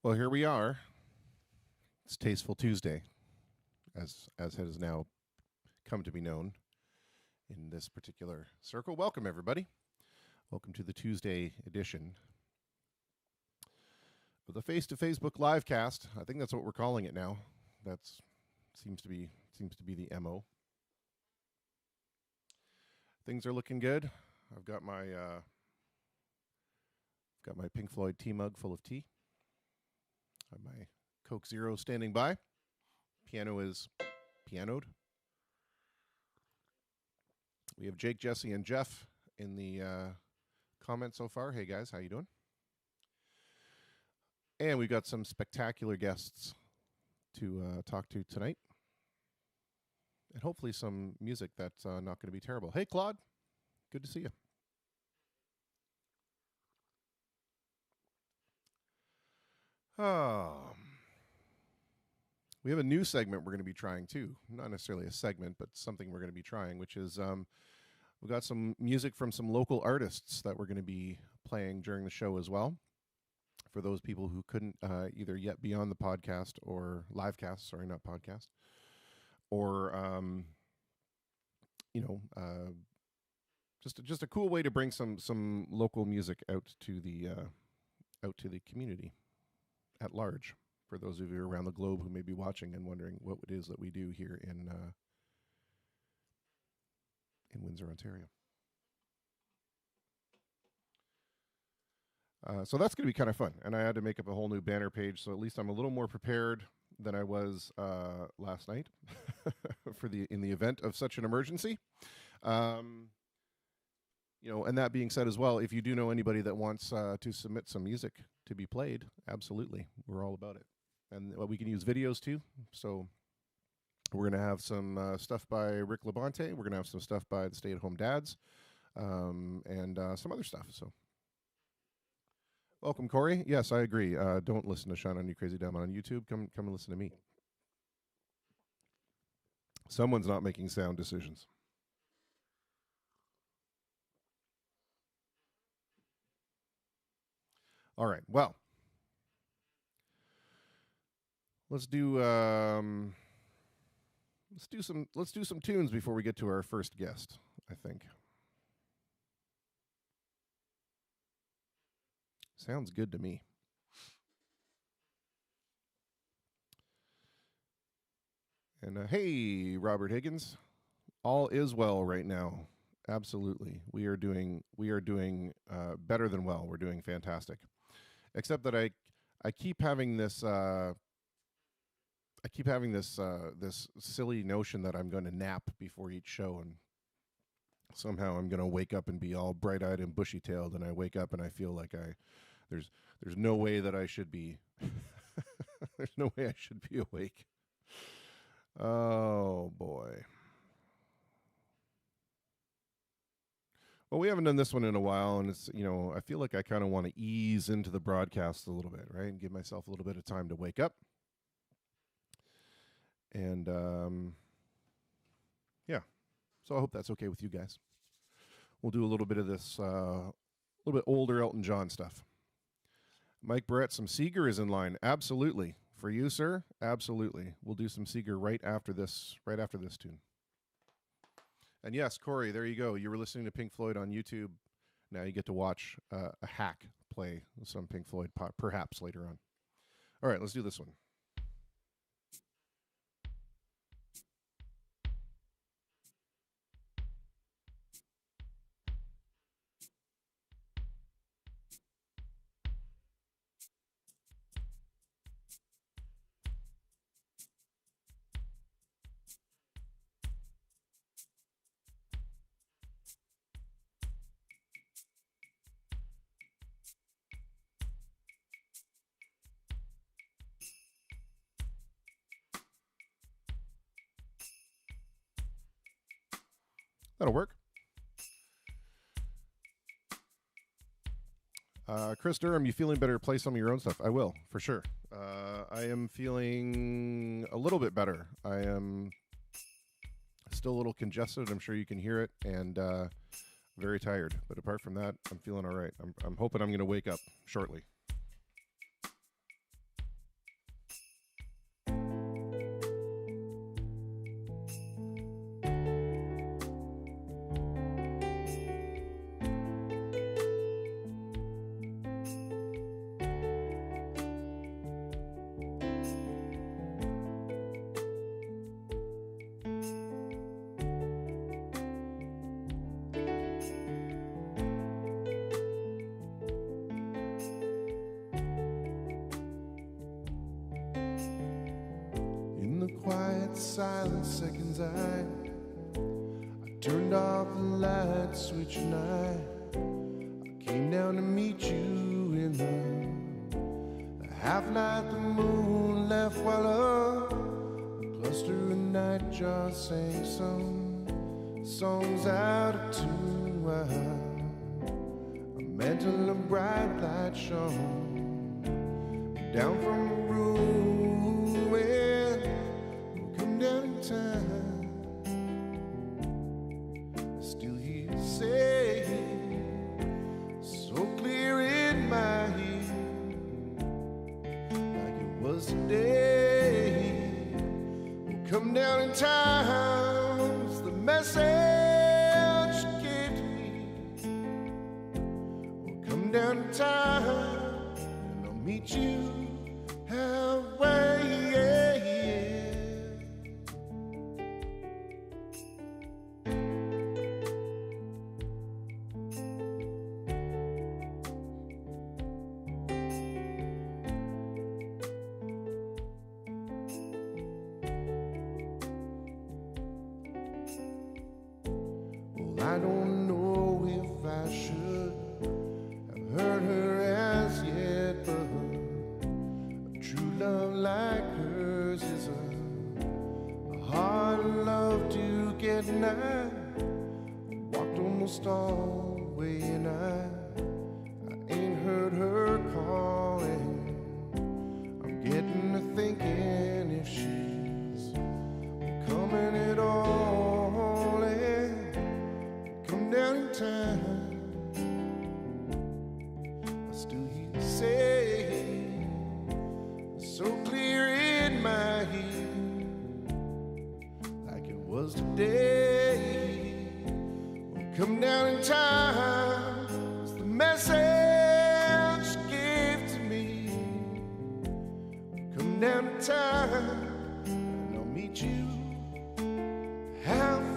Well, here we are. It's Tasteful Tuesday, as has now come to be known in this particular circle. Welcome, everybody. Welcome to the Tuesday edition of the Face to Facebook live cast. I think that's what we're calling it now. That's seems to be the MO. Things are looking good. I've got my Pink Floyd tea mug full of tea. I have my Coke Zero standing by. Piano is pianoed. We have Jake, Jesse, and Jeff in the comments so far. Hey guys, how you doing? And we've got some spectacular guests to talk to tonight. And hopefully some music that's not going to be terrible. Hey Claude, good to see you. We have a new segment we're going to be trying too. Not necessarily a segment, but something we're going to be trying, which is we've got some music from some local artists that we're going to be playing during the show as well. For those people who couldn't either yet be on the podcast or live cast, sorry, not podcast, or just a cool way to bring some local music out to the community at large. For those of you around the globe who may be watching and wondering what it is that we do here in Windsor, Ontario. So that's going to be kind of fun. And I had to make up a whole new banner page, so at least I'm a little more prepared than I was last night in the event of such an emergency. And that being said as well, if you do know anybody that wants to submit some music to be played, absolutely, we're all about it. And we can use videos too. So we're going to have some stuff by Rick Labonte. We're going to have some stuff by the Stay-at-Home Dads, and some other stuff. So welcome, Corey. Yes, I agree. Don't listen to Shine on You Crazy Dumb on YouTube. Come and listen to me. Someone's not making sound decisions. All right. Well, let's do some tunes before we get to our first guest, I think. Sounds good to me. And hey, Robert Higgins, all is well right now. Absolutely, we are doing better than well. We're doing fantastic, except that I keep having this this silly notion that I'm going to nap before each show, and somehow I'm going to wake up and be all bright-eyed and bushy-tailed, and I wake up and I feel like there's no way that I should be there's no way I should be awake. Oh boy. Well, we haven't done this one in a while, and it's I feel like I kind of want to ease into the broadcast a little bit, right, and give myself a little bit of time to wake up. And yeah, so I hope that's okay with you guys. We'll do a little bit of this, a little bit older Elton John stuff. Mike Barrett, some Seeger is in line. Absolutely. For you, sir? Absolutely. We'll do some Seeger right after this tune. And yes, Corey, there you go. You were listening to Pink Floyd on YouTube. Now you get to watch a hack play some Pink Floyd perhaps later on. All right, let's do this one. That'll work. Chris Durham, you feeling better? Play some of your own stuff. I will, for sure. I am feeling a little bit better. I am still a little congested. I'm sure you can hear it, and very tired. But apart from that, I'm feeling all right. I'm hoping I'm going to wake up shortly. silent seconds I turned off the light switch and I came down to meet you in the half light the moon left while a cluster of nightjar sang some songs out of tune. A mantle of bright light shone down from the room and come down in time. Still hear you say so clear in my ear, like it was today. Will come down in time. It's the message you gave to me. Will come down in time, and I'll meet you halfway. I don't know if I should have heard her as yet, but a true love like hers is a hard love to get, and I walked almost all the way and I ain't heard her calling. I'm getting to thinking if she's coming at all and come down in time. I still hear you say so clear in my ear, like it was today. Will come down in time. It's the message you gave to me. Come down in time, and I'll meet you halfway.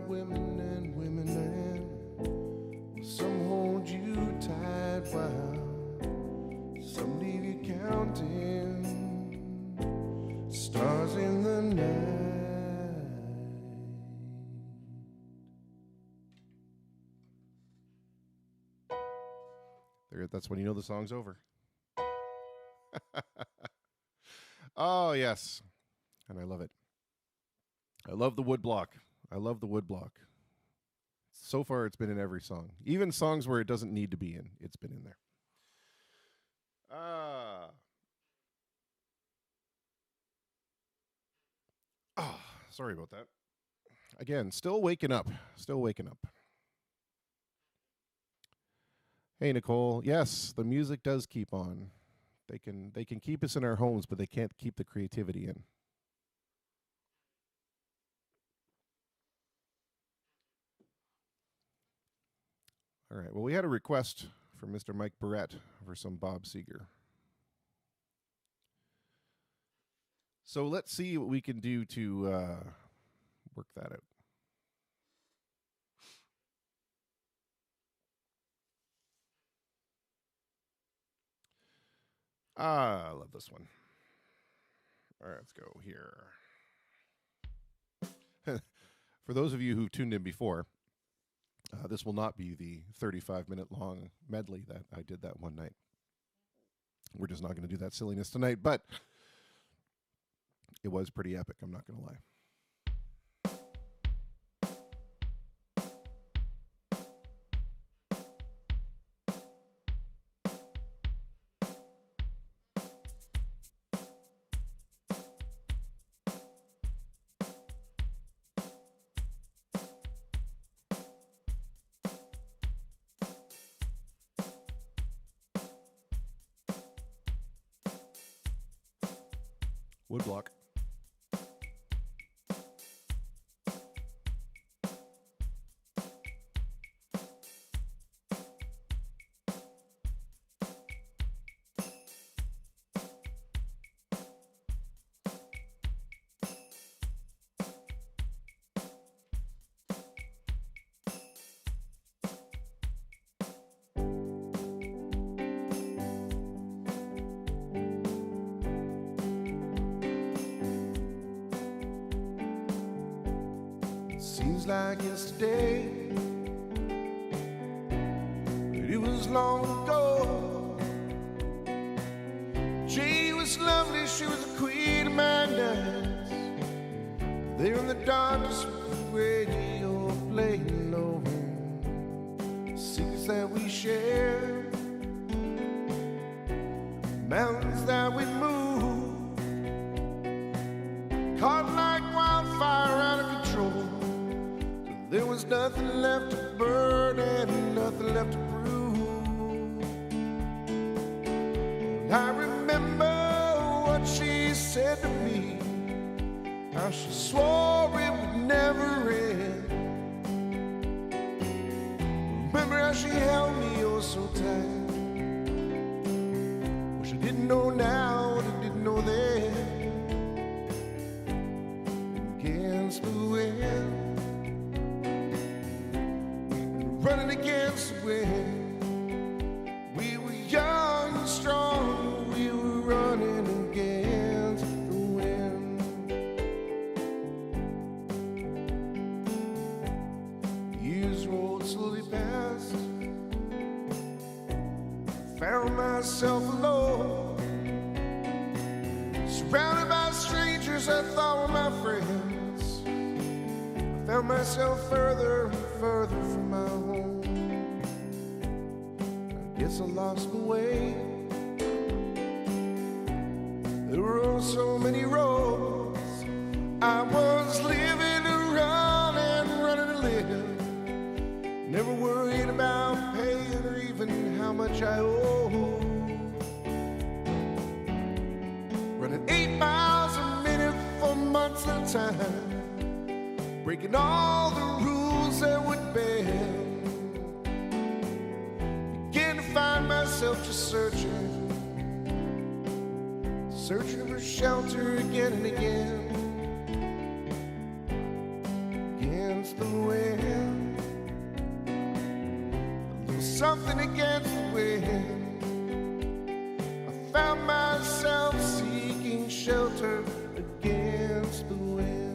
Women and women, and some hold you tight while some leave you counting stars in the night. That's when you know the song's over. Oh, yes. And I love it. I love the woodblock. I love the woodblock. So far, it's been in every song. Even songs where it doesn't need to be in, it's been in there. Sorry about that. Again, still waking up. Still waking up. Hey, Nicole. Yes, the music does keep on. They can keep us in our homes, but they can't keep the creativity in. All right. Well, we had a request from Mr. Mike Barrett for some Bob Seger. So let's see what we can do to work that out. I love this one. All right, let's go here. For those of you who tuned in before, this will not be the 35-minute long medley that I did that one night. We're just not going to do that silliness tonight, but it was pretty epic, I'm not going to lie. Woodblock. Seems like yesterday, but it was long ago. She was lovely, she was the queen of my nights. There in the darkness with the radio playing low, secrets that we share, mountains that we move, caught like wildfire out of control. There was nothing left to burn and nothing left to prove. And I remember what she said to me, how she swore it would never end. Remember how she held me oh so tight. Wish I didn't know now what I didn't know then. Against the wind, running against the wind. We were young and strong, we were running against the wind. Years rolled slowly past, found myself alone, surrounded by strangers I thought were my friends. I found myself further and further from my home. I guess I lost my way. There were oh so many roads. I was living to run and running to live, never worried about paying or even how much I owe. Running 8 miles a minute for months at a time, breaking all the rules that would bend. Began to find myself just searching for shelter again and again. Against the wind, a little something against the wind. I found myself seeking shelter against the wind.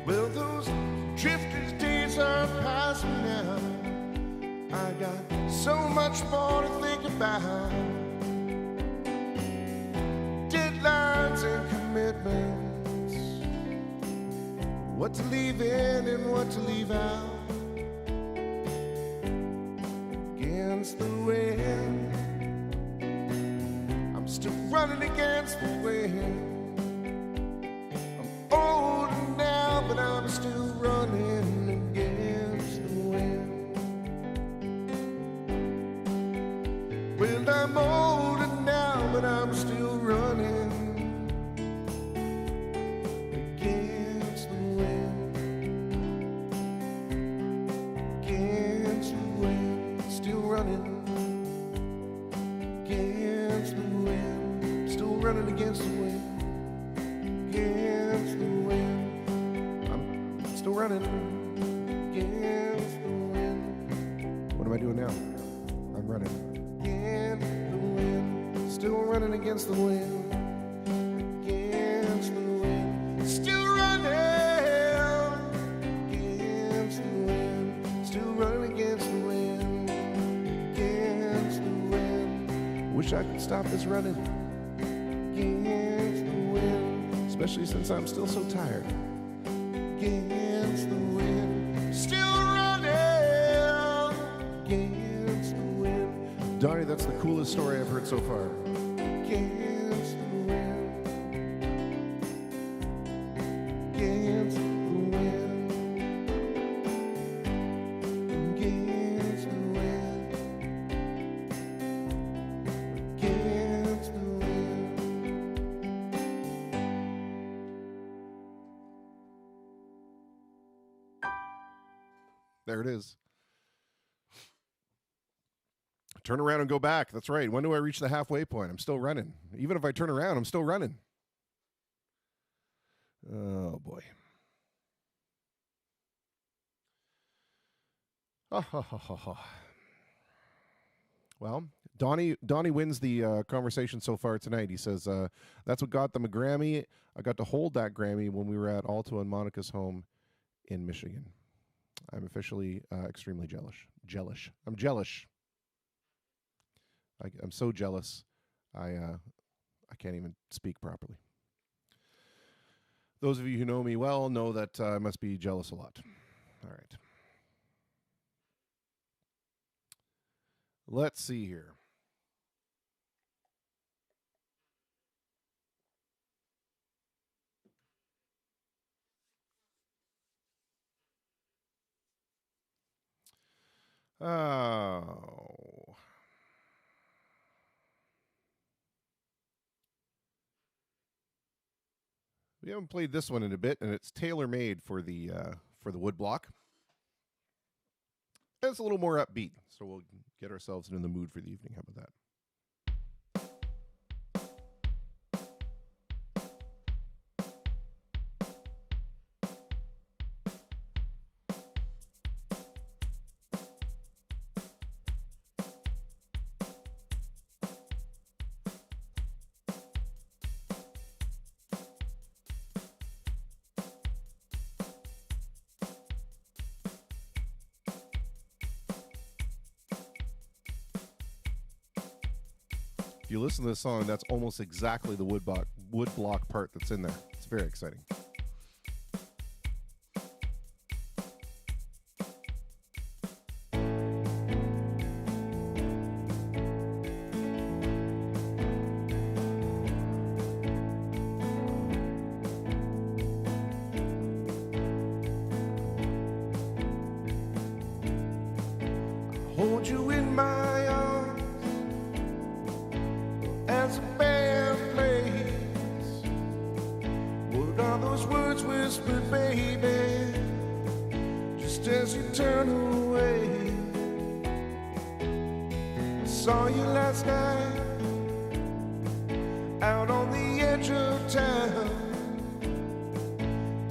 Well, those drifter's days are past me now. I got so much more to think about. Deadlines and commitments, what to leave in and what to leave out. Against the wind, I'm still running against the wind. I'm older now, but I'm still running against the wind. Against the wind, still running against the wind. Still running against the wind. Against the wind. I'm still running against the wind. What am I doing now? I'm running against the wind. Still running against the wind. Against the wind. Still running against the wind. Still running against the wind. Against the wind. Wish I could stop this running against the wind, especially since I'm still so tired. Against the wind. Still running against the wind. Donnie, that's the coolest story I've heard so far. Against the wind. Against the wind. Against the wind. Against the wind. There it is. Turn around and go back. That's right. When do I reach the halfway point? I'm still running. Even if I turn around, I'm still running. Oh, boy. Well, Donnie wins the conversation so far tonight. He says, that's what got them a Grammy. I got to hold that Grammy when we were at Alto and Monica's home in Michigan. I'm officially extremely jealous. I'm jealous. I'm so jealous. I can't even speak properly. Those of you who know me well know that I must be jealous a lot. All right. Let's see here. Oh. We haven't played this one in a bit, and it's tailor-made for the woodblock. It's a little more upbeat, so we'll get ourselves in the mood for the evening. How about that? If you listen to this song, that's almost exactly the woodblock part that's in there. It's very exciting. Hold you in my arms as a band plays. What are those words whispered, baby, just as you turn away? I saw you last night out on the edge of town.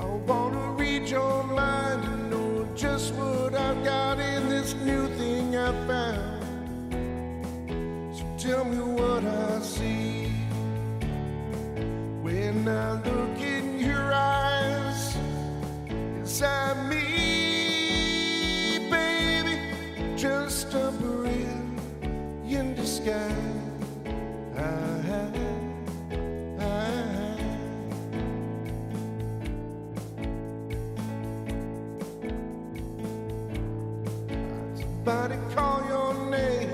I wanna read your mind and know just what I've got in this new thing I found. Tell me what I see when I look in your eyes. Inside me, baby, just a brilliant disguise. Somebody call your name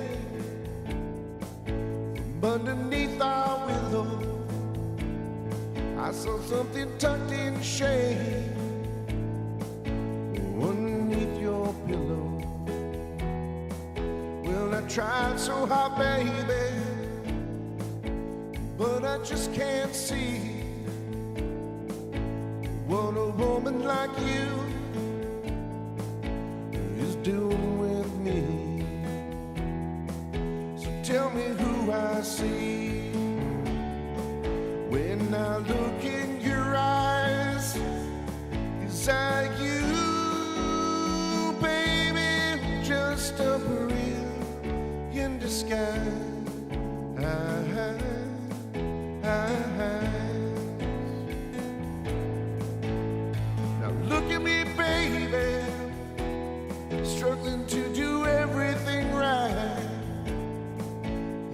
underneath our willow. I saw something tucked in shade underneath your pillow. Well, I tried so hard, baby, but I just can't see what a woman like you is doing with me. So tell me who I see when I look in your eyes. Is that you, baby, just a brilliant disguise? Now look at me, baby, struggling to do everything right,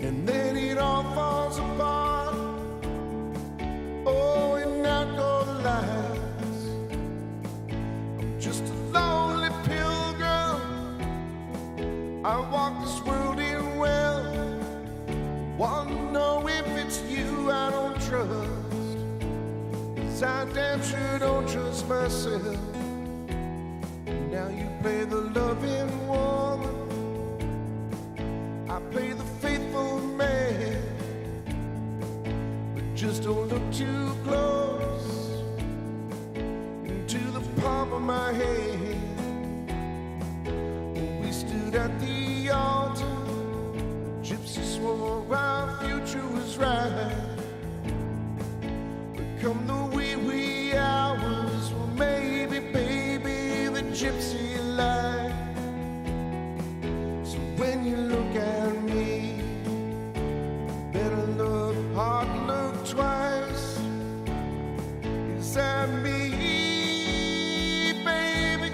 and then it all falls apart. Oh, and not gonna lie, I'm just a lonely pilgrim. I walk this world in well, want to know if it's you I don't trust, 'cause I damn sure don't trust myself. Now you play the loving woman, I play the faithful man, but just don't look too close into the palm of my hand. When we stood at the altar, Gypsy swore our future was right, but come the wee hours, well maybe, baby, the Gypsy lied. So when you look at me, better look hard, look twice. Is that me, baby,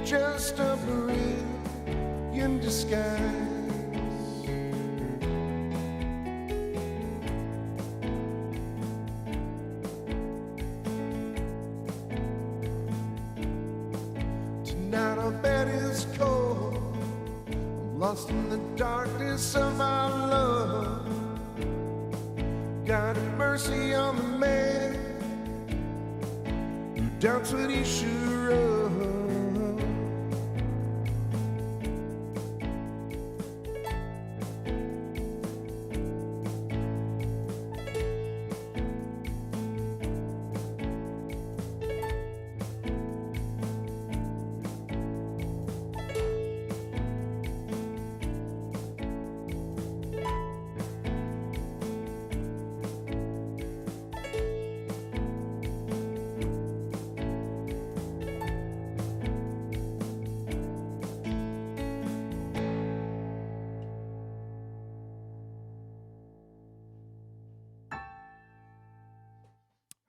just a brilliant disguise? Tonight our bed is cold, I'm lost in the darkness of our love. God have mercy on the man who doubts what he should run.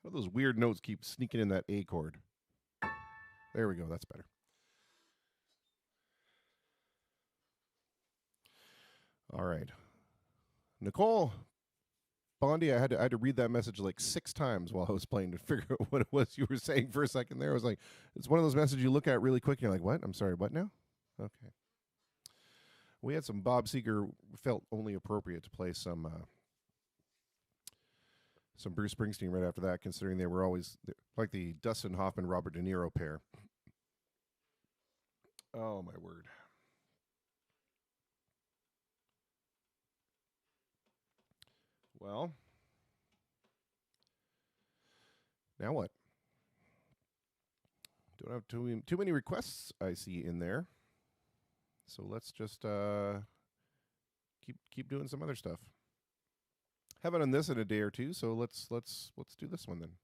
How do those weird notes keep sneaking in that A chord? There we go. That's better. All right. Nicole Bondi, I had to read that message like 6 times while I was playing to figure out what it was you were saying for a second there. I was like, it's one of those messages you look at really quick and you're like, what? I'm sorry, what now? Okay. We had some Bob Seger, felt only appropriate to play some Bruce Springsteen right after that, considering they were always like the Dustin Hoffman, Robert De Niro pair. Oh, my word. Well, now what? Don't have too many requests I see in there. So let's just keep doing some other stuff. Haven't done this in a day or two, so let's do this one then.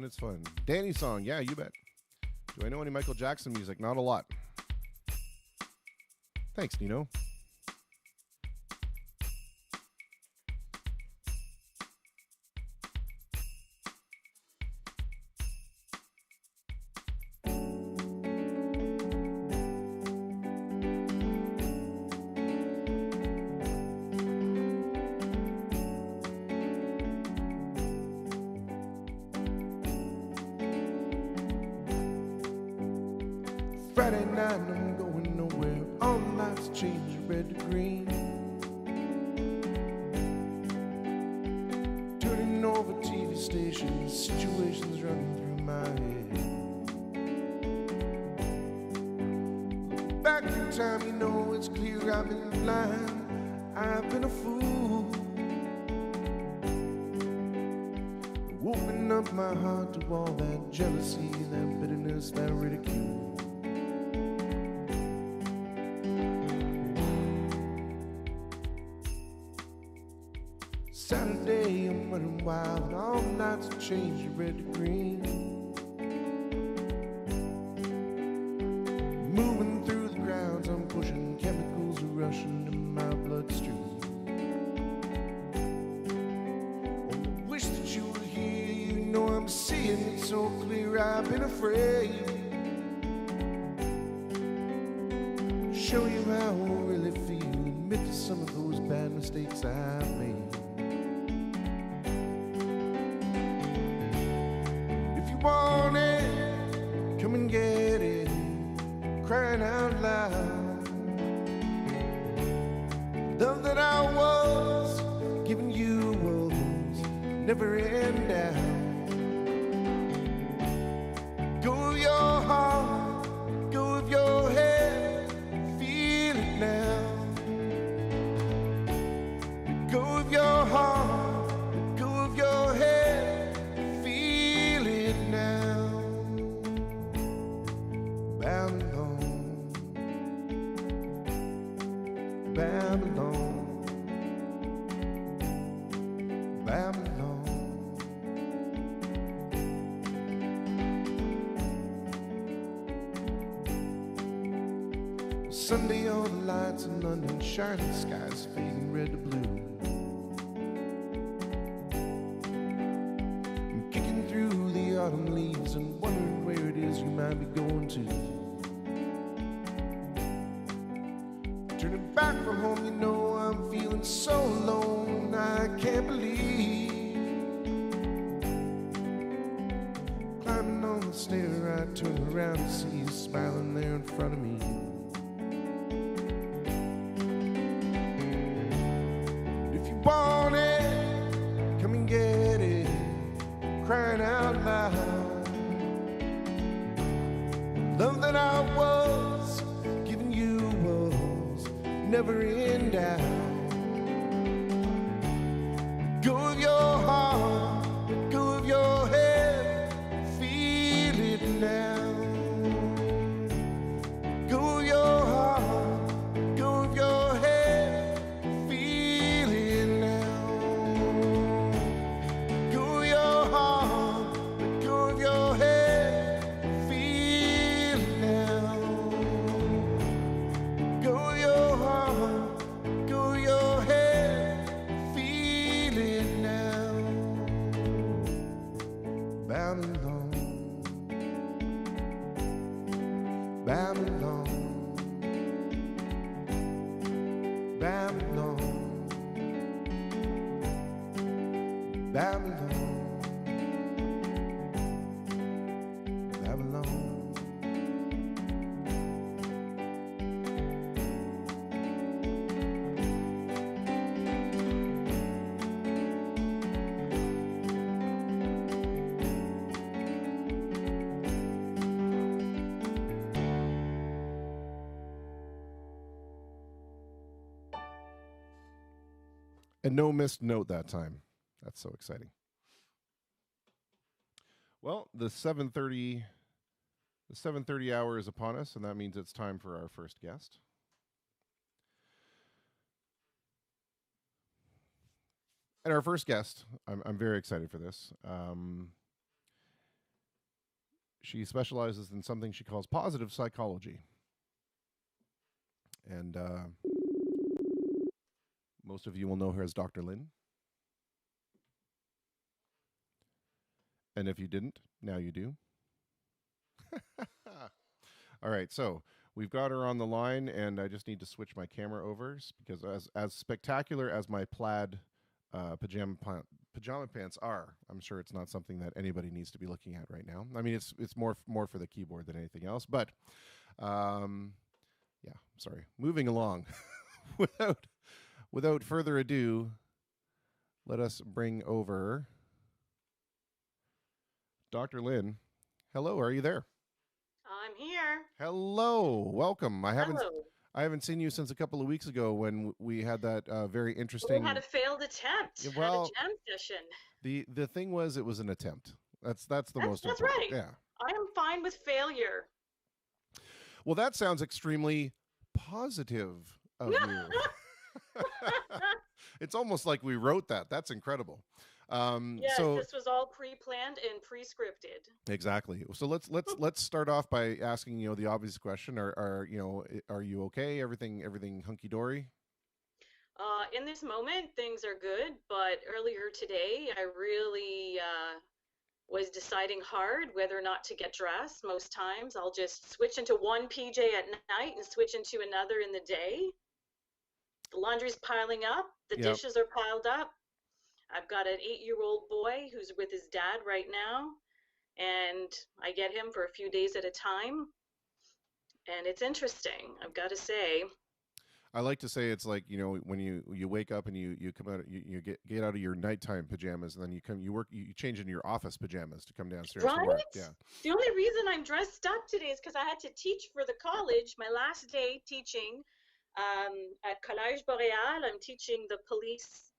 It's fun. Danny's song, yeah, you bet. Do I know any Michael Jackson music? Not a lot. Thanks, Nino. Friday night, I'm going nowhere. All the lights change red to green. Turning over TV stations, situations running through my head. Back in time, you know it's clear I've been blind. I've been a fool. Open up my heart to all that jealousy, that bitterness, that ridicule. Saturday, I'm running wild, and all nights change red to green. Moving through the grounds, I'm pushing chemicals are rushing to my bloodstream. Oh, I wish that you were here, you know I'm seeing it so clear, I've been afraid. Show you how I really feel, admit to some of those bad mistakes I've made. Want it, come and get it, crying out loud. Love that I was giving you was never end out. Go of your heart, go of your head, feel it now. Go of your heart, go of your head. Babylon, Babylon, Babylon. Sunday, all the lights in London shining, skies fading red to blue. I'm kicking through the autumn leaves and wondering where it is you might be going to. Turning back from home, you know I'm feeling so alone, I can't believe. Climbing on the stair, I turn around and see you smiling there in front of me. If you want it, come and get it, crying out loud. Love that I was giving you was never in doubt. Go of your heart, go of your head, feel it now. Go of your heart, go of your head, feel it now. Go of your heart, go of your head, feel it now. Go of your heart, go of your head, feel it now. Babylon, Babylon, Babylon, Babylon, Babylon. And no missed note that time. That's so exciting. Well, the 7:30 hour is upon us, and that means it's time for our first guest. And our first guest, I'm very excited for this. She specializes in something she calls positive psychology. And most of you will know her as Dr. Lynn. And if you didn't, now you do. All right, so we've got her on the line, and I just need to switch my camera over because as spectacular as my plaid pajama pants are, I'm sure it's not something that anybody needs to be looking at right now. I mean, it's more for the keyboard than anything else. But Um, yeah, sorry. Moving along. without without further ado, let us bring over Dr. Lynn. Hello, are you there? I'm here. Hello, welcome. Hello. I haven't seen you since a couple of weeks ago when we had that very We had interesting. a failed attempt at a Well, jam session. the thing was, it was an attempt. That's the That's most that's important. right. Yeah. I am fine with failure. Well, that sounds extremely positive of you. It's almost like we wrote that. That's incredible. Yes, So this was all pre-planned and pre-scripted. exactly. So let's start off by asking the obvious question. Are you okay? Everything hunky dory? In this moment, things are good, but earlier today, I really was deciding hard whether or not to get dressed. Most times, I'll just switch into one PJ at night and switch into another in the day. The laundry's piling up, the Yep. dishes are piled up. I've got an 8-year-old boy who's with his dad right now, and I get him for a few days at a time. And it's interesting, I've got to say. I like to say it's like when you wake up and you come out you get out of your nighttime pajamas and then you change into your office pajamas to come downstairs to work. Right? Yeah. The only reason I'm dressed up today is because I had to teach for the college, my last day teaching at Collège Boréal. I'm teaching the police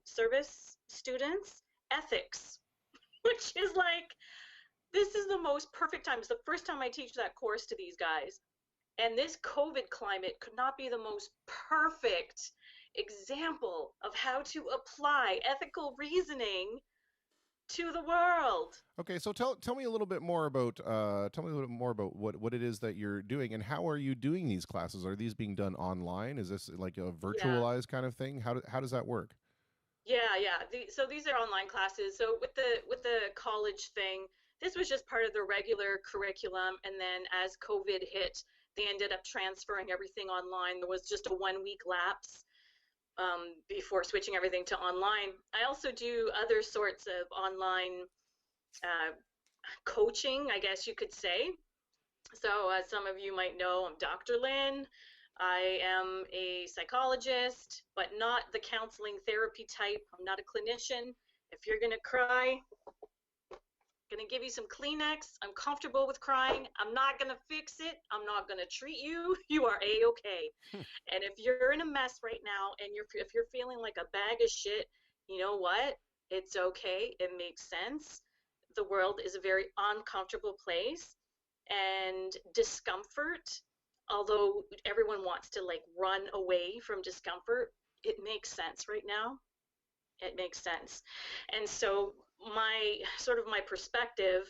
service students ethics, which is like, this is the most perfect time. It's the first time I teach that course to these guys. And this COVID climate could not be the most perfect example of how to apply ethical reasoning to the world. Okay, so tell me a little bit more about what it is that you're doing and how are you doing these classes? Are these being done online? Is this like a Yeah. virtualized kind of thing? How does that work? Yeah. So these are online classes. So with the college thing, this was just part of the regular curriculum, and then as COVID hit, they ended up transferring everything online. There was just a 1 week lapse before switching everything to online. I also do other sorts of online uh, coaching, I guess you could say. So, as some of you might know, I'm Dr. Lynn. I am a psychologist, but not the counseling therapy type. I'm not a clinician. If you're going to cry, I'm going to give you some Kleenex. I'm comfortable with crying. I'm not going to fix it. I'm not going to treat you. You are A-okay. And if you're in a mess right now and if you're feeling like a bag of shit, you know what? It's okay. It makes sense. The world is a very uncomfortable place, and discomfort, although everyone wants to like run away from discomfort, it makes sense right now. It makes sense. And so my perspective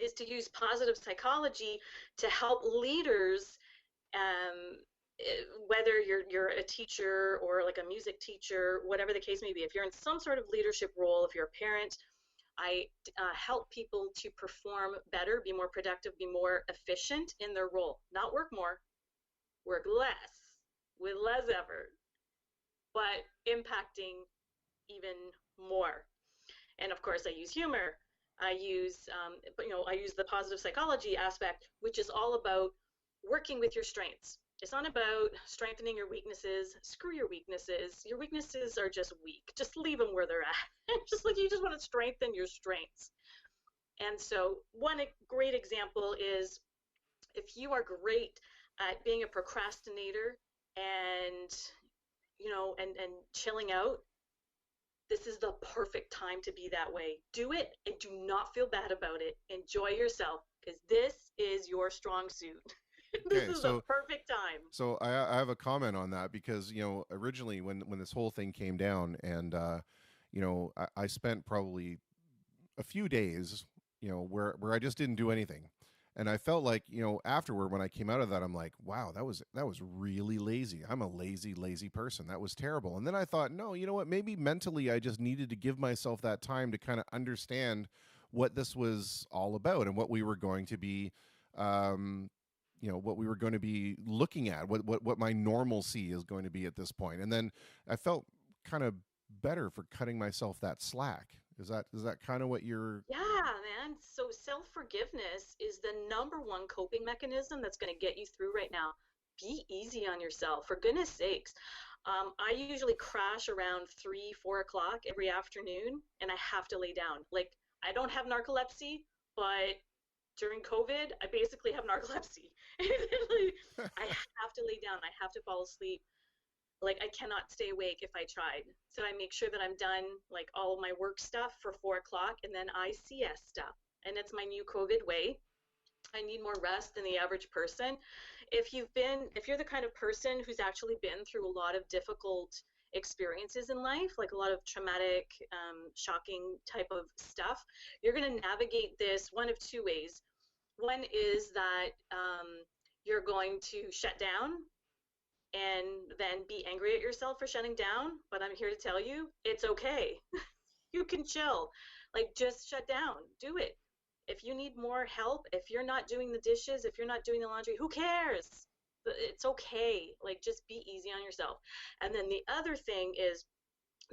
is to use positive psychology to help leaders, um, whether you're a teacher or like a music teacher, whatever the case may be. If you're in some sort of leadership role, if you're a parent, I help people to perform better, be more productive, be more efficient in their role. Not work more, work less, with less effort, but impacting even more. And of course, I use humor. I use the positive psychology aspect, which is all about working with your strengths. It's not about strengthening your weaknesses. Screw your weaknesses. Your weaknesses are just weak. Just leave them where they're at. Just like you just want to strengthen your strengths. And so, one great example is if you are great at being a procrastinator and and chilling out, this is the perfect time to be that way. Do it and do not feel bad about it. Enjoy yourself because this is your strong suit. This Okay, is the perfect time. so I have a comment on that because originally when this whole thing came down and I spent probably a few days where I just didn't do anything. And I felt like, afterward when I came out of that, I'm like, wow, that was really lazy. I'm a lazy person. That was terrible. And then I thought, no, you know what? Maybe mentally I just needed to give myself that time to kind of understand what this was all about and what we were going to be um what we were going to be looking at, what my normalcy is going to be at this point. And then I felt kind of better for cutting myself that slack. Is that kind of what you're? Yeah, understand. So self-forgiveness is the number one coping mechanism that's going to get you through right now. Be easy on yourself, for goodness sakes. I usually crash around 3, 4 o'clock every afternoon, and I have to lay down. Like, I don't have narcolepsy, but during COVID, I basically have narcolepsy. I have to lay down. I have to fall asleep. Like, I cannot stay awake if I tried. So I make sure that I'm done, like, all of my work stuff for 4 o'clock, and then I CS stuff. And it's my new COVID way. I need more rest than the average person. If you're the kind of person who's actually been through a lot of difficult experiences in life, like a lot of traumatic, shocking type of stuff, you're going to navigate this one of two ways. One is that you're going to shut down and then be angry at yourself for shutting down. But I'm here to tell you, it's okay. You can chill. Like, just shut down. Do it. If you need more help, if you're not doing the dishes, if you're not doing the laundry, who cares? It's okay. Like, just be easy on yourself. And then the other thing is,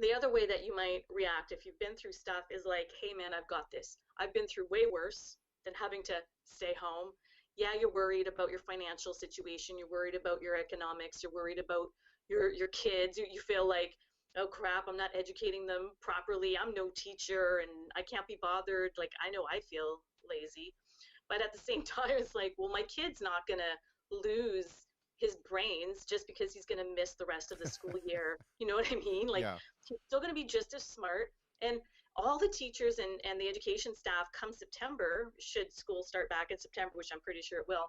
the other way that you might react if you've been through stuff is like, hey man, I've got this. I've been through way worse than having to stay home. Yeah, you're worried about your financial situation, you're worried about your economics, you're worried about your kids. You feel like, oh crap, I'm not educating them properly. I'm no teacher and I can't be bothered. Like, I know I feel lazy. But at the same time, it's like, well, my kid's not going to lose his brains just because he's going to miss the rest of the school year. You know what I mean? Like, Yeah. he's still going to be just as smart. And all the teachers and the education staff come September, should school start back in September, which I'm pretty sure it will,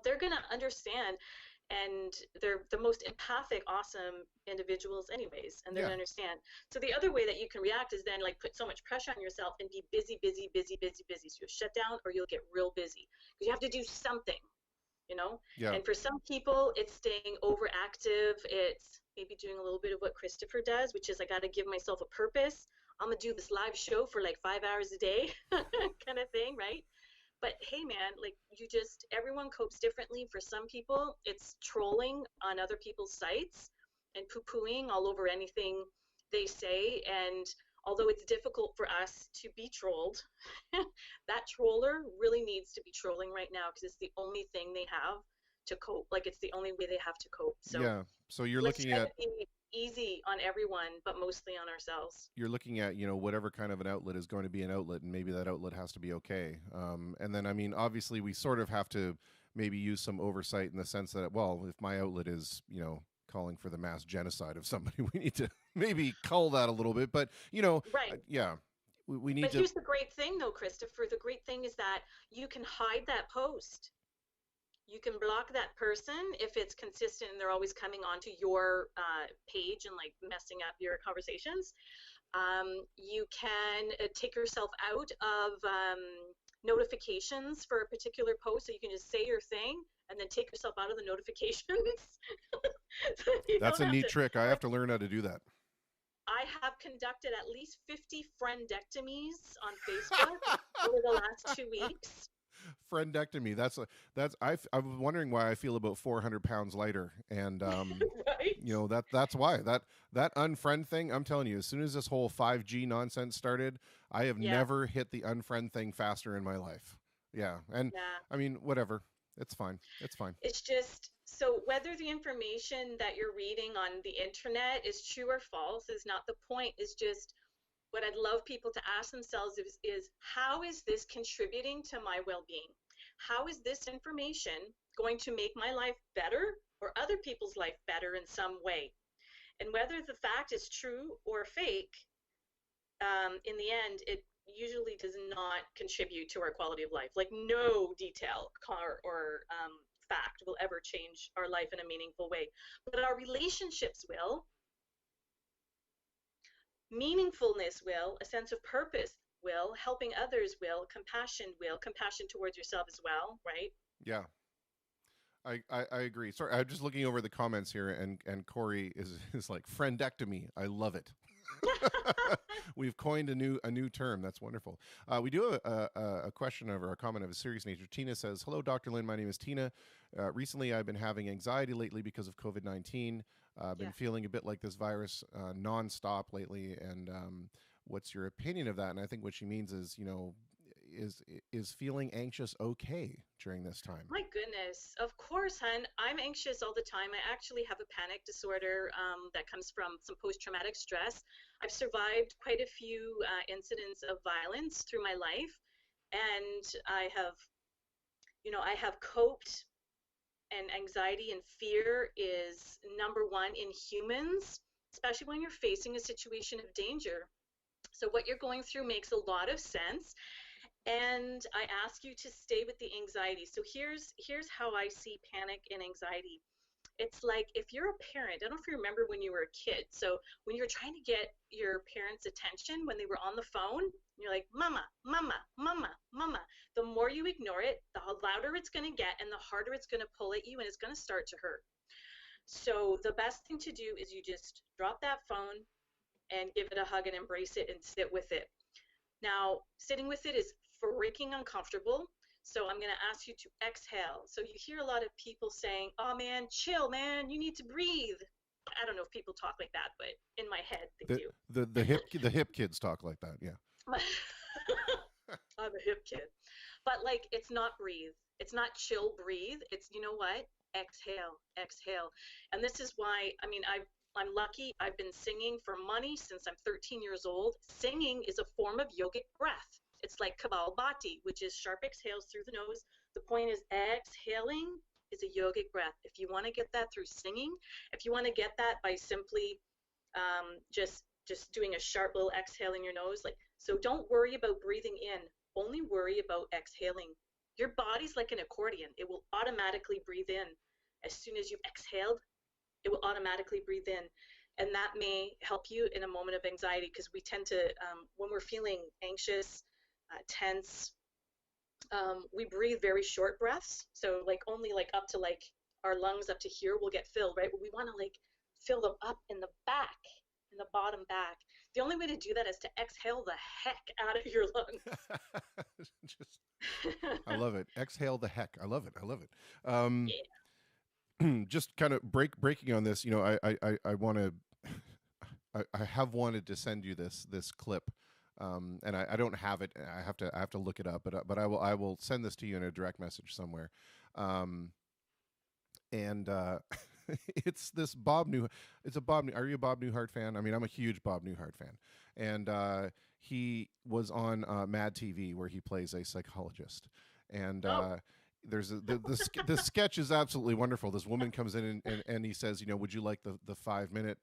they're going to understand, and they're the most empathic, awesome individuals anyways, and they're Yeah. going to understand. So the other way that you can react is then like put so much pressure on yourself and be busy, busy, busy, busy, busy. So you'll shut down or you'll get real busy because you have to do something, you know? Yeah. And for some people, it's staying overactive. It's maybe doing a little bit of what Christopher does, which is I got to give myself a purpose. I'm going to do this live show for like 5 hours a day kind of thing, right? But hey, man, like, everyone copes differently. For some people, it's trolling on other people's sites and poo-pooing all over anything they say. And although it's difficult for us to be trolled, that troller really needs to be trolling right now because it's the only thing they have to cope. Like, it's the only way they have to cope. So Yeah. So you're let's looking try to at be easy on everyone, but mostly on ourselves. whatever kind of an outlet is going to be an outlet, and maybe that outlet has to be okay. And then, I mean, obviously, we sort of have to maybe use some oversight in the sense that, well, if my outlet is, calling for the mass genocide of somebody, we need to maybe cull that a little bit. But Right. yeah, we need But to. here's the great thing, though, Christopher. The great thing is that you can hide that post. You can block that person if it's consistent and they're always coming onto your page and like messing up your conversations. You can take yourself out of notifications for a particular post, so you can just say your thing and then take yourself out of the notifications. So you That's don't a have neat to, trick. I have like, to learn how to do that. I have conducted at least 50 friendectomies on Facebook over the last 2 weeks. Friendectomy. I'm wondering why I feel about 400 pounds lighter, and Right? that's why that unfriend thing. I'm telling you, as soon as this whole 5G nonsense started, I have Yeah, never hit the unfriend thing faster in my life. Yeah, and yeah. I mean, whatever. It's fine. It's fine. It's just so whether the information that you're reading on the internet is true or false is not the point. Is just what I'd love people to ask themselves is how is this contributing to my well-being? How is this information going to make my life better or other people's life better in some way? And whether the fact is true or fake, in the end, it usually does not contribute to our quality of life. Like, no detail or fact will ever change our life in a meaningful way. But our relationships will, meaningfulness will, a sense of purpose will, helping others will, compassion towards yourself as well, right? Yeah, I agree. Sorry, I'm just looking over the comments here, and Corey is like friendectomy. I love it. We've coined a new term. That's wonderful. We do have a question or a comment of a serious nature. Tina says, "Hello, Dr. Lynn. My name is Tina. Recently, I've been having anxiety lately because of COVID-19. I've been Yeah. feeling a bit like this virus nonstop lately. And what's your opinion of that?" And I think what she means is, is feeling anxious okay during this time? My goodness, of course, hon. I'm anxious all the time. I actually have a panic disorder that comes from some post-traumatic stress. I've survived quite a few incidents of violence through my life, and I have coped. And anxiety and fear is number one in humans, especially when you're facing a situation of danger. So what you're going through makes a lot of sense, and I ask you to stay with the anxiety. So here's how I see panic and anxiety. It's like if you're a parent, I don't know if you remember when you were a kid. So when you're trying to get your parents' attention when they were on the phone, you're like, mama, mama, mama, mama. The more you ignore it, the louder it's going to get and the harder it's going to pull at you and it's going to start to hurt. So the best thing to do is you just drop that phone and give it a hug and embrace it and sit with it. Now, sitting with it is freaking uncomfortable. So I'm going to ask you to exhale. So you hear a lot of people saying, "Oh man, chill, man. You need to breathe." I don't know if people talk like that, but in my head they The do. the hip kids talk like that. Yeah. I'm a hip kid. But like it's not breathe. It's not chill breathe. It's you know what? Exhale, exhale. And this is why I'm lucky. I've been singing for money since I'm 13 years old. Singing is a form of yogic breath. It's like Kabalbati, which is sharp exhales through the nose. The point is exhaling is a yogic breath. If you want to get that through singing, if you want to get that by simply just doing a sharp little exhale in your nose, like so don't worry about breathing in, only worry about exhaling. Your body's like an accordion. It will automatically breathe in. As soon as you exhaled, it will automatically breathe in. And that may help you in a moment of anxiety because we tend to, when we're feeling anxious, tense, we breathe very short breaths. So like only like up to like our lungs up to here will get filled, right? But we want to like fill them up in the back, in the bottom back. The only way to do that is to exhale the heck out of your lungs. Just, I love it. Exhale the heck. I love it. I love it. Um, Yeah. just kind of breaking on this. You know, I want to. I have wanted to send you this clip, and I don't have it. I have to look it up, but I will send this to you in a direct message somewhere. Um, and it's this Bob New. It's a Bob. Are you a Bob Newhart fan? I mean, I'm a huge Bob Newhart fan, and he was on Mad TV where he plays a psychologist, and. Oh, There's the sketch is absolutely wonderful. This woman comes in and he says, you know, would you like the 5 minute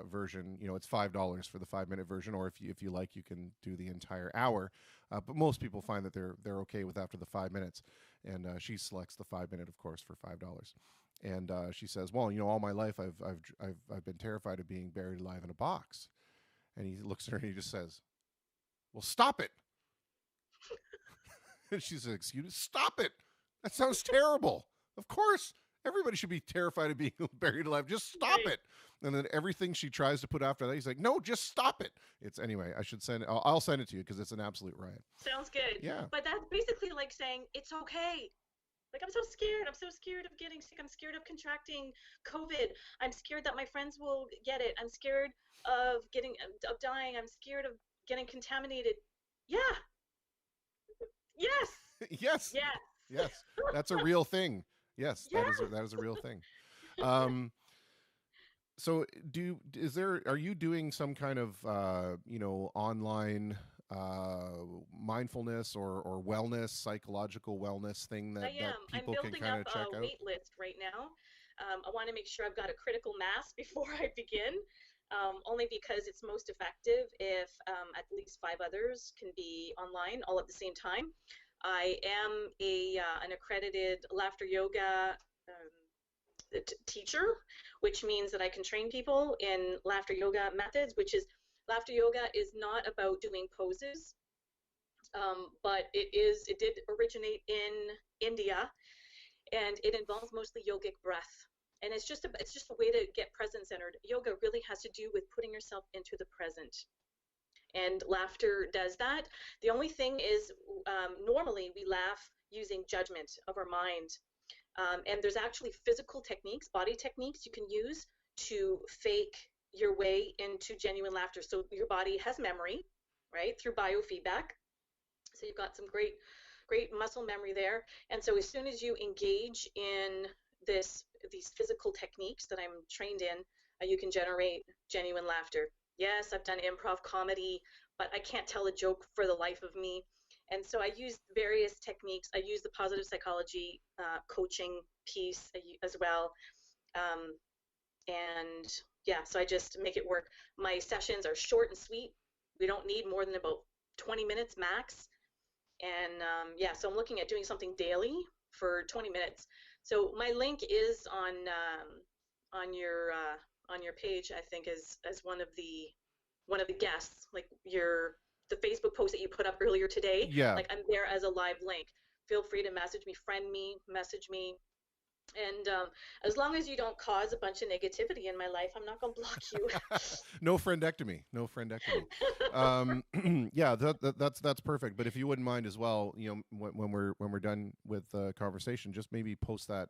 version? You know, it's $5 for the 5 minute version, or if you like, you can do the entire hour. But most people find that they're okay with after the 5 minutes, and she selects the 5 minute, of course, for $5. And she says, well, you know, all my life I've been terrified of being buried alive in a box. And he looks at her and he just says, well, stop it. And she says, excuse me, stop it. That sounds terrible. Of course, everybody should be terrified of being buried alive. Just stop right. it. And then everything she tries to put after that, he's like, no, just stop it. It's anyway. I should send. I'll send it to you because it's an absolute riot. Sounds good. Yeah. But that's basically like saying it's okay. Like I'm so scared. I'm so scared of getting sick. I'm scared of contracting COVID. I'm scared that my friends will get it. I'm scared of dying. I'm scared of getting contaminated. Yeah. Yes. Yes. Yes. Yes. That's a real thing. Yes, Yes. that is a real thing. Um, so are you doing some kind of online mindfulness or wellness, psychological wellness thing I that am. I'm people can building kind up of check a out? wait list right now. I want to make sure I've got a critical mass before I begin, only because it's most effective if at least five others can be online all at the same time. I am an accredited laughter yoga teacher, which means that I can train people in laughter yoga methods, which is laughter yoga is not about doing poses, but it did originate in India, and it involves mostly yogic breath. And it's just a way to get present centered. Yoga really has to do with putting yourself into the present, and laughter does that. The only thing is, normally we laugh using judgment of our mind, and there's actually physical techniques, body techniques you can use to fake your way into genuine laughter. So your body has memory, right, through biofeedback. So you've got some great muscle memory there. And so as soon as you engage in these physical techniques that I'm trained in, you can generate genuine laughter. Yes, I've done improv comedy, but I can't tell a joke for the life of me. And so I use various techniques. I use the positive psychology coaching piece as well. Um, and yeah, so I just make it work. My sessions are short and sweet. We don't need more than about 20 minutes max. And yeah, so I'm looking at doing something daily for 20 minutes. So my link is on your page, I think, as one of the guests, like the Facebook post that you put up earlier today. Yeah. Like I'm there as a live link. Feel free to message me, friend me, message me, and as long as you don't cause a bunch of negativity in my life, I'm not going to block you. No friendectomy. No friendectomy. Yeah, that's perfect. But if you wouldn't mind as well, when we're done with the conversation, just maybe post that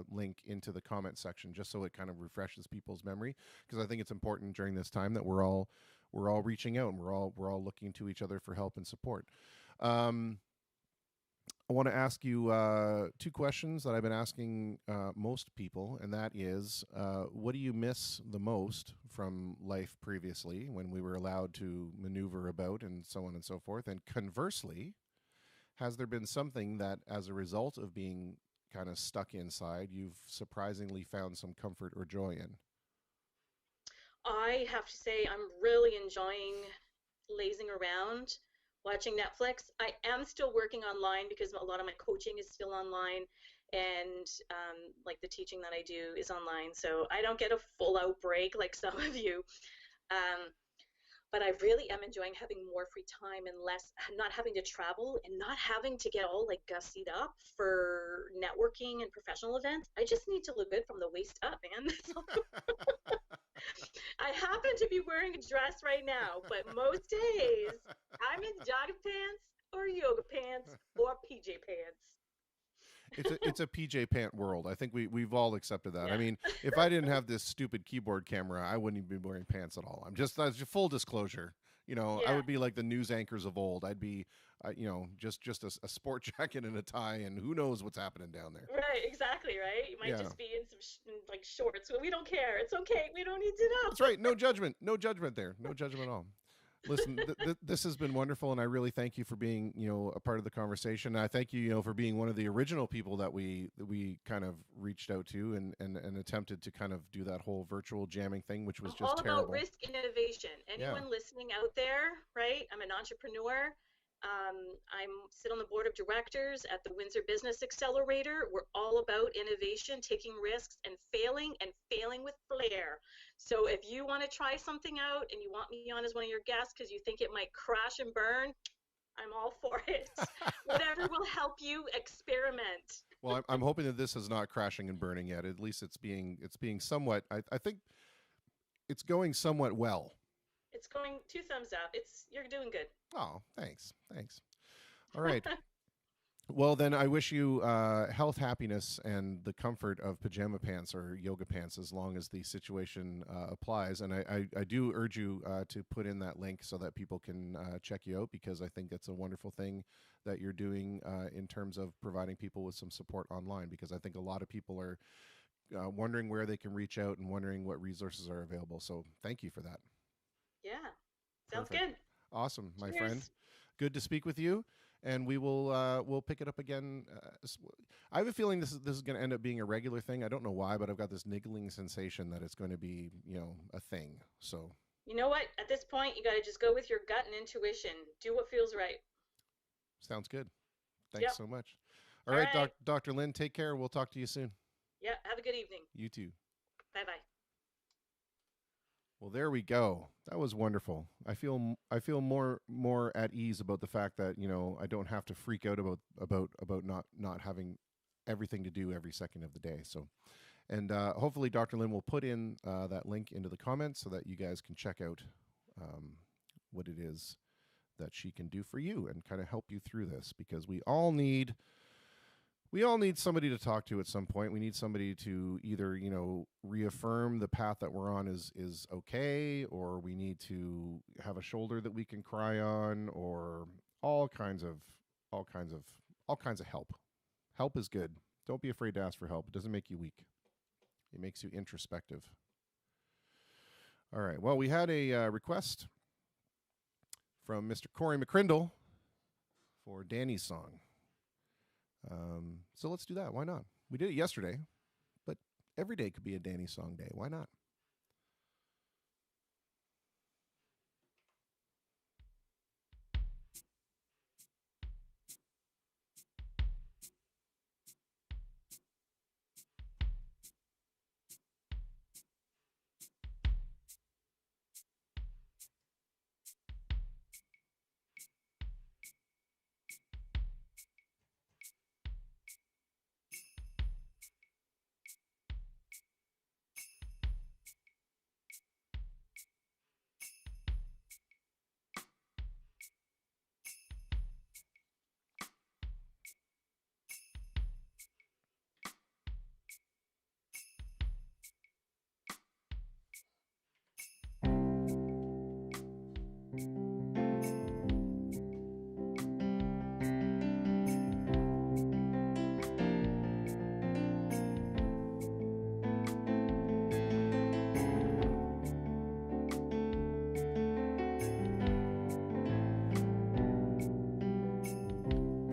link into the comment section, just so it kind of refreshes people's memory, because I think it's important during this time that we're all reaching out and we're all looking to each other for help and support. Um, I want to ask you two questions that I've been asking most people, and that is, what do you miss the most from life previously when we were allowed to maneuver about and so on and so forth? And conversely, has there been something that, as a result of being kind of stuck inside, you've surprisingly found some comfort or joy in? I have to say, I'm really enjoying lazing around, watching Netflix. I am still working online because a lot of my coaching is still online, and like the teaching that I do is online. So I don't get a full out break like some of you. Um, but I really am enjoying having more free time and less, not having to travel and not having to get all like gussied up for networking and professional events. I just need to look good from the waist up, man. I happen to be wearing a dress right now, but most days I'm in jogging pants or yoga pants or PJ pants. It's a PJ pant world. I think we've all accepted that. I Yeah. mean, if I didn't have this stupid keyboard camera, I wouldn't even be wearing pants at all. That's just full disclosure. I Yeah. would be like the news anchors of old. I'd be, just a sport jacket and a tie, and who knows what's happening down there. Right, exactly, right? You might Yeah, just be in some like shorts, but we don't care. It's okay. We don't need to that's know. right. No judgment. No judgment there. No judgment at all. Listen, this has been wonderful, and I really thank you for being, a part of the conversation. I thank you, for being one of the original people that we kind of reached out to and attempted to kind of do that whole virtual jamming thing, which was I'm just all about terrible. risk and innovation. Yeah. Anyone listening out there, right? I'm an entrepreneur. I'm sit on the board of directors at the Windsor Business Accelerator. We're all about innovation, taking risks, and failing with flair. So if you want to try something out and you want me on as one of your guests because you think it might crash and burn, I'm all for it. Whatever will help you experiment. Well, I'm hoping that this is not crashing and burning yet. At least it's being somewhat. I think it's going somewhat well. It's going two thumbs up. It's you're doing good. Oh, thanks. All right. Well, then I wish you health, happiness, and the comfort of pajama pants or yoga pants as long as the situation applies. And I do urge you to put in that link so that people can check you out, because I think that's a wonderful thing that you're doing in terms of providing people with some support online, because I think a lot of people are wondering where they can reach out and wondering what resources are available. So thank you for that. Yeah. Sounds Perfect. good. Awesome, my friend. Cheers. Good to speak with you, and we'll pick it up again. I have a feeling this is going to end up being a regular thing. I don't know why, but I've got this niggling sensation that it's going to be a thing. So You know what? At this point, you got to just go with your gut and intuition. Do what feels right. sounds good. Thanks Yep. so much. All All right, right. Dr. Lynn, take care. We'll talk to you soon. Yeah. Have a good evening. You too. Bye bye. Well, there we go. That was wonderful. I feel more at ease about the fact that I don't have to freak out about not having everything to do every second of the day. So, and hopefully, Dr. Lynn will put in that link into the comments so that you guys can check out um, what it is that she can do for you and kind of help you through this, because we all need somebody to talk to at some point. We need somebody to either, reaffirm the path that we're on is okay, or we need to have a shoulder that we can cry on, or all kinds of all kinds of all kinds of help. Help is good. Don't be afraid to ask for help. It doesn't make you weak. It makes you introspective. All right. Well, we had a request from Mr. Corey McCrindle for Danny's song. So let's do that. Why not? We did it yesterday, but every day could be a Danny song day. Why not?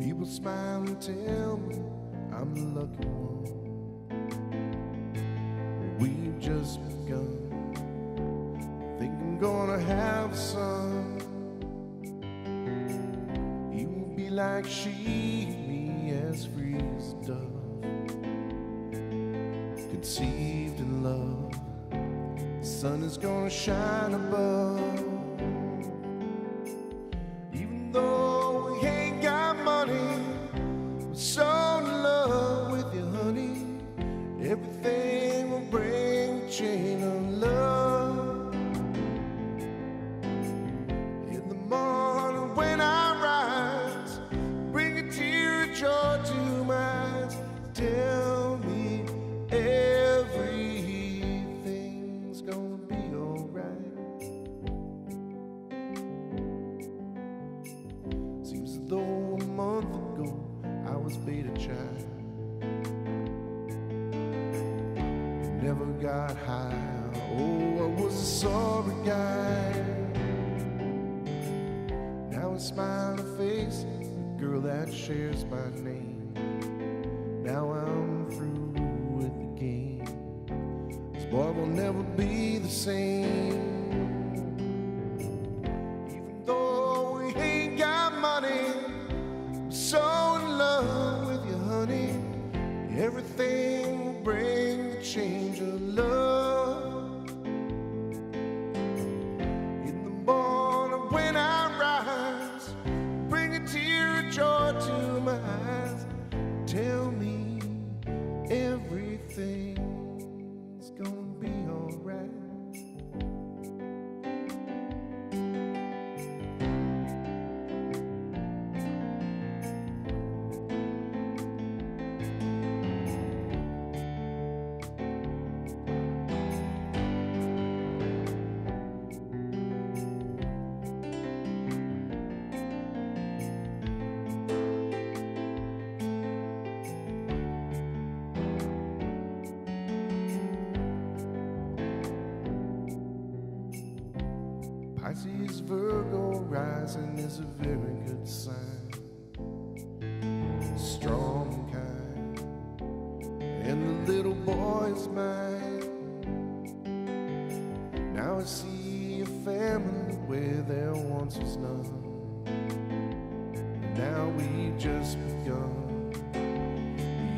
People smile and tell me I'm the lucky one. We've just begun. Think I'm gonna have a son. He will be like she, me as free as a dove, conceived in love. The sun is gonna shine above. Even though we ain't got money, we're so in love with you, honey. Everything will bring a chain of love. In the morning when I rise, bring a tear of joy to my eyes. Tell me everything's gonna be alright. Seems as though a month ago I was beta child. Never got high. Oh, I was a sorry guy. Now I smile and face the girl that shares my name. Now I'm through with the game. This boy will never be the same. Even though we ain't got money, I'm so in love with you, honey. Everything will bring the change of love. In the morning when I rise, bring a tear of joy to my eyes. Tell me everything's gonna be alright. Pisces, Virgo rising is a very good sign. Strong kind, and the little boy is mine. Now I see a family where there once was none. Now we just begun.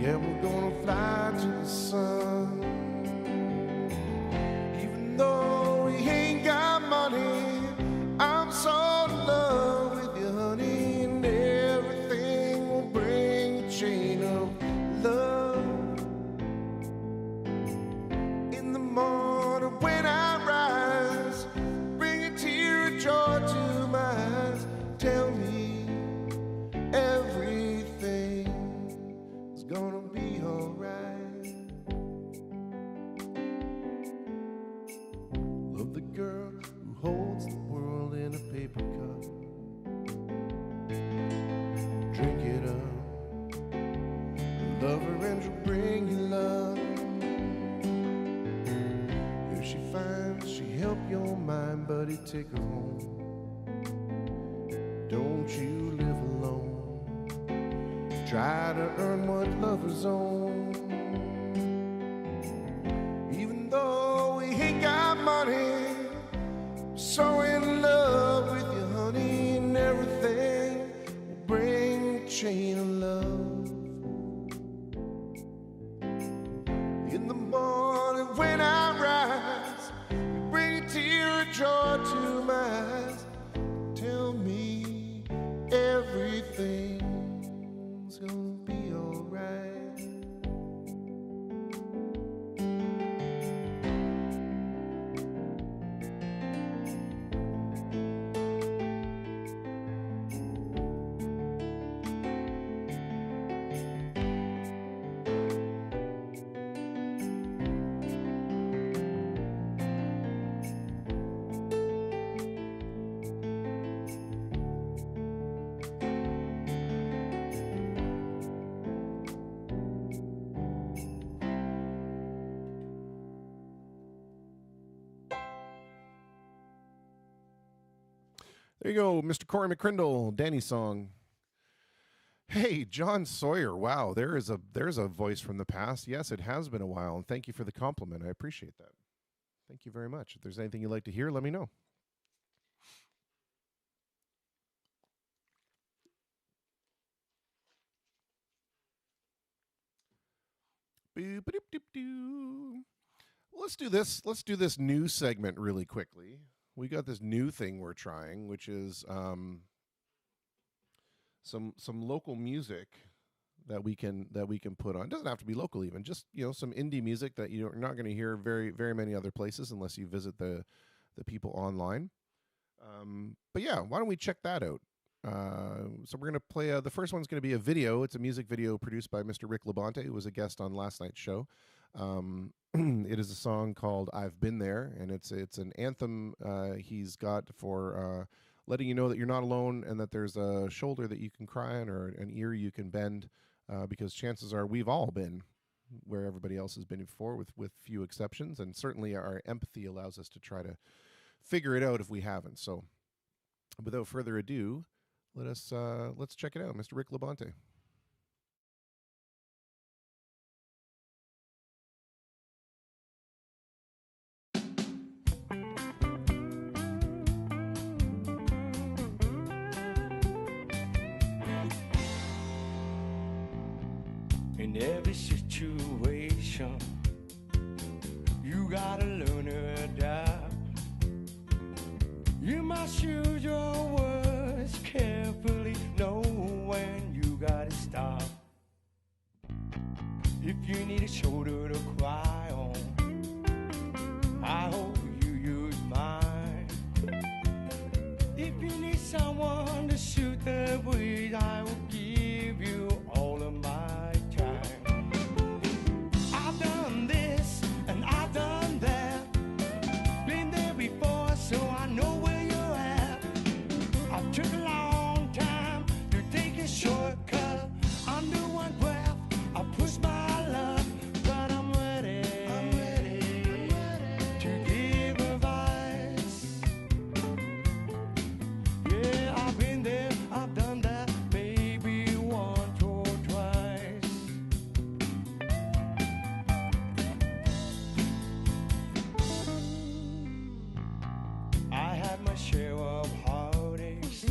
Yeah, we're gonna fly to the sun. Even though we ain't got money, I'm so in love with you, honey, and everything will bring a chain of love. In the morning when I rise, bring a tear of joy to my eyes. Tell me everything is gonna take her home. Don't you live alone. Try to earn what lovers own. Even though we ain't got money, so in love with you, honey, and everything will bring a chain of love. In the morning when I rise, bring a tear of joy to my eyes. Tell me everything's gonna be alright. There you go, Mr. Corey McCrindle, Danny's song. Hey, John Sawyer. Wow, there's a voice from the past. Yes, it has been a while, and thank you for the compliment. I appreciate that. Thank you very much. If there's anything you'd like to hear, let me know. Let's do this. Let's do this new segment really quickly. We got this new thing we're trying, which is some local music that we can put on. It doesn't have to be local, even just some indie music that you're not going to hear very many other places unless you visit the people online. But yeah, why don't we check that out? So we're going to play. The first one's going to be a video. It's a music video produced by Mr. Rick Labonte, who was a guest on last night's show. It is a song called "I've Been There," and it's an anthem he's got for letting you know that you're not alone and that there's a shoulder that you can cry on or an ear you can bend, because chances are we've all been where everybody else has been before, with few exceptions, and certainly our empathy allows us to try to figure it out if we haven't. So, without further ado, let's check it out, Mr. Rick Labonte. In every situation, you gotta learn to adapt. You must use your words carefully, know when you gotta stop. If you need a shoulder to cry on, I hope you use mine. If you need someone to shoot the breeze, I will give you all of my time. I've done this and I've done that, been there before, so I know where you're at. I took a long time to take a shortcut. Under one breath, I pushed my luck, but I'm ready to give advice. Yeah, I've been there, I've done that, maybe once or twice. I had my share of heartaches,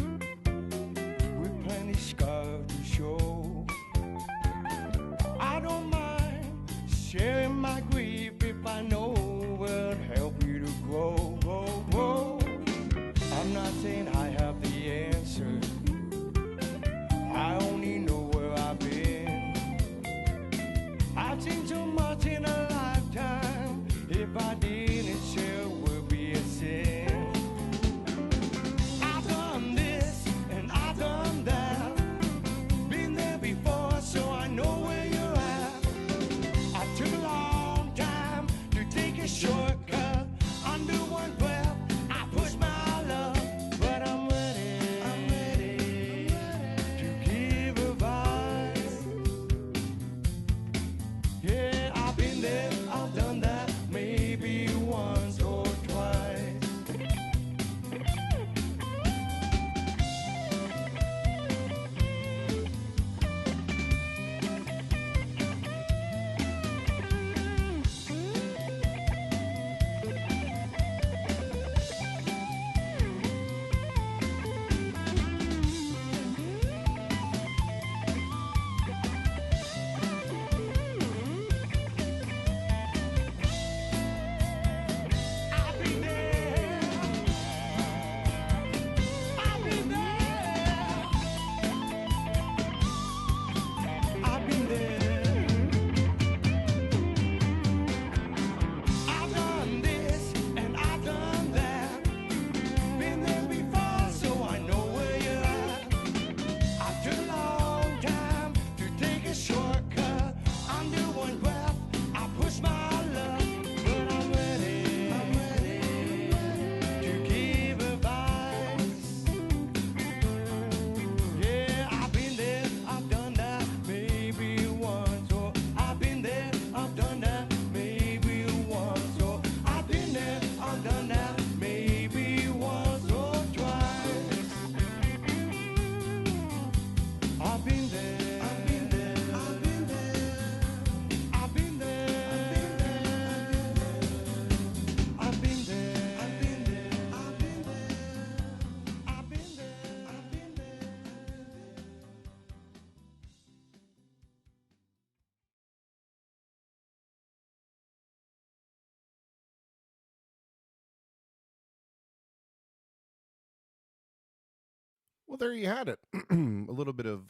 Well, there you had it. A little bit of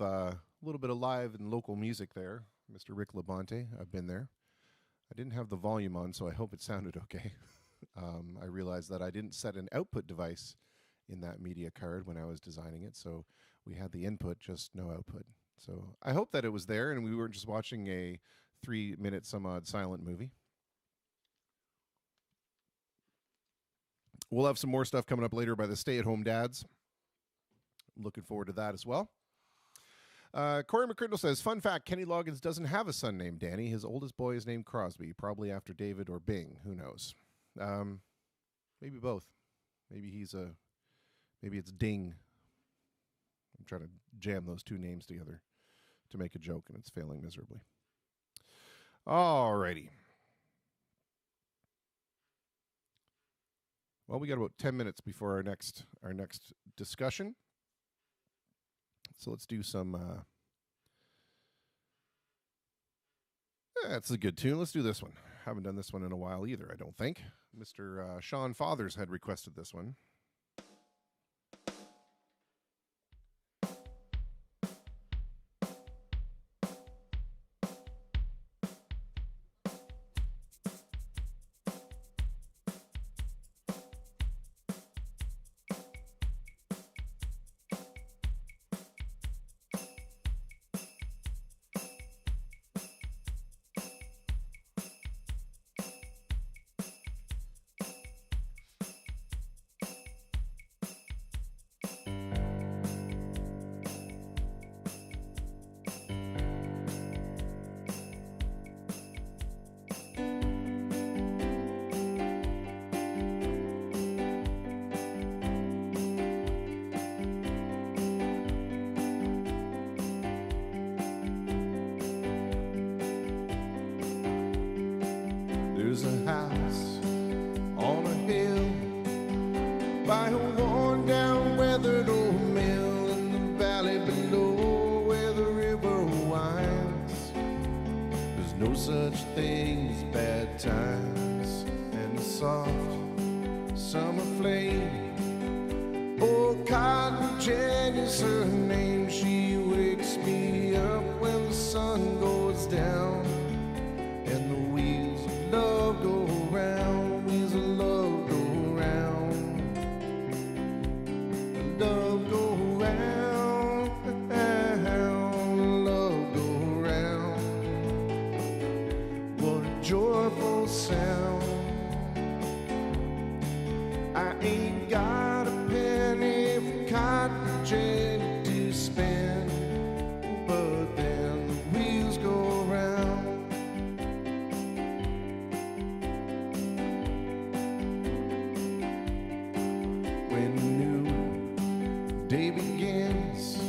live and local music there, Mr. Rick Labonte. I've been there. I didn't have the volume on, so I hope it sounded okay. I realized that I didn't set an output device in that media card when I was designing it, so we had the input, just no output. So I hope that it was there, and we weren't just watching a 3-minute some odd silent movie. We'll have some more stuff coming up later by the stay-at-home dads. I'm looking forward to that as well. Corey McCrindle says, fun fact, Kenny Loggins doesn't have a son named Danny. His oldest boy is named Crosby, probably after David or Bing. Who knows? Maybe both. Maybe it's Ding. I'm trying to jam those two names together to make a joke, and it's failing miserably. Alrighty. Well, we got about 10 minutes before our next discussion. So let's do some... that's a good tune. Let's do this one. Haven't done this one in a while either, I don't think. Mr. Sean Fathers had requested this one. There's a house on a hill by a worn down weathered old mill in the valley below where the river winds. There's no such thing as bad times and a soft summer flame. Oh, Cotton Jen is her name. She wakes me up when the sun goes down and the wheels of love go round, wheels of love go round, love go round, love go round. What a joyful sound. I ain't got a penny for Cotton Jen to spend, but then the wheels go round. Day begins,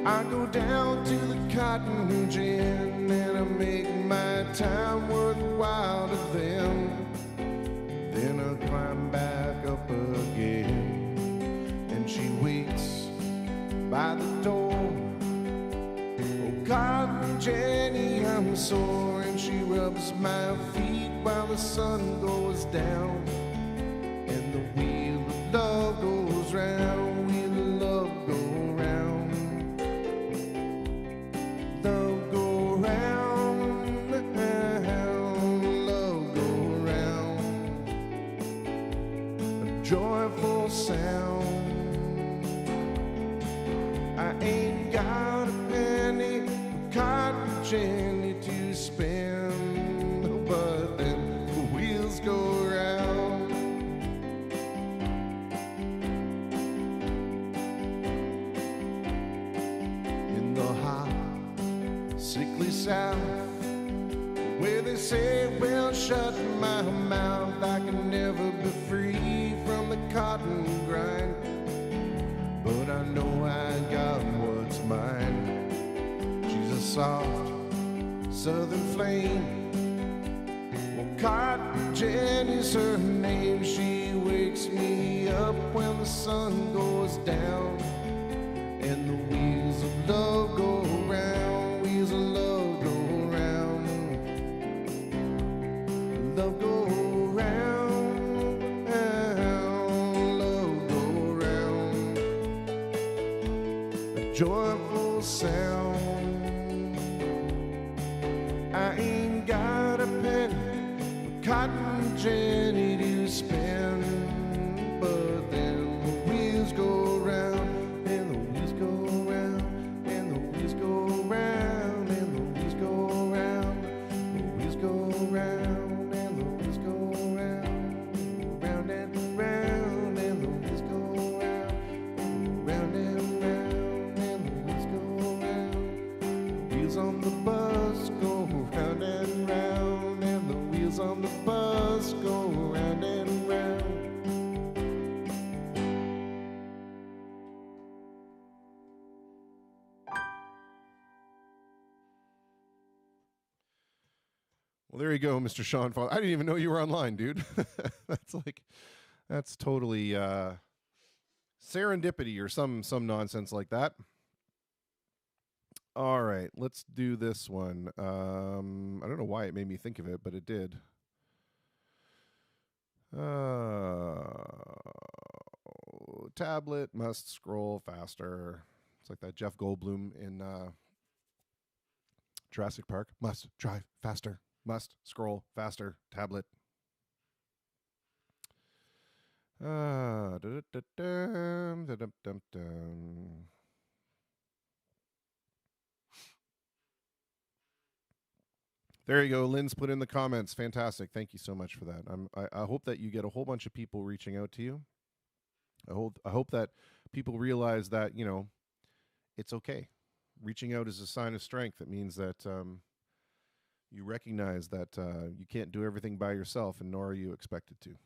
I go down to the Cotton Gin and I make my time worthwhile to them. Then I climb back up again and she waits by the door. Oh, Cotton Jenny, I'm sore, and she rubs my feet while the sun goes down and the wheel of love goes round. Love go round, love go round, love go round. A joyful sound. I ain't got a penny for Cotton Jenny to spend, but then the wheels go round. Sickly South, where they say, well, shut my mouth, I can never be free from the cotton grind, but I know I got what's mine. She's a soft southern flame. Well, Cotton Jenny's her name. She wakes me up when the sun goes down and the wheels of love go round. Wheels of love go round, love go round, love go round. joyful sound. I ain't got a penny, cotton Jenny to spend, but then the wheels go round, and the wheels go round, and the wheels go round, and the wheels go round, the wheels go round, and the wheels go round, round and round, and the wheels go round, round and round, and the wheels go round. The wheels on the bus go round and round, and the wheels on the bus go round and round. Well, there you go, Mr. Sean Fall. I didn't even know you were online, dude. That's totally serendipity or some nonsense like that. All right, let's do this one. I don't know why it made me think of it, but it did. Tablet must scroll faster. It's like that Jeff Goldblum in Jurassic Park. Must drive faster. Must scroll faster. Tablet. There you go. Lynn's put in the comments. Fantastic. Thank you so much for that. I hope that you get a whole bunch of people reaching out to you. I hope that people realize that, you know, it's okay. Reaching out is a sign of strength. It means that you recognize that you can't do everything by yourself, and nor are you expected to.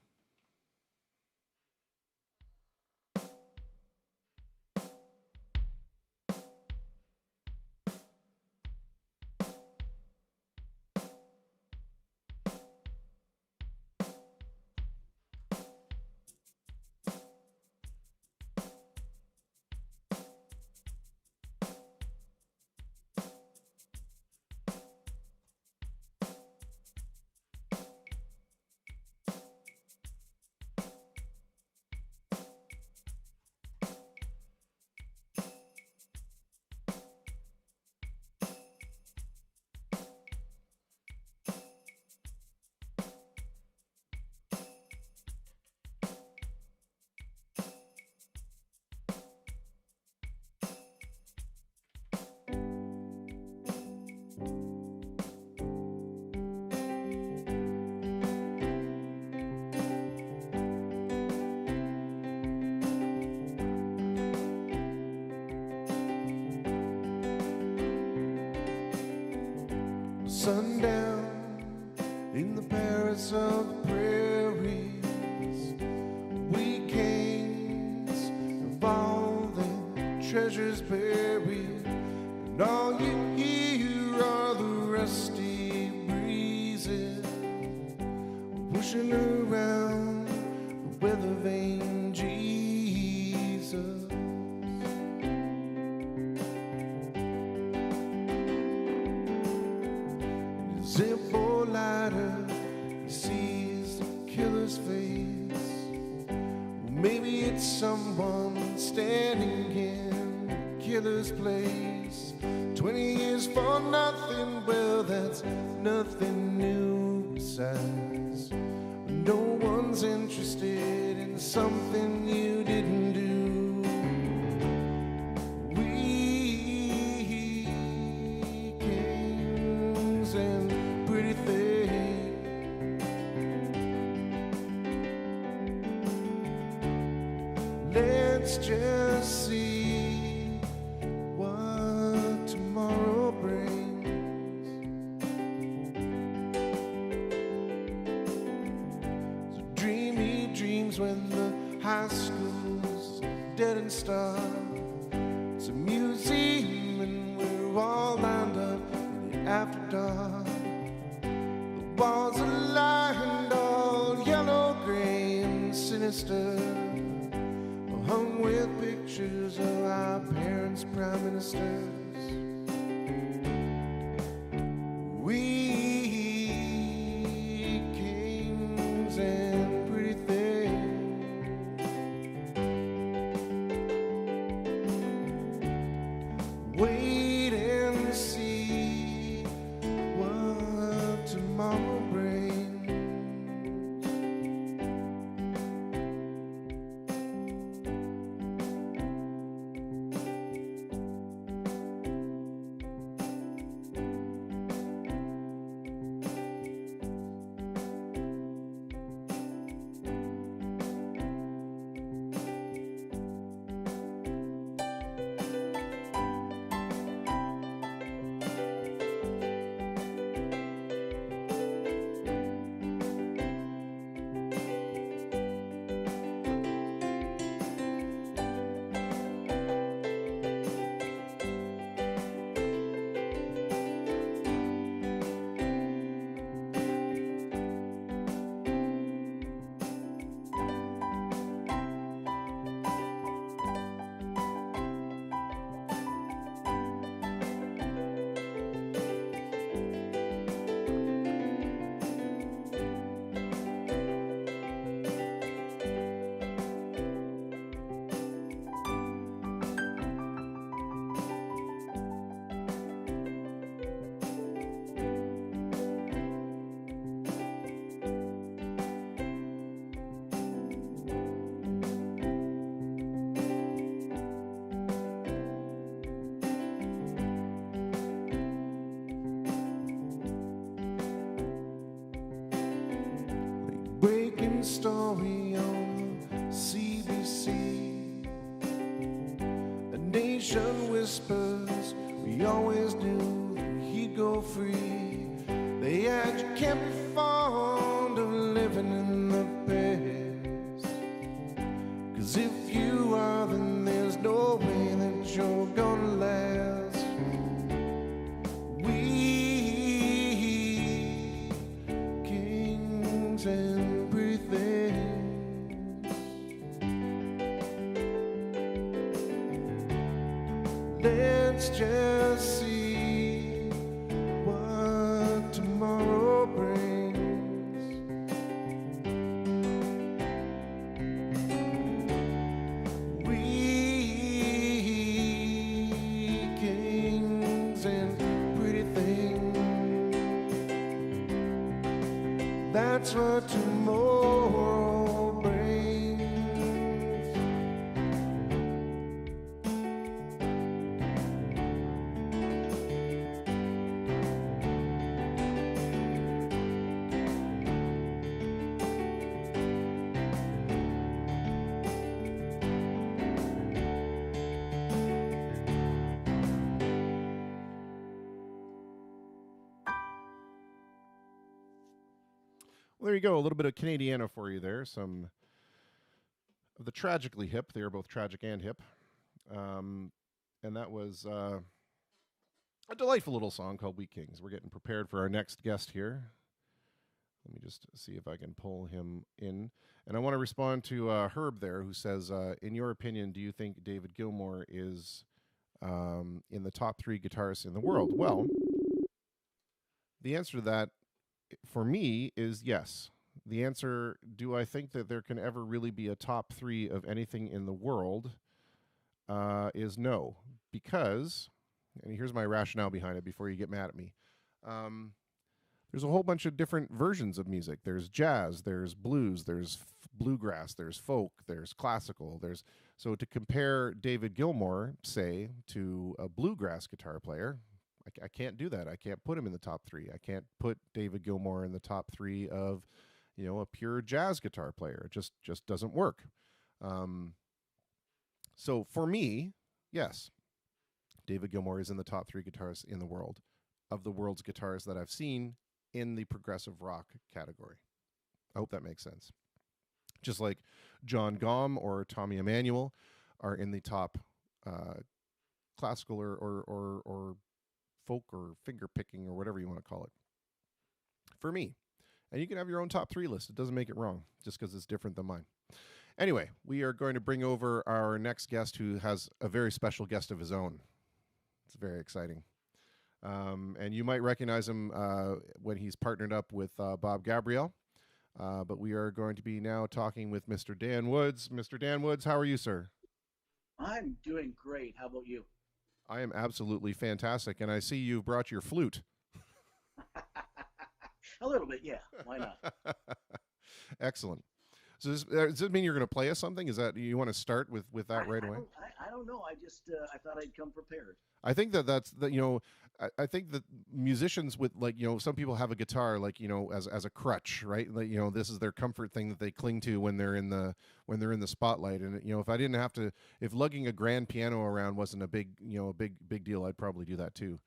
Sundown in the Paris of the prairies, weekends of all the treasures buried, and all you hear are the rusty breezes pushing around the weather vane Jesus. Zippo lighter, he sees the killer's face. Well, maybe it's someone standing in the killer's place. 20 years for nothing, well, that's nothing new besides. No one's interested in something you didn't do. Let's just see what tomorrow brings. So dreamy dreams when the high school's dead and stark. It's a museum and we're all lined up in it after dark. The walls are lined all yellow, gray and sinister, hung with pictures of our parents' prime ministers. We kings and pretty things. story on CBC. A nation whispers, we always knew that he'd go free. They add you can't be fond of living in the past. 'Cause if you are, then there's no way that you're gonna last. We kings and pretty things, let's just see what tomorrow brings. We kings and pretty things, that's what tomorrow brings. Well, there you go. A little bit of Canadiana for you there. Some of the Tragically Hip. They are both tragic and hip. And that was a delightful little song called We Kings. We're getting prepared for our next guest here. Let me just see if I can pull him in. And I want to respond to Herb there, who says, in your opinion, do you think David Gilmour is in the top 3 guitarists in the world? Well, the answer to that, for me, is yes. The answer, do I think that there can ever really be a top 3 of anything in the world, is no. Because, and here's my rationale behind it before you get mad at me. There's a whole bunch of different versions of music. There's jazz, there's blues, there's bluegrass, there's folk, there's classical. So to compare David Gilmour, say, to a bluegrass guitar player, I can't do that. I can't put him in the top 3. I can't put David Gilmour in the top 3 of, a pure jazz guitar player. It just doesn't work. So for me, yes, David Gilmour is in the top 3 guitarists in the world, of the world's guitarists that I've seen in the progressive rock category. I hope that makes sense. Just like John Gomm or Tommy Emmanuel are in the top classical or folk or finger picking or whatever you want to call it. For me. And you can have your own top 3 list. It doesn't make it wrong just because it's different than mine. Anyway, we are going to bring over our next guest, who has a very special guest of his own. It's very exciting. And you might recognize him when he's partnered up with Bob Gabriel. But we are going to be now talking with Mr. Dan Woods. Mr. Dan Woods, how are you, sir? I'm doing great. How about you? I am absolutely fantastic. And I see you've brought your flute. A little bit, yeah. Why not? Excellent. So does this mean you're going to play us something? Is that you want to start with that right away? I don't know. I thought I'd come prepared. I think that's I think that musicians with some people have a guitar as a crutch, right? Like, this is their comfort thing that they cling to when they're in the spotlight. And if I didn't have to, if lugging a grand piano around wasn't a big deal, I'd probably do that too.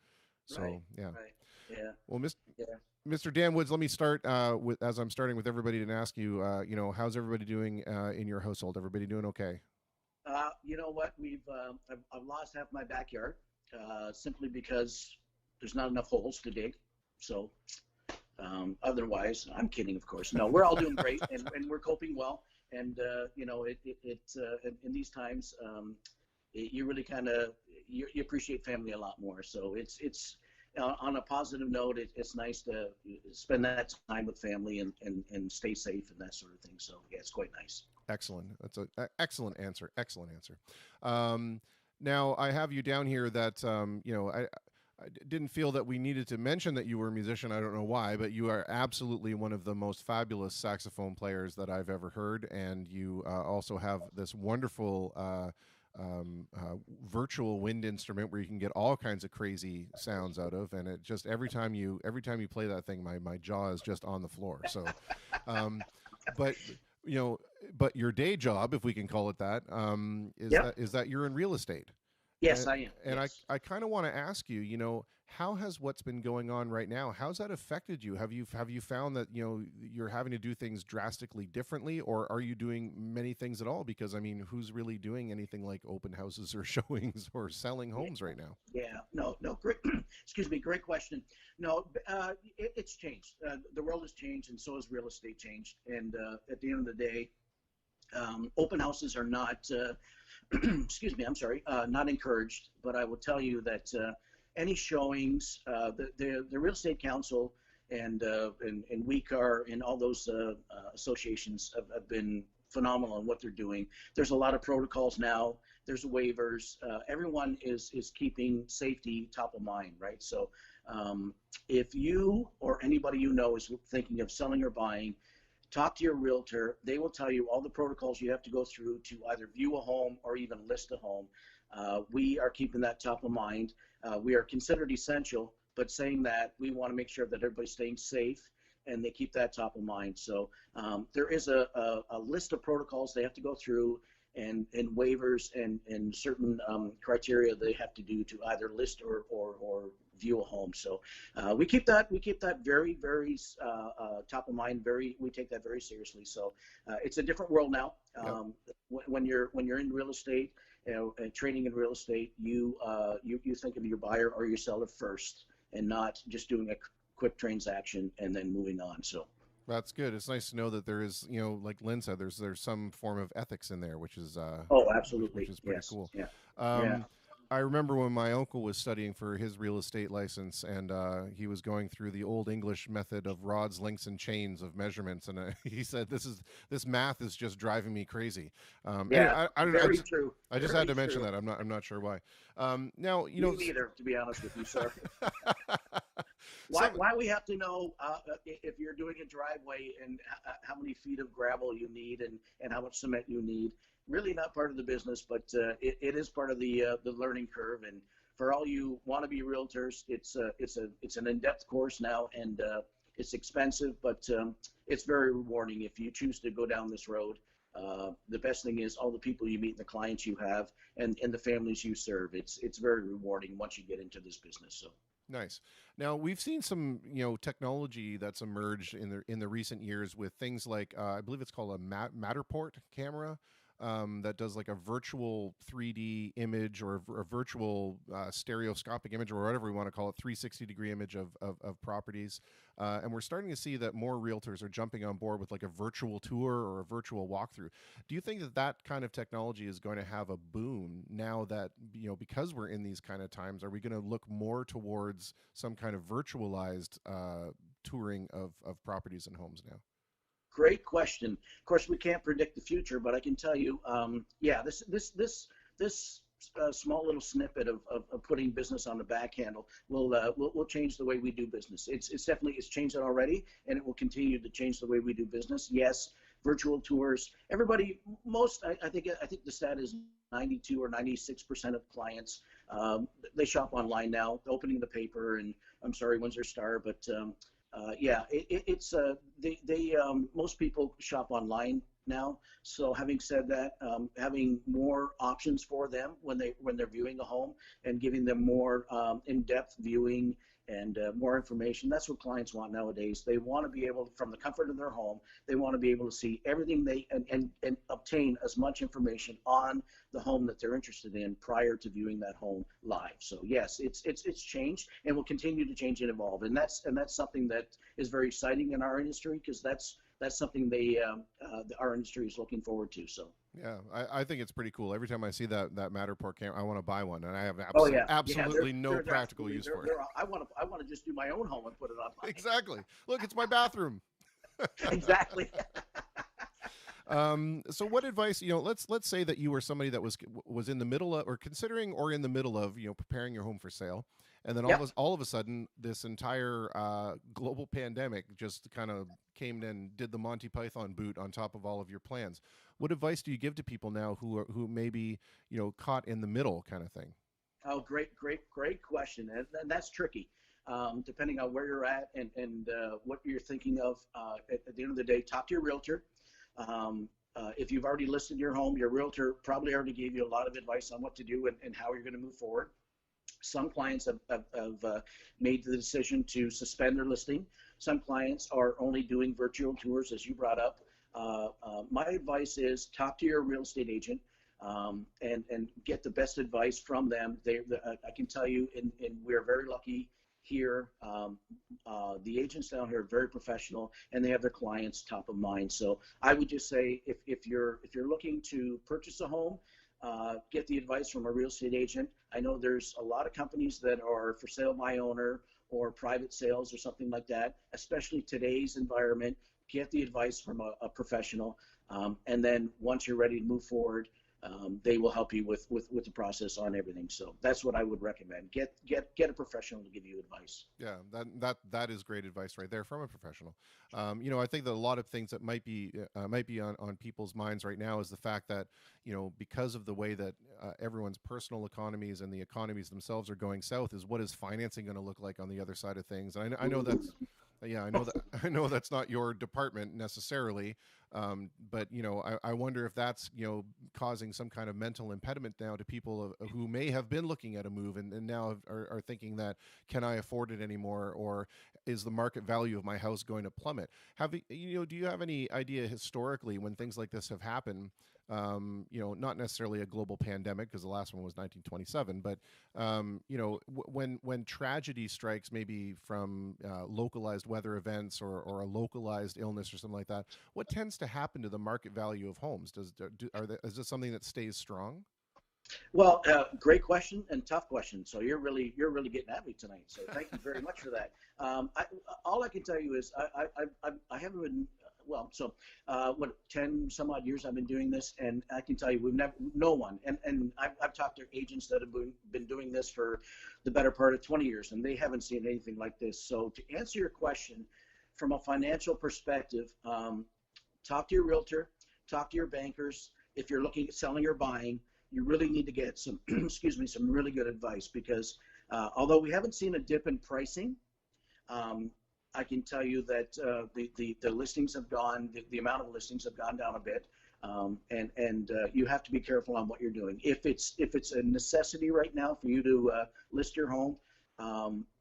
So right, yeah. Right. Yeah. Well, Mr. Dan Woods, let me start as I'm starting with everybody and ask you, how's everybody doing in your household? Everybody doing okay? You know what? I've lost half my backyard simply because there's not enough holes to dig. So otherwise, I'm kidding, of course. No, we're all doing great and we're coping well. And in these times, you really kind of you appreciate family a lot more. So it's on a positive note, it's nice to spend that time with family and stay safe and that sort of thing. So yeah, it's quite nice. Excellent. That's an excellent answer. Excellent answer. Now I have you down here that I didn't feel that we needed to mention that you were a musician. I don't know why, but you are absolutely one of the most fabulous saxophone players that I've ever heard, and you also have this wonderful virtual wind instrument where you can get all kinds of crazy sounds out of, and it just every time you play that thing, my jaw is just on the floor. So but but your day job, if we can call it that, Yep. is that you're in real estate. Yes, And, I am. and Yes. I kind of want to ask you, how has what's been going on right now, how's that affected you? Have you found that, you're having to do things drastically differently, or are you doing many things at all? Because I mean, who's really doing anything like open houses or showings or selling homes right now? Yeah, no, great. Excuse me, great question. No, it's changed. The world has changed, and so has real estate changed. And at the end of the day, open houses are not, excuse me, I'm sorry, not encouraged. But I will tell you that any showings, the real estate council and WeCar and all those associations have been phenomenal in what they're doing. There's a lot of protocols now. There's waivers. Everyone is keeping safety top of mind, right? So if you or anybody you know is thinking of selling or buying, talk to your realtor. They will tell you all the protocols you have to go through to either view a home or even list a home. We are keeping that top of mind. We are considered essential, but saying that, we want to make sure that everybody's staying safe and they keep that top of mind. So there is a list of protocols they have to go through, and waivers and certain criteria they have to do to either list or view a home. So we keep that very, very top of mind. We take that very seriously. So it's a different world now. When you're in real estate, trading in real estate, you think of your buyer or your seller first, and not just doing a quick transaction and then moving on. So That's good. It's nice to know that there is, like Lynn said, there's some form of ethics in there, which is absolutely, which is pretty yes. cool. Yeah. Yeah. I remember when my uncle was studying for his real estate license, and he was going through the old English method of rods, links, and chains of measurements, and he said, "This math is just driving me crazy." Yeah, I don't very know. true. I just Very had to mention true. that. I'm not sure why. Now, Me neither, to be honest with you, sir. Some- Why we have to know if you're doing a driveway and how many feet of gravel you need and how much cement you need? Really not part of the business, but it is part of the learning curve. And for all you wannabe realtors, it's an in-depth course now, and it's expensive, but it's very rewarding if you choose to go down this road. The best thing is all the people you meet and the clients you have and the families you serve. It's very rewarding once you get into this business. So. Nice. Now we've seen some, technology that's emerged in the recent years with things like I believe it's called a Matterport camera, that does like a virtual 3D image or a virtual stereoscopic image, or whatever we want to call it, 360-degree image of properties. And we're starting to see that more realtors are jumping on board with like a virtual tour or a virtual walkthrough. Do you think that that kind of technology is going to have a boom now that, because we're in these kind of times? Are we going to look more towards some kind of virtualized touring of properties and homes now? Great question. Of course, we can't predict the future, but I can tell you, this small little snippet of putting business on the back handle will change the way we do business. It's changed it already, and it will continue to change the way we do business. Yes, virtual tours. Everybody, I think the stat is 92 or 96% of clients, they shop online now, opening the paper, and I'm sorry, Windsor Star, but most people shop online now. So having said that, having more options for them when they're viewing a home and giving them more in-depth viewing and more information, that's what clients want nowadays. They want to be able, from the comfort of their home, they want to be able to see everything and obtain as much information on the home that they're interested in prior to viewing that home live. So yes, it's changed and will continue to change and evolve, and that's something that is very exciting in our industry, because that's something our industry is looking forward to. So yeah, I think it's pretty cool. Every time I see that Matterport camera, I want to buy one, and I have absolutely no practical use for it. I want to just do my own home and put it on. Exactly. Look, it's my bathroom. Exactly. So what advice, let's say that you were somebody that was in the middle of, or considering, or in the middle of, preparing your home for sale. And then all of a sudden, this entire global pandemic just kind of came and did the Monty Python boot on top of all of your plans. What advice do you give to people now who may be, caught in the middle kind of thing? Oh, great question. And that's tricky. Depending on where you're at and what you're thinking of. At the end of the day, talk to your realtor. If you've already listed your home, your realtor probably already gave you a lot of advice on what to do and how you're going to move forward. Some clients have made the decision to suspend their listing. Some clients are only doing virtual tours, as you brought up. My advice is talk to your real estate agent and get the best advice from them. I can tell you, and we're very lucky here. The agents down here are very professional, and they have their clients top of mind. So I would just say, if you're looking to purchase a home, get the advice from a real estate agent. I know there's a lot of companies that are for sale by owner or private sales or something like that, especially today's environment. Get the advice from a professional, and then once you're ready to move forward, they will help you with the process on everything. So that's what I would recommend. Get a professional to give you advice. Yeah, that is great advice right there from a professional. I think that a lot of things that might be on people's minds right now is the fact that, because of the way that everyone's personal economies and the economies themselves are going south, is what is financing going to look like on the other side of things. And I know that's. Yeah, I know that's not your department necessarily, but I wonder if that's causing some kind of mental impediment now to people who may have been looking at a move and now are thinking that, can I afford it anymore, or is the market value of my house going to plummet? Do you have any idea historically when things like this have happened? Not necessarily a global pandemic, because the last one was 1927, but when tragedy strikes, maybe from localized weather events or a localized illness or something like that, what tends to happen to the market value of homes? Is this something that stays strong? Well, great question and tough question. So you're really getting at me tonight. So thank you very much for that. All I can tell you is I haven't been. Well, so 10 some odd years I've been doing this, and I can tell you no one, and I've talked to agents that have been doing this for the better part of 20 years, and they haven't seen anything like this. So to answer your question, from a financial perspective, talk to your realtor, talk to your bankers. If you're looking at selling or buying, you really need to get some, some really good advice, because although we haven't seen a dip in pricing, I can tell you that the listings have gone, the amount of listings have gone down a bit, and you have to be careful on what you're doing. If it's a necessity right now for you to list your home,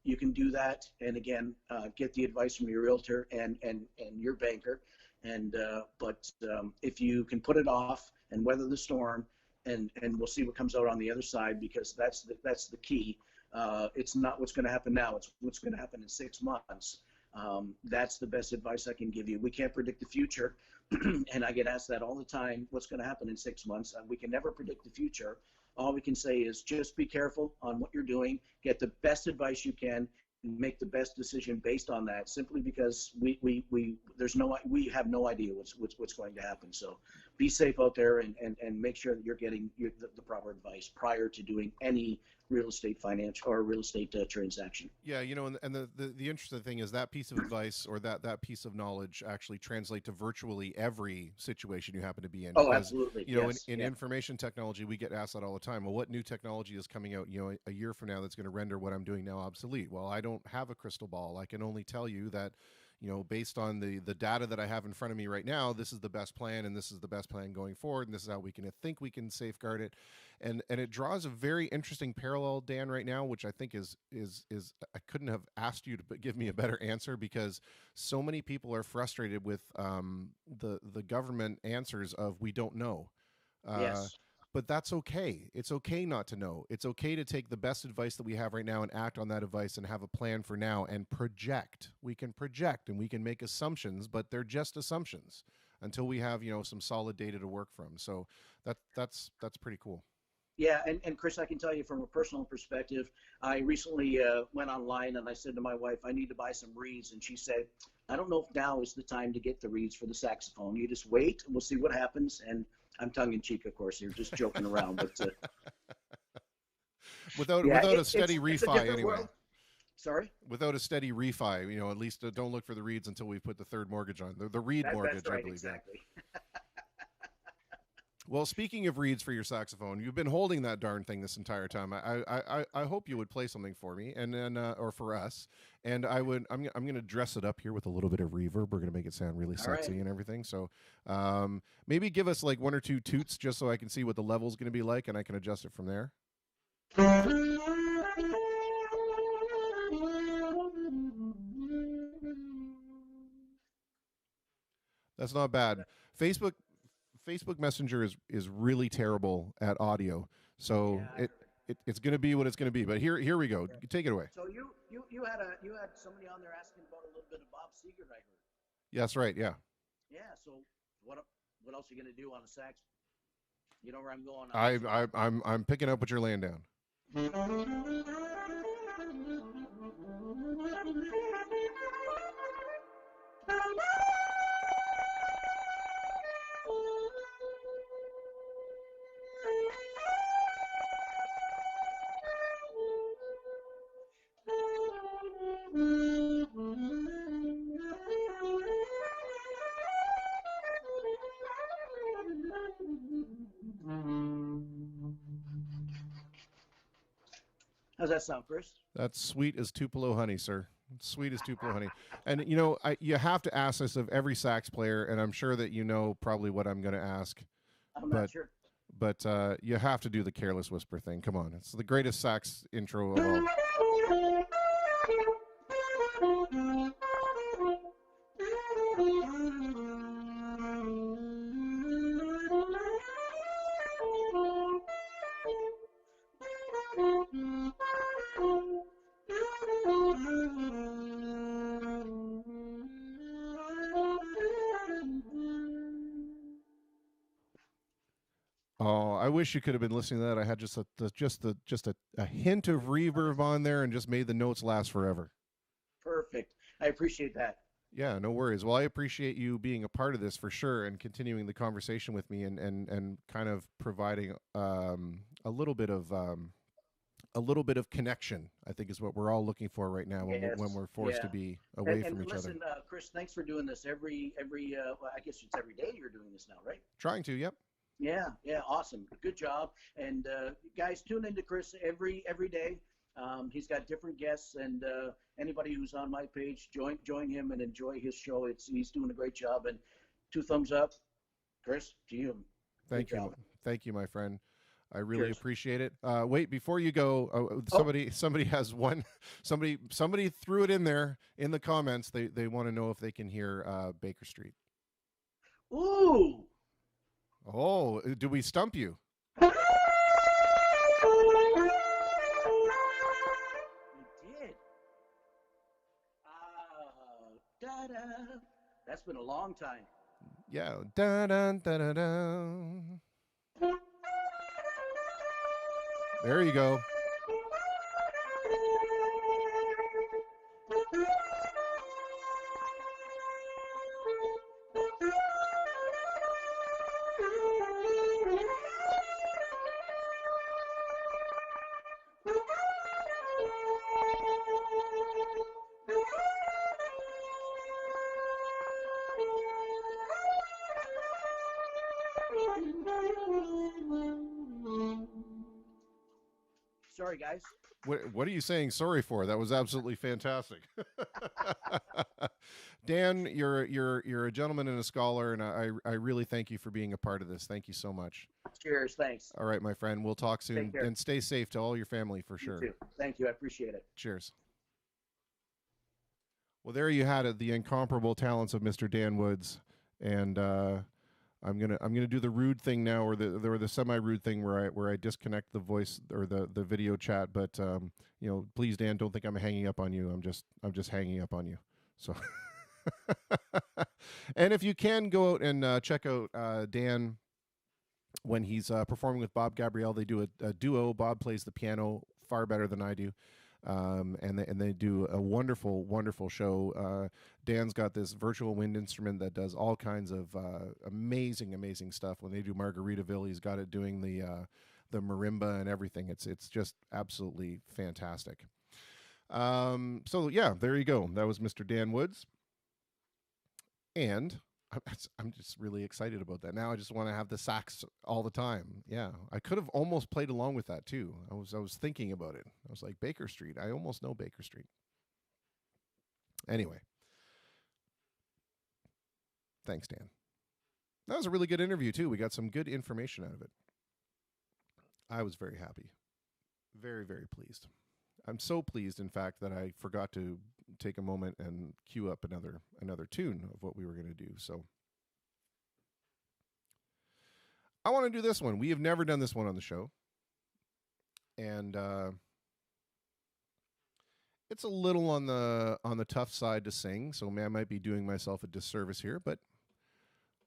you can do that. And again, get the advice from your realtor and your banker. But if you can put it off and weather the storm, and we'll see what comes out on the other side, because that's the key. It's not what's going to happen now; it's what's going to happen in 6 months. That's the best advice I can give you. We can't predict the future, and I get asked that all the time. What's going to happen in 6 months? We can never predict the future. All we can say is just be careful on what you're doing. Get the best advice you can, and make the best decision based on that. Simply because we have no idea what's going to happen. So be safe out there and make sure that you're getting the proper advice prior to doing any real estate financial or real estate transaction. Yeah, and the interesting thing is that piece of advice or that piece of knowledge actually translate to virtually every situation you happen to be in. Oh, absolutely. In information technology, we get asked that all the time. Well, what new technology is coming out, a year from now that's going to render what I'm doing now obsolete? Well, I don't have a crystal ball. I can only tell you that, based on the data that I have in front of me right now, this is the best plan, and this is the best plan going forward, and this is how we think we can safeguard it. And it draws a very interesting parallel, Dan, right now, which I think is I couldn't have asked you to give me a better answer, because so many people are frustrated with the government answers of we don't know. Yes. But that's okay. It's okay not to know. It's okay to take the best advice that we have right now and act on that advice and have a plan for now and project. We can project and we can make assumptions, but they're just assumptions until we have, some solid data to work from. So that's pretty cool. Yeah, and Chris, I can tell you from a personal perspective, I recently went online and I said to my wife, I need to buy some reeds. And she said, I don't know if now is the time to get the reeds for the saxophone. You just wait and we'll see what happens. And I'm tongue in cheek, of course. You're just joking around. But without a steady refi anyway. World. Sorry? Without a steady refi, at least don't look for the reeds until we put the third mortgage on. The reed mortgage, that's right, I believe. Exactly. Well, speaking of reeds for your saxophone, you've been holding that darn thing this entire time. I hope you would play something for me, and then or for us, and I'm going to dress it up here with a little bit of reverb. We're going to make it sound really All sexy right. and everything. So maybe give us like one or two toots just so I can see what the level's going to be like, and I can adjust it from there. That's not bad. Facebook Facebook Messenger is really terrible at audio, so Yeah. it's going to be what it's going to be. But here we go. Yeah. Take it away. So you had somebody on there asking about a little bit of Bob Seger, I heard. Yeah, that's right. Yeah, Yeah. So what else are you gonna do on the sax? You know where I'm going. I'm picking up what you're laying down. How's that sound, Chris? That's sweet as Tupelo honey, sir. Sweet as Tupelo honey. And you know, you have to ask this of every sax player, and I'm sure that you know probably what I'm going to ask. I'm not sure. But you have to do the Careless Whisper thing. Come on, it's the greatest sax intro of all. Oh, I wish you could have been listening to that. I had just a hint of reverb on there and just made the notes last forever. Perfect. I appreciate that. Yeah, no worries. Well, I appreciate you being a part of this for sure and continuing the conversation with me and kind of providing a little bit of connection. I think is what we're all looking for right now when we're forced to be away from each other. And listen, Chris, thanks for doing this every well, I guess it's every day you're doing this now, right? Trying to, yep. Yeah, awesome. Good job. And guys, tune into Chris every day. He's got different guests, and anybody who's on my page, join him and enjoy his show. He's doing a great job. And 2 thumbs up, Chris, to you. Thank you, my friend. I really Cheers. Appreciate it. Wait, before you go, somebody has one. Somebody threw it in there in the comments. They want to know if they can hear Baker Street. Ooh. Oh, do we stump you? We did. Da-da. That's been a long time. Yeah. Da da da da da. There you go. Sorry, guys. What are you saying sorry for? That was absolutely fantastic. Dan, you're a gentleman and a scholar, and I really thank you for being a part of this. Thank you so much. Cheers. Thanks. All right, my friend. We'll talk soon. Take care. And stay safe to all your family for sure. You too. Thank you. I appreciate it. Cheers. Well, there you had it, the incomparable talents of Mr. Dan Woods, and I'm gonna do the rude thing now, or the semi-rude thing where I disconnect the voice or the video chat. But you know, please, Dan, don't think I'm hanging up on you. I'm just hanging up on you. So, and if you can go out and check out Dan when he's performing with Bob Gabrielle, they do a duo. Bob plays the piano far better than I do. And they do a wonderful show. Dan's got this virtual wind instrument that does all kinds of amazing stuff. When they do Margaritaville, he's got it doing the marimba and everything. It's just absolutely fantastic. So yeah, there you go. That was Mr. Dan Woods. And I'm just really excited about that. Now I just want to have the sax all the time. Yeah, I could have almost played along with that too. I was thinking about it. I was like, Baker Street. I almost know Baker Street. Anyway, thanks, Dan. That was a really good interview too. We got some good information out of it. I was very happy. Very, very pleased. I'm so pleased, in fact, that I forgot to take a moment and cue up another tune of what we were going to do. So I want to do this one. We have never done this one on the show. And it's a little on the tough side to sing, so I might be doing myself a disservice here, but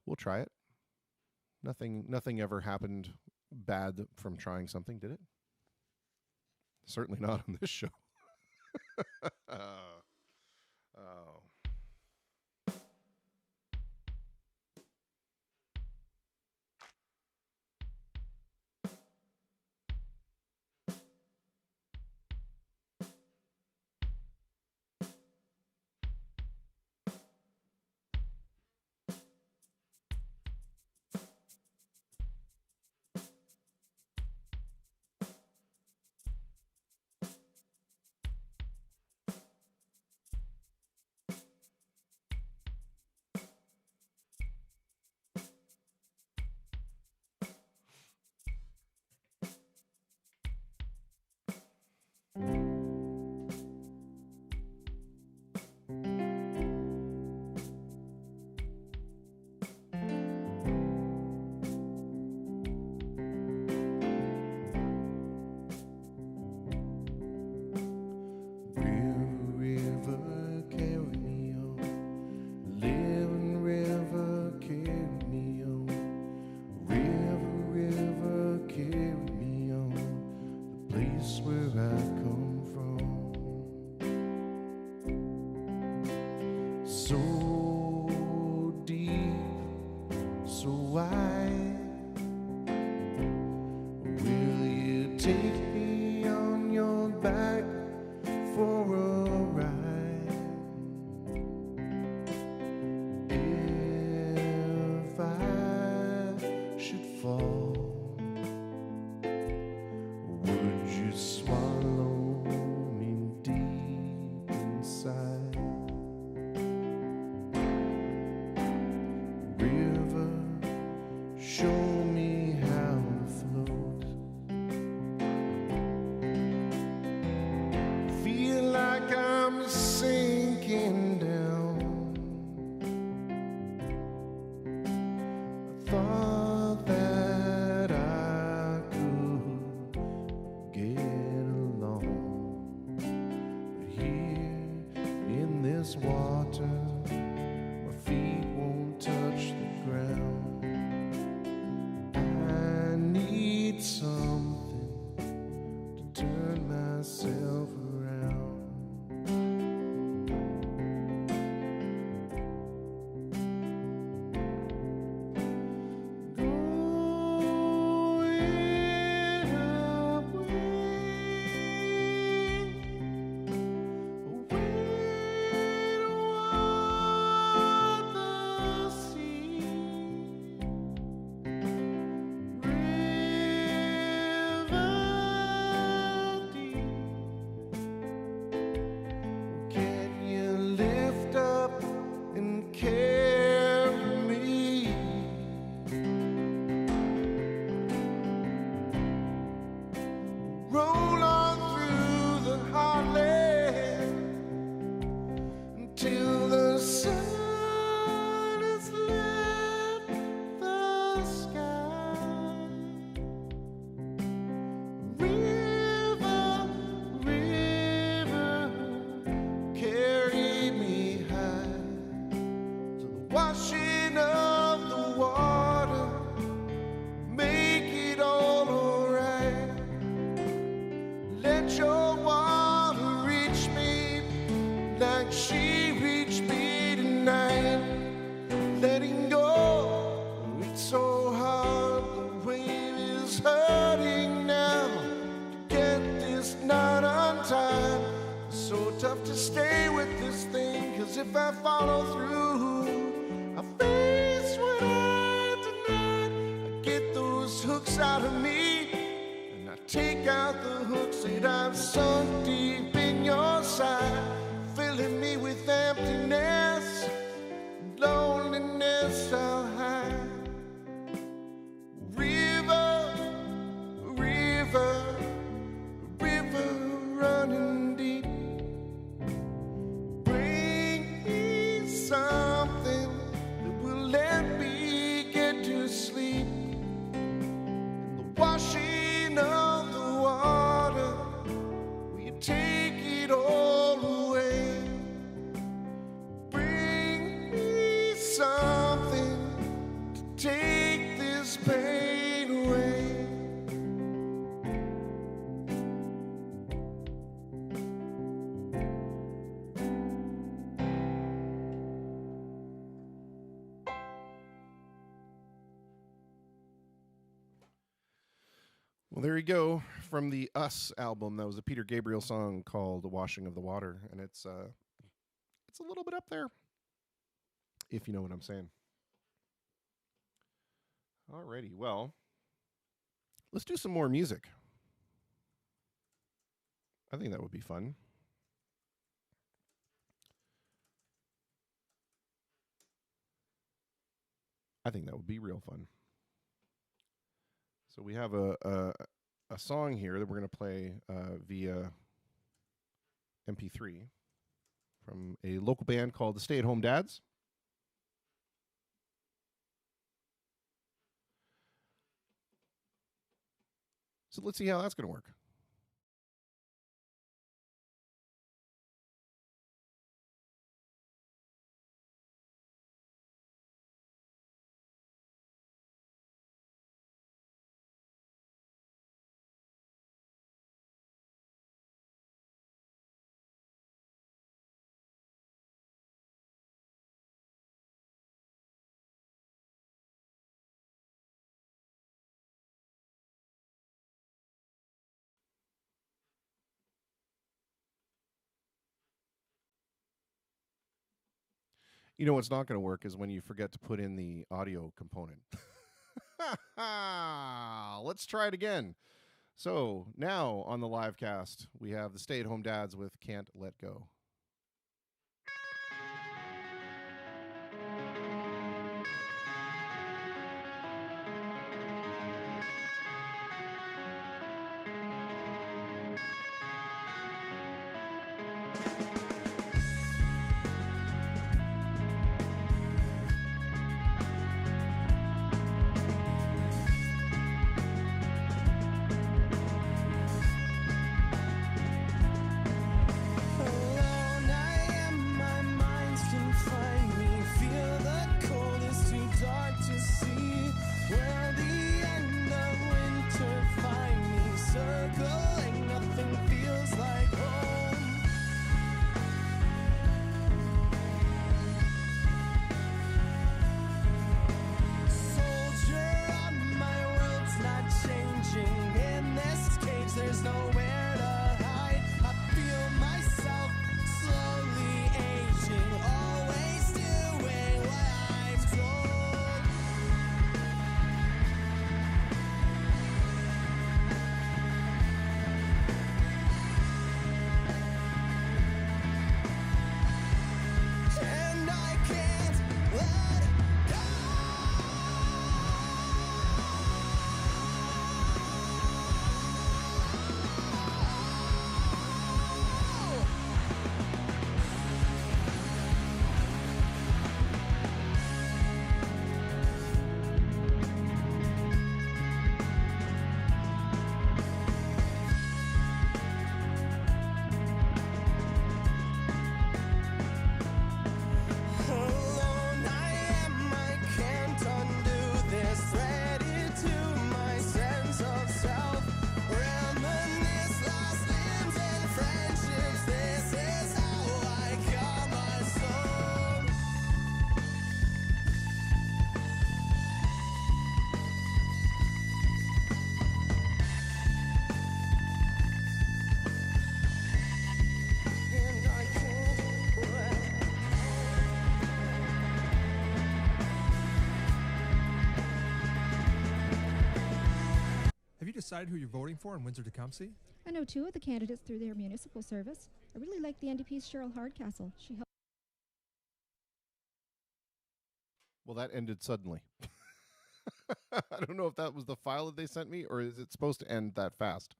we'll try it. Nothing ever happened bad from trying something, did it? Certainly not on this show. Oh. Tough to stay with this thing, 'cause if I follow through, I fail. out of me, and I take out the hooks that I've sunk deep in your side, filling me with emptiness, loneliness I'll hide. River, river, river running deep, bring me something that will let me get to sleep. In the washing of the water, will you take it all away? Bring me something to take this pain away. Well, there you go. From the Us album, that was a Peter Gabriel song called "The Washing of the Water," and it's a little bit up there, if you know what I'm saying. Alrighty, well, let's do some more music. I think that would be fun. I think that would be real fun. So we have a song here that we're going to play via MP3 from a local band called the Stay at Home Dads. So let's see how that's going to work. You know what's not going to work is when you forget to put in the audio component. Let's try it again. So now on the live cast, we have the Stay at Home Dads with Can't Let Go. Oh, decided who you're voting for in Windsor-Tecumseh? I know 2 of the candidates through their municipal service. I really like the NDP's Cheryl Hardcastle. She helped. Well, that ended suddenly. I don't know if that was the file that they sent me, or is it supposed to end that fast?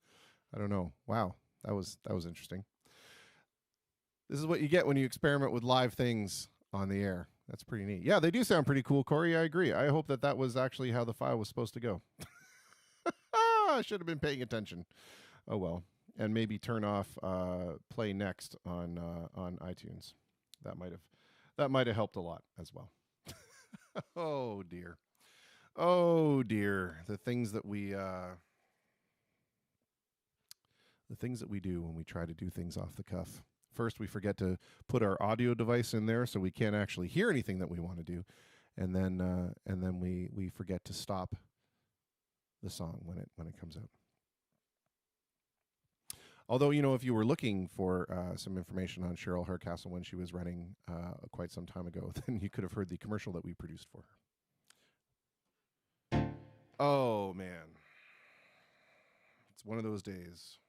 I don't know. Wow, that was interesting. This is what you get when you experiment with live things on the air. That's pretty neat. Yeah, they do sound pretty cool, Corey. I agree. I hope that was actually how the file was supposed to go. I should have been paying attention. Oh well, and maybe turn off play next on iTunes. That might have helped a lot as well. Oh dear. Oh dear. The things that we do when we try to do things off the cuff. First, we forget to put our audio device in there, so we can't actually hear anything that we want to do, and then we forget to stop the song when it comes out. Although, if you were looking for some information on Cheryl Hardcastle when she was running quite some time ago, then you could have heard the commercial that we produced for her. Oh, man. It's one of those days.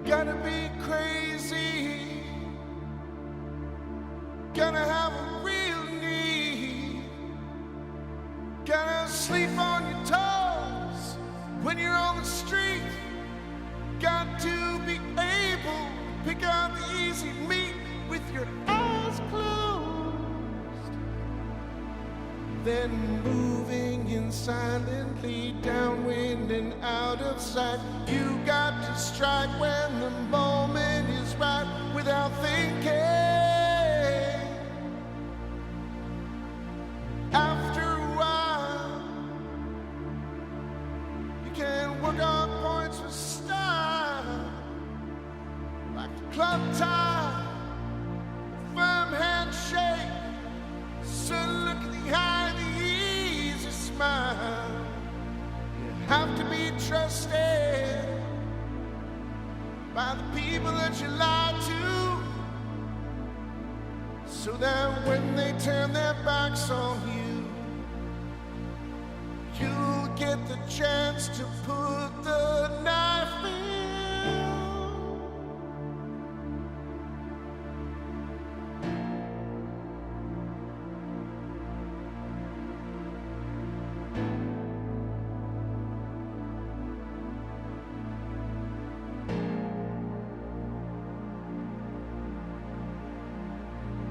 Gotta be crazy, gotta have a real need, gotta sleep on your toes when you're on the street, got to be able to pick out the easy meat with your eyes closed, then moving in silently downwind and out of sight. You got to strike when the moment is right without thinking. After a while, you can work on points with style, like the club tie, firm handshake, sudden look in the eye, the easy smile. You have to be trusted by the people that you lie to, so that when they turn their backs on you, you'll get the chance to put the knife in.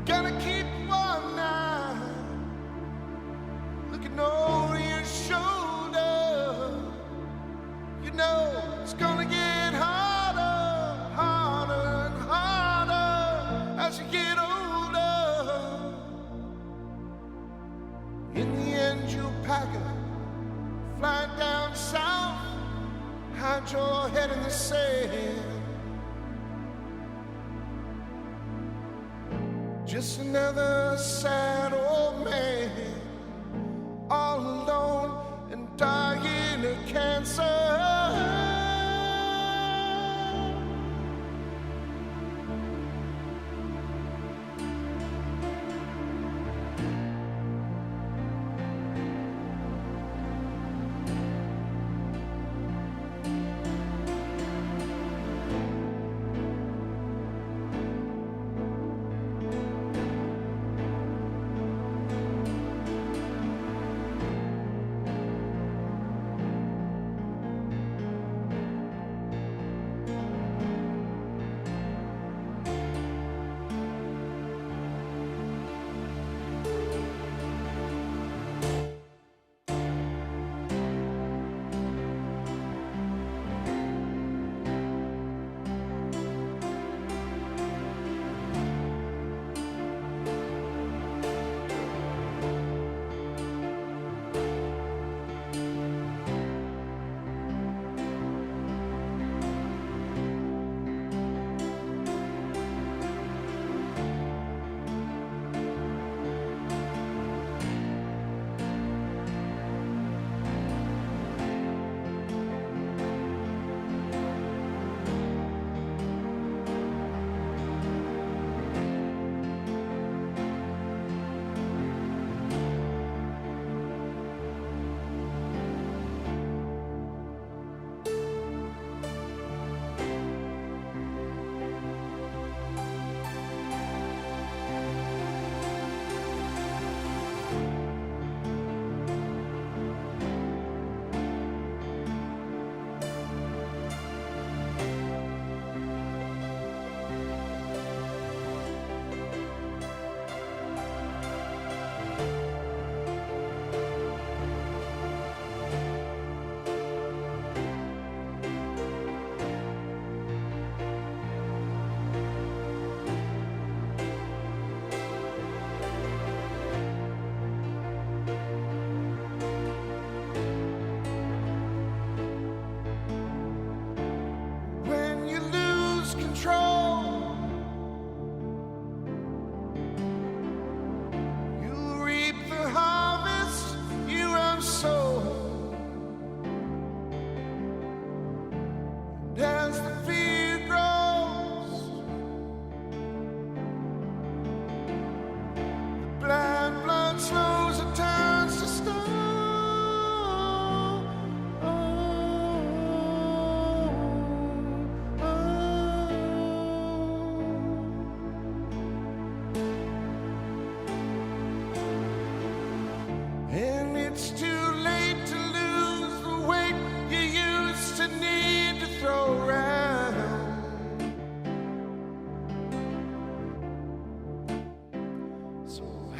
Gotta keep one eye looking over your shoulder. You know it's gonna get harder, harder and harder as you get older. In the end you'll pack up, fly down south, hide your head in the sand. Just another sad old man, all alone and dying of cancer.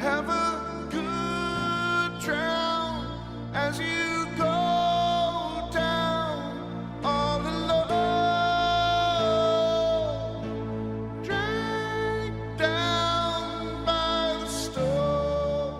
Have a good drown as you go down all alone, dragged down by the storm.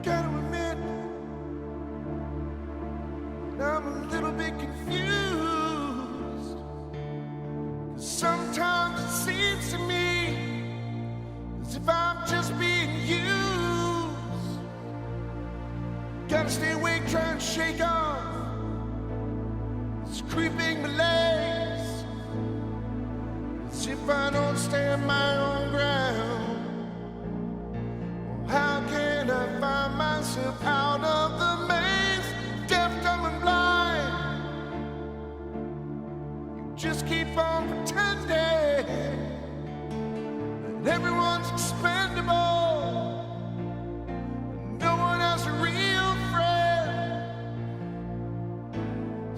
Gotta admit, I'm a little bit confused. 'Cause sometimes it seems to me as if I'm just being used. Gotta stay awake, try and shake off this creeping malaise. As if I don't stand my own ground. How can I find myself out of the maze? Deaf, dumb, and blind. You just keep on pretending that everyone's expendable. No one has a real friend.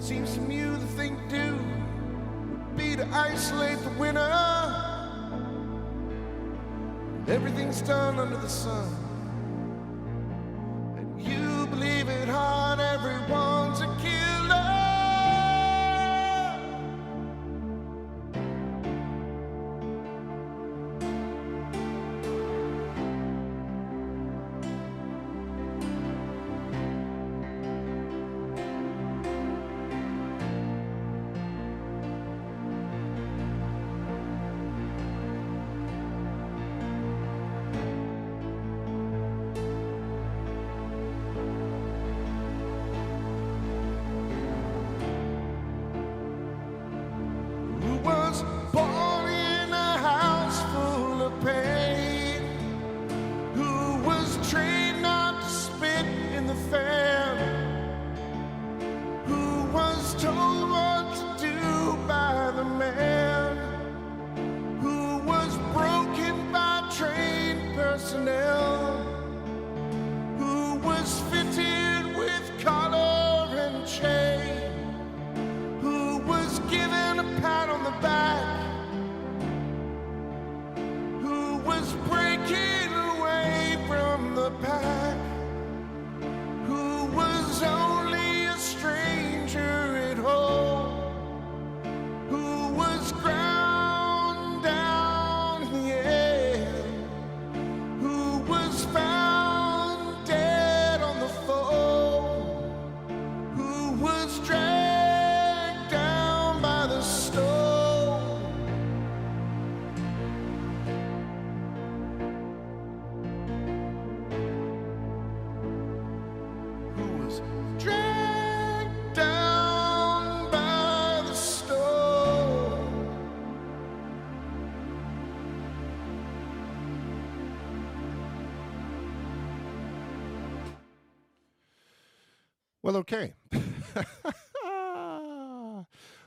Seems to me the thing to do would be to isolate the winner. Everything's done under the sun. And you believe it hard, everyone's a killer. Who was born in a house full of pain, who was trained not to spit in the fan, who was told what to do by the man, who was broken by trained personnel, who was fitted with collar and chain, who was given a pat on the back, who was breaking away from the pack, who was only a stranger at home, who was ground down in the air, who was found dead on the floor, who was dragged down by the storm. Who was dragged down by the storm. Well, okay.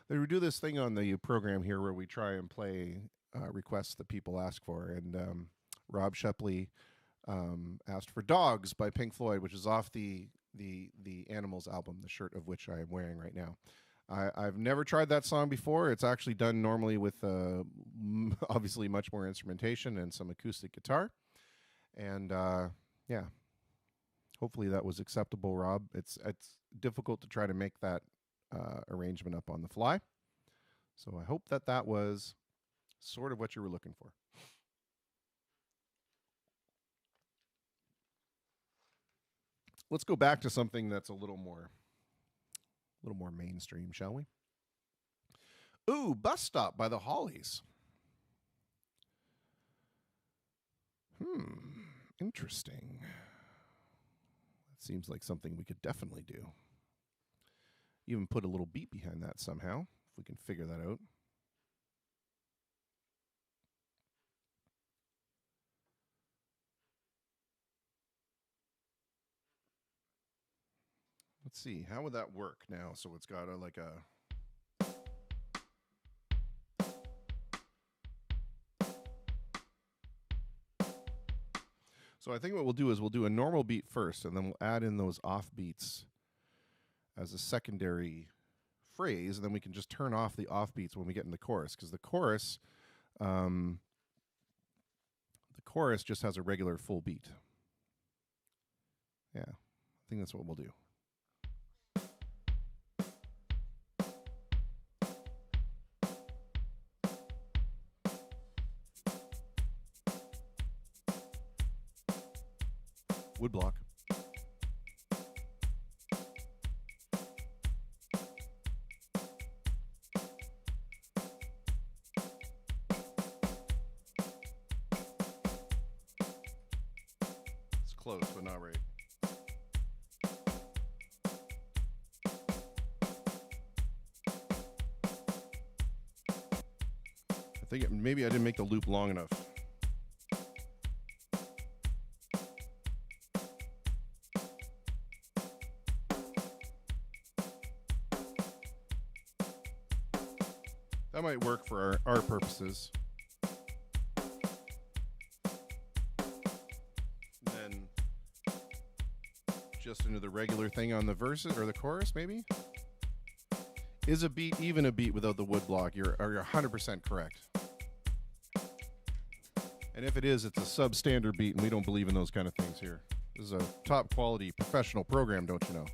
We do this thing on the program here where we try and play requests that people ask for. And Rob Shepley asked for Dogs by Pink Floyd, which is off the Animals album, the shirt of which I am wearing right now. I've never tried that song before. It's actually done normally with obviously much more instrumentation and some acoustic guitar. And yeah, hopefully that was acceptable, Rob. It's difficult to try to make that arrangement up on the fly. So I hope that that was sort of what you were looking for. Let's go back to something that's a little more mainstream, shall we? Ooh, Bus Stop by the Hollies. Interesting. That seems like something we could definitely do. Even put a little beat behind that somehow, if we can figure that out. Let's see, how would that work now? So it's got like a... So I think what we'll do is we'll do a normal beat first, and then we'll add in those off beats as a secondary phrase, and then we can just turn off the off beats when we get in the chorus, because the chorus just has a regular full beat. Yeah, I think that's what we'll do. Woodblock. It's close, but not right. I think maybe I didn't make the loop long enough. That might work for our purposes. Then just into the regular thing on the verses or the chorus, maybe? Is a beat even a beat without the woodblock? You're 100% correct. And if it is, it's a substandard beat, and we don't believe in those kind of things here. This is a top quality professional program, don't you know?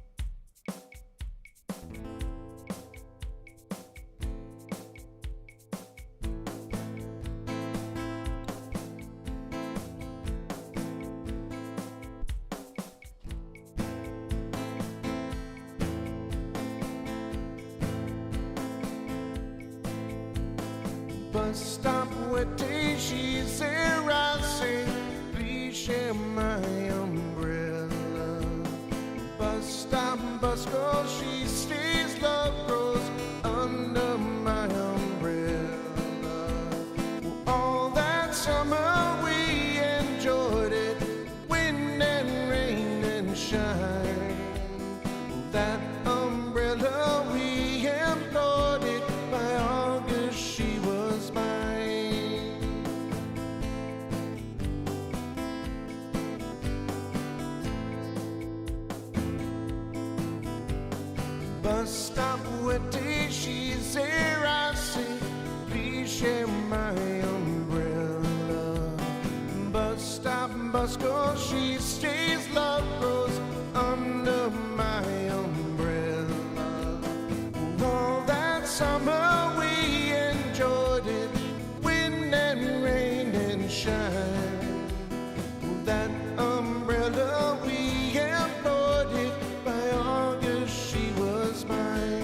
Bus stop where day she's there, I say, please share my umbrella. Bus stop, bus girl, she stays, love grows under my umbrella. Well, all that summer we enjoyed it, wind and rain and shine. Well, that umbrella we employed it, by August she was mine. Bus stop where day she's there, I say, please share my umbrella. Bus stop, bus girl, she stays, love grows under my umbrella. All that summer we enjoyed it, wind and rain and shine. That umbrella we employed it, by August she was mine.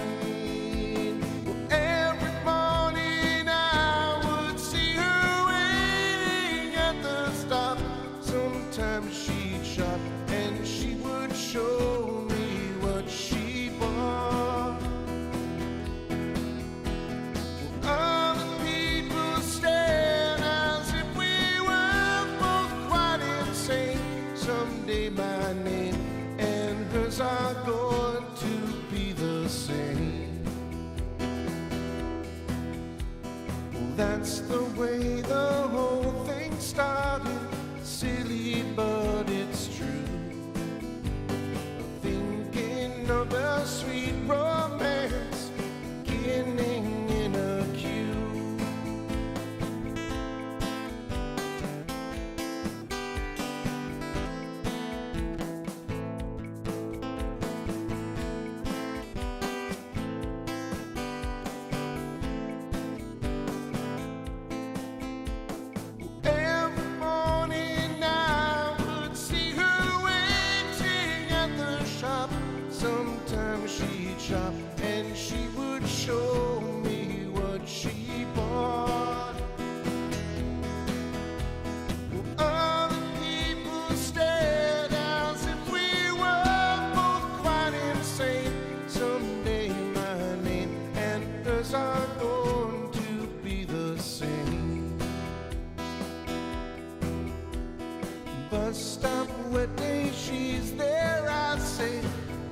Well, every morning I would see her waiting at the stop. Sometimes she'd shop and she would show me what she bought. Other people stared as if we were both quite insane. Someday my name and hers are going to be the same. Well, that's the way the whole thing started. Silly, but it's true. Thinking of a sweet romance beginning in a queue. years are going to be the same. Bus stop waiting, she's there, I say,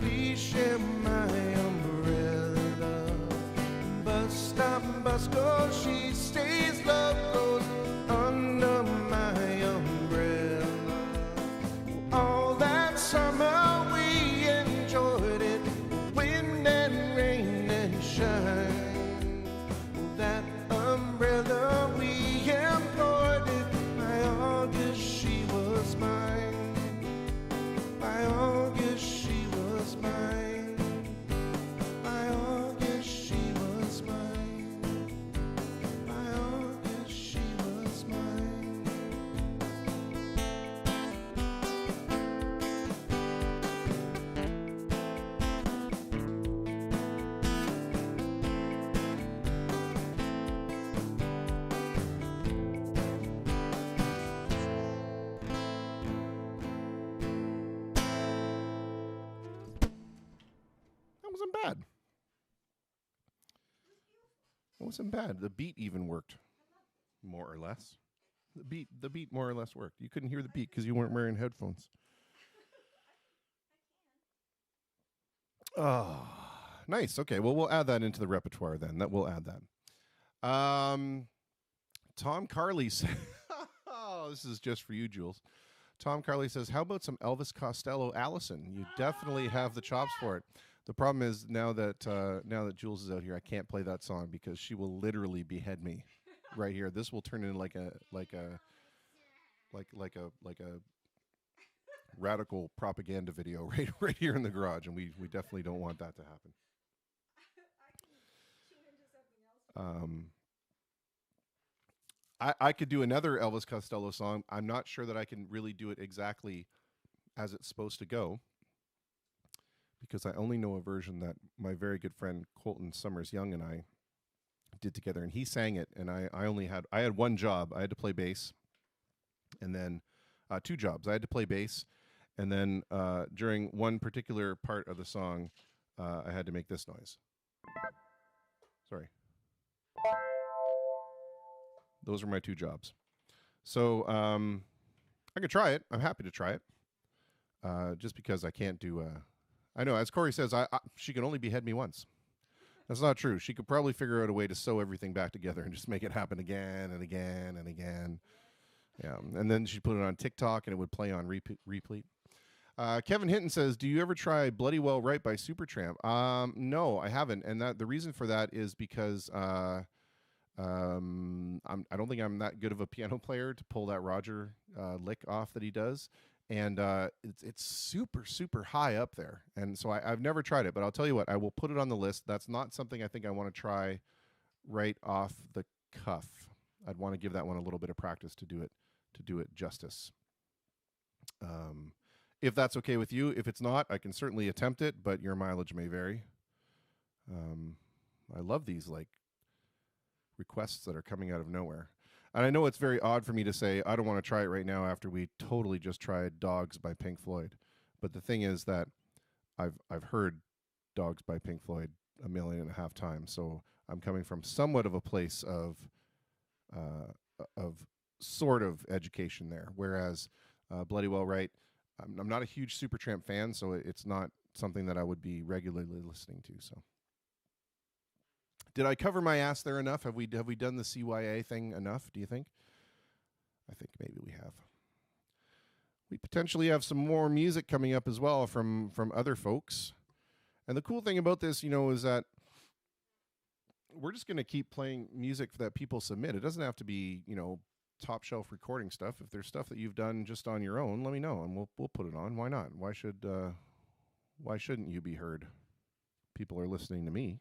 please share my umbrella. Bus stop, bus goes, she stays, love goes under my umbrella. All that summer we enjoyed it, wind and rain and shine. That umbrella we employed it, by August she was mine. By August she was mine. By August she was mine. By August she was mine. That wasn't bad. That wasn't bad. The beat even worked, more or less. The beat more or less worked. You couldn't hear the beat because you weren't wearing headphones. Oh, nice. Okay, well, we'll add that into the repertoire then. That we'll add that. Tom Carley says, oh, this is just for you, Jules. Tom Carley says, how about some Elvis Costello Allison? You definitely have the chops for it. The problem is now that Jules is out here, I can't play that song because she will literally behead me right here. This will turn into like a radical propaganda video right here in the garage, and we definitely don't want that to happen. I could do another Elvis Costello song. I'm not sure that I can really do it exactly as it's supposed to go, because I only know a version that my very good friend Colton Summers Young and I did together, and he sang it, and I had one job. I had to play bass, and then 2 jobs. I had to play bass, and then during one particular part of the song, I had to make this noise. Sorry. Those are my 2 jobs. So I could try it. I'm happy to try it. Just because I can't do... I know, as Corey says, she can only behead me once. That's not true. She could probably figure out a way to sew everything back together and just make it happen again and again and again. Yeah, and then she'd put it on TikTok and it would play on repeat. Kevin Hinton says, do you ever try Bloody Well Right by Supertramp? No, I haven't. And the reason for that is because I don't think I'm that good of a piano player to pull that Roger lick off that he does. And it's super, super high up there. And so I've never tried it, but I'll tell you what, I will put it on the list. That's not something I think I want to try right off the cuff. I'd want to give that one a little bit of practice to do it justice. If that's okay with you. If it's not, I can certainly attempt it, but your mileage may vary. I love these like requests that are coming out of nowhere. And I know it's very odd for me to say, I don't want to try it right now after we totally just tried Dogs by Pink Floyd. But the thing is that I've heard Dogs by Pink Floyd 1.5 million times. So I'm coming from somewhat of a place of sort of education there. Whereas Bloody Well Right, I'm not a huge Supertramp fan, so it's not something that I would be regularly listening to. So, did I cover my ass there enough? Have we done the CYA thing enough? Do you think? I think maybe we have. We potentially have some more music coming up as well from other folks. And the cool thing about this, is that we're just going to keep playing music that people submit. It doesn't have to be, top shelf recording stuff. If there's stuff that you've done just on your own, let me know and we'll put it on. Why not? Why shouldn't you be heard? People are listening to me.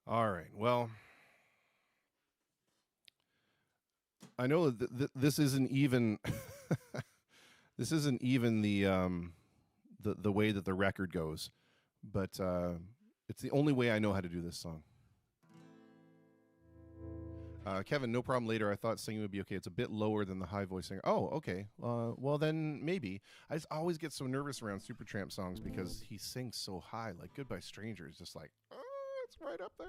All right. Well, I know that this isn't even this isn't even the way that the record goes, but it's the only way I know how to do this song. Kevin, no problem later. I thought singing would be okay. It's a bit lower than the high voice singer. Oh, okay. Well, then maybe. I just always get so nervous around Supertramp songs because he sings so high. Like Goodbye Stranger is just like, oh, it's right up there.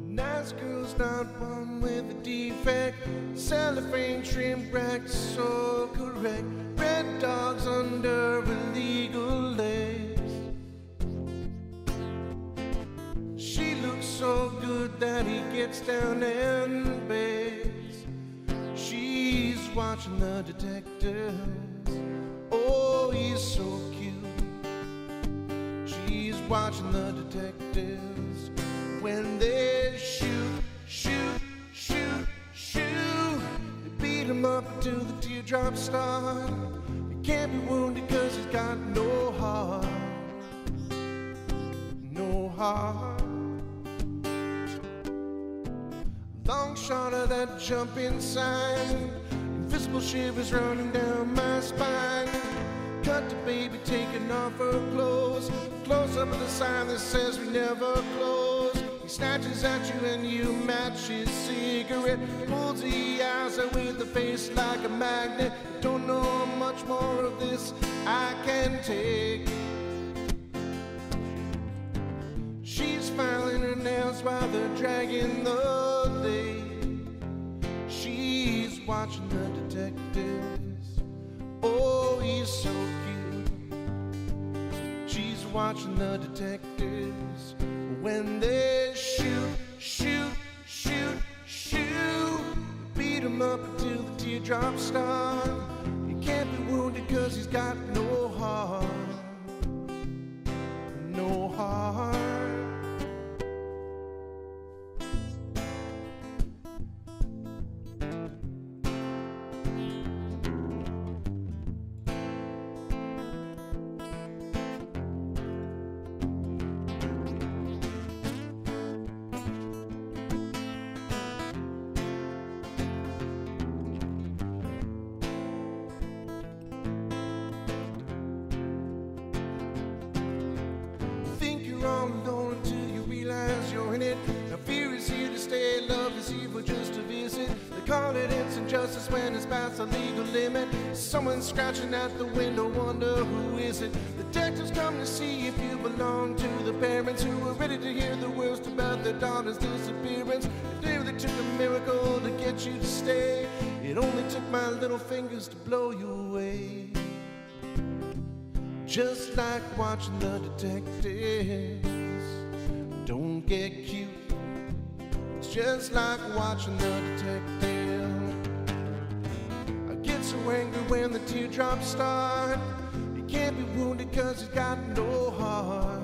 Nice girl's not one with a defect. Cellophane trim rack, so correct. Red dogs under illegal legs. She looks so good that he gets down and begs. She's watching the detectives. Oh, he's so cute. She's watching the detectives. When they shoot, shoot, shoot, shoot, they beat him up until the teardrops start. He can't be wounded cause he's got no heart. No heart. Long shot of that jumping sign. Invisible shivers running down my spine. Cut to baby taking off her clothes. Close up of the sign that says we never close. He snatches at you and you match his cigarette. Pulls the eyes out with the face like a magnet. Don't know how much more of this I can take. She's filing her nails while they're dragging the lake. She's watching the detectives. Oh, he's so cute. She's watching the detectives. When they shoot, shoot, shoot, shoot, beat him up until the teardrops start. He can't be wounded cause he's got no heart. No heart. Justice when it's past the legal limit. Someone scratching at the window, wonder who is it? Detectives come to see if you belong to the parents who are ready to hear the worst about their daughter's disappearance. It really took a miracle to get you to stay. It only took my little fingers to blow you away. Just like watching the detectives. Don't get cute. It's just like watching the detectives. So angry when the teardrops start. He can't be wounded cause he's got no heart.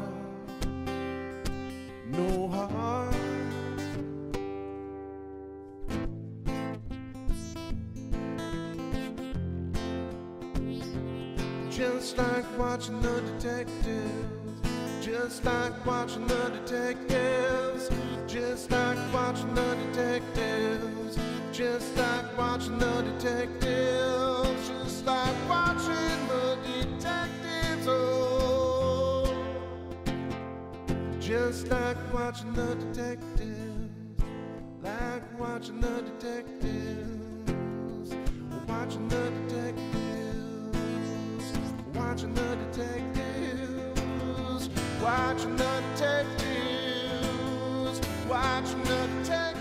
No heart. Just like watching the detectives. Just like watching the detectives. Just like watching the detectives. Just like watching the detectives. Just like watching the detectives. Oh. Just like watching the detectives. Like watching the detectives. Watching the detectives. Watching the detectives. Watching the detectives. Watching the detectives.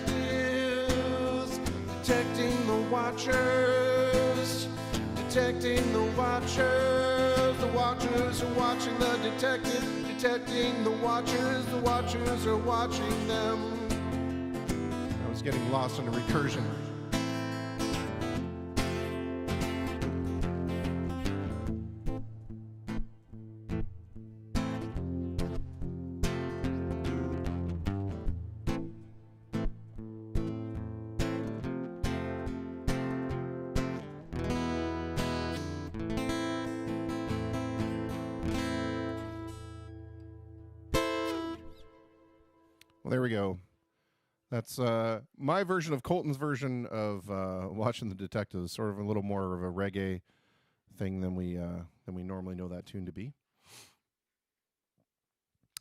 Detecting the watchers, detecting the watchers are watching the detective, detecting the watchers are watching them. I was getting lost in a recursion. there we go. That's my version of Colton's version of watching The Detectives, sort of a little more of a reggae thing than we normally know that tune to be.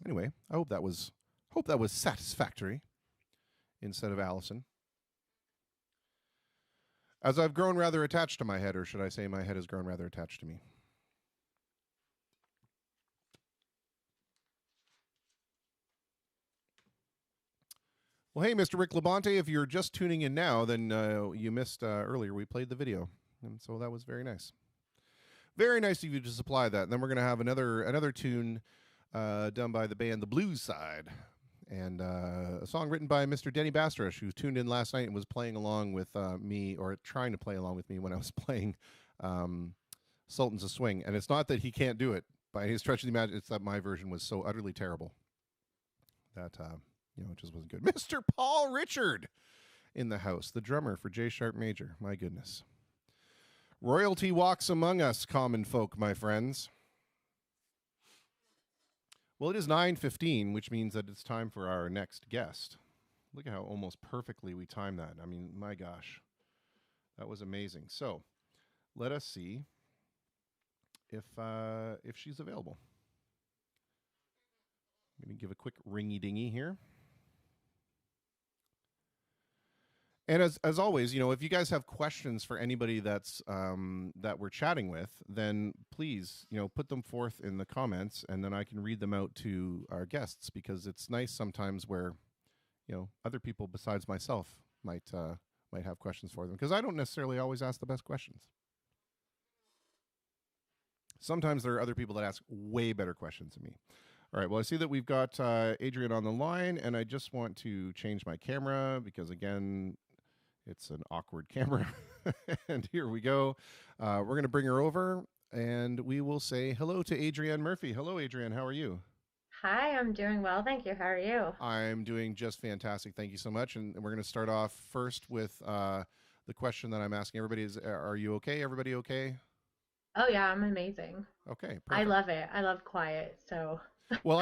Anyway, I hope that was satisfactory instead of Allison. As I've grown rather attached to my head, or should I say my head has grown rather attached to me. Well, hey, Mr. Rick Labonte, if you're just tuning in now, then you missed earlier. We played the video, and so that was very nice. Very nice of you to supply that. And then we're going to have another tune done by the band The Blues Side, and a song written by Mr. Denny Bastrish, who tuned in last night and was playing along with me, or trying to play along with me when I was playing Sultans of Swing. And it's not that he can't do it by any stretch of the imagination. It's that my version was so utterly terrible that it just wasn't good. Mr. Paul Richard in the house, the drummer for J Sharp Major. My goodness. Royalty walks among us, common folk, my friends. Well, it is 9:15, which means that it's time for our next guest. Look at how almost perfectly we timed that. I mean, my gosh, that was amazing. So let us see if she's available. I'm going to give a quick ringy-dingy here. And as always, if you guys have questions for anybody that's that we're chatting with, then please, put them forth in the comments, and then I can read them out to our guests, because it's nice sometimes where, other people besides myself might have questions for them, because I don't necessarily always ask the best questions. Sometimes there are other people that ask way better questions than me. All right, well, I see that we've got Adrian on the line, and I just want to change my camera because, again, it's an awkward camera. And here we go. We're going to bring her over, and we will say hello to Adrienne Murphy. Hello, Adrienne. How are you? Hi, I'm doing well. Thank you. How are you? I'm doing just fantastic. Thank you so much. And we're going to start off first with the question that I'm asking everybody is, are you okay? Everybody okay? Oh, yeah, I'm amazing. Okay, perfect. I love it. I love quiet, so. Well,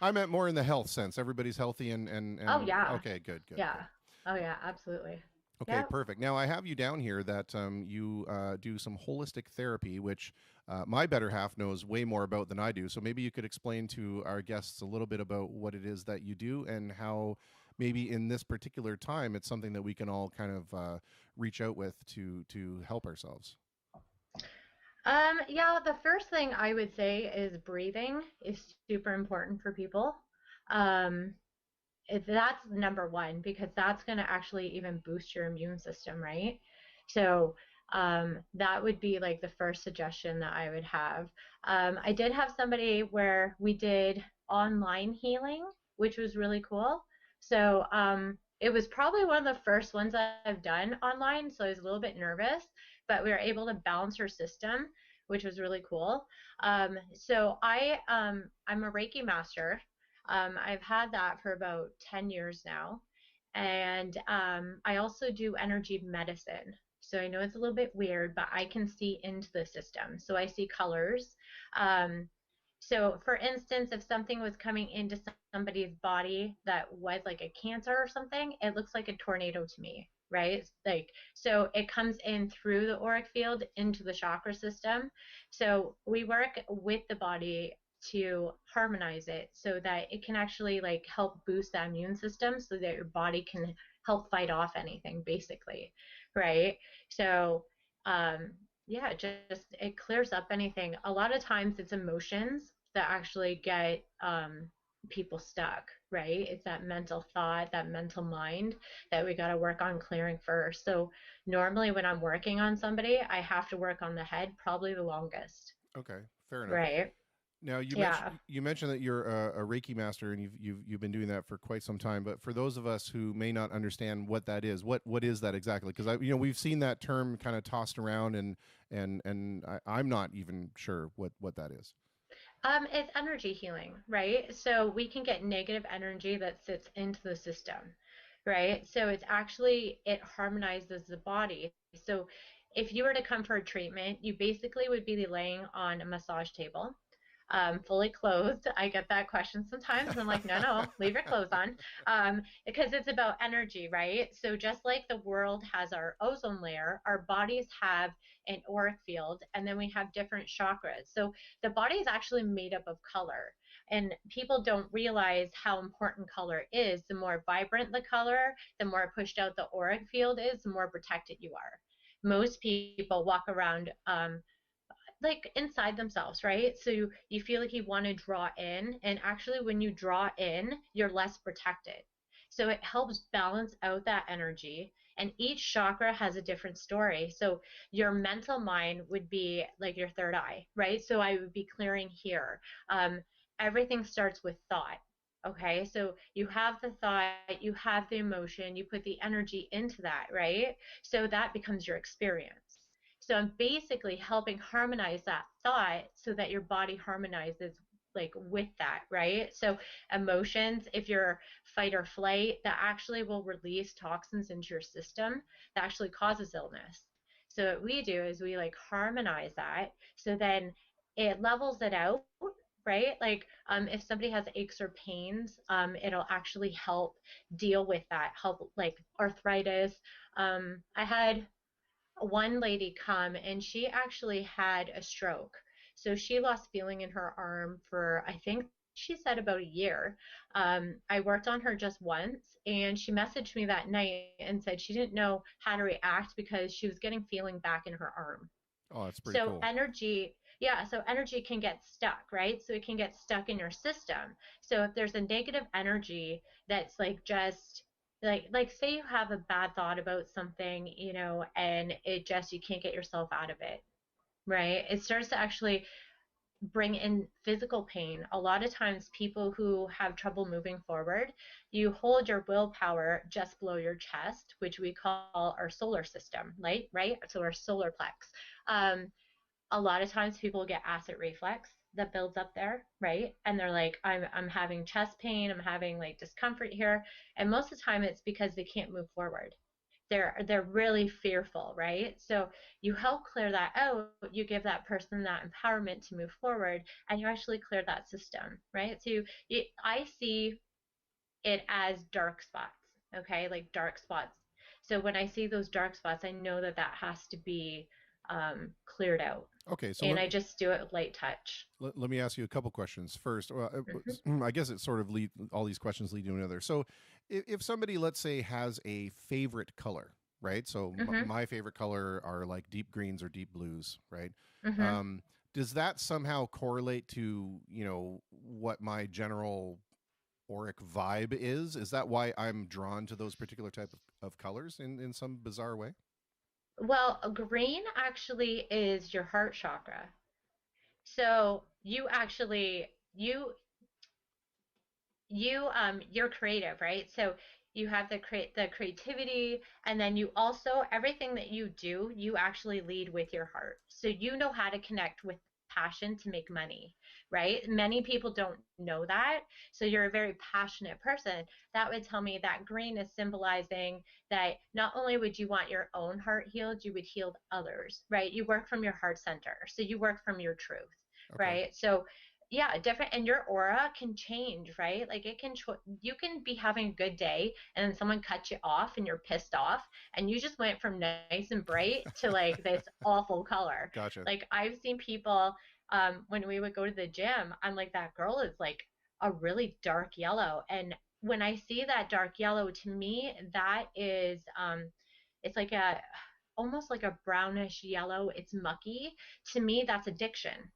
I meant more in the health sense. Everybody's healthy and Oh, yeah. Okay, good. Yeah. Good. Oh, yeah, absolutely. Okay, Yep. perfect. Now, I have you down here that you do some holistic therapy, which my better half knows way more about than I do. So maybe you could explain to our guests a little bit about what it is that you do, and how maybe in this particular time it's something that we can all kind of reach out with to help ourselves. Yeah, the first thing I would say is breathing is super important for people. Um, that's number one, because that's going to actually even boost your immune system, right? So that would be like the first suggestion that I would have. I did have somebody where we did online healing, which was really cool. So it was probably one of the first ones that I've done online, so I was a little bit nervous, but we were able to balance her system, which was really cool. So I'm a Reiki master. I've had that for about 10 years now. And I also do energy medicine. So I know it's a little bit weird, but I can see into the system. So I see colors. Um, so, for instance, if something was coming into somebody's body that was like a cancer or something, it looks like a tornado to me, right? Like, so it comes in through the auric field into the chakra system. So we work with the body to harmonize it so that it can actually like help boost the immune system so that your body can help fight off anything, basically, right? So um yeah, just it clears up anything. A lot of times it's emotions that actually get people stuck, right? It's that mental thought, that mental mind that we got to work on clearing first. So normally when I'm working on somebody, I have to work on the head probably the longest. Okay, fair enough. Right. Now Yeah. you mentioned that you're a Reiki master, and you've been doing that for quite some time. But for those of us who may not understand what that is, what is that exactly? Because we've seen that term kind of tossed around, and I'm not even sure what that is. It's energy healing, right? So we can get negative energy that sits into the system, right? So it harmonizes the body. So if you were to come for a treatment, you basically would be laying on a massage table. fully clothed. I get that question sometimes, and I'm like, no, no, leave your clothes on, because it's about energy, right? So just like the world has our ozone layer, our bodies have an auric field, and then we have different chakras. So the body is actually made up of color. And people don't realize how important color is. The more vibrant the color, the more pushed out the auric field is, the more protected you are. Most people walk around like inside themselves, right? So you feel like you want to draw in, and actually when you draw in, you're less protected. So it helps balance out that energy, and each chakra has a different story. So your mental mind would be like your third eye, right? So I would be clearing here. Um, Everything starts with thought. Okay, so you have the thought, you have the emotion, you put the energy into that, right? So that becomes your experience. So I'm basically helping harmonize that thought so that your body harmonizes like with that, right? So emotions, if you're fight or flight, that actually will release toxins into your system that actually causes illness. So what we do is we like harmonize that, so then it levels it out, right? Like if somebody has aches or pains, it'll actually help deal with that, help like arthritis. I had one lady come, and she actually had a stroke. So she lost feeling in her arm for, I think she said, about a year. I worked on her just once, and she messaged me that night and said she didn't know how to react because she was getting feeling back in her arm. Oh, that's pretty So cool. energy, yeah, so energy can get stuck, right? So it can get stuck in your system. So if there's a negative energy that's like just like say you have a bad thought about something, you know, and it just you can't get yourself out of it, right? It starts to actually bring in physical pain. A lot of times people who have trouble moving forward, you hold your willpower just below your chest, which we call our solar system, right? So our solar plex. A lot of times people get acid reflux that builds up there, right? And they're like, I'm having chest pain, I'm having like discomfort here. And most of the time it's because they can't move forward. They're really fearful, right? So you help clear that out, you give that person that empowerment to move forward, and you actually clear that system, right? So I see it as dark spots, okay? Like dark spots. So when I see those dark spots, I know that that has to be cleared out. Okay, so And I just do it with light touch. let me ask you a couple questions first. Well, Mm-hmm. I guess it sort of all these questions lead to another. So if somebody, let's say, has a favorite color, right? So Mm-hmm. my favorite color are like deep greens or deep blues, right? Mm-hmm. Um, does that somehow correlate to, what my general auric vibe is? Is that why I'm drawn to those particular type of colors in some bizarre way? Well, green actually is your heart chakra. So you actually you're creative, right? So you have the creativity, and then you also, everything that you do, you actually lead with your heart. So you know how to connect with passion to make money, right? Many people don't know that. So you're a very passionate person. That would tell me that green is symbolizing that not only would you want your own heart healed, you would heal others, right? You work from your heart center. So you work from your truth, Okay. right? So yeah, different, and your aura can change, right? Like it can you can be having a good day, and then someone cuts you off and you're pissed off, and you just went from nice and bright to like this awful color. Gotcha. Like I've seen people, when we would go to the gym, I'm like, that girl is like a really dark yellow. And when I see that dark yellow, to me that is it's like a almost like a brownish yellow. It's mucky. To me that's addiction,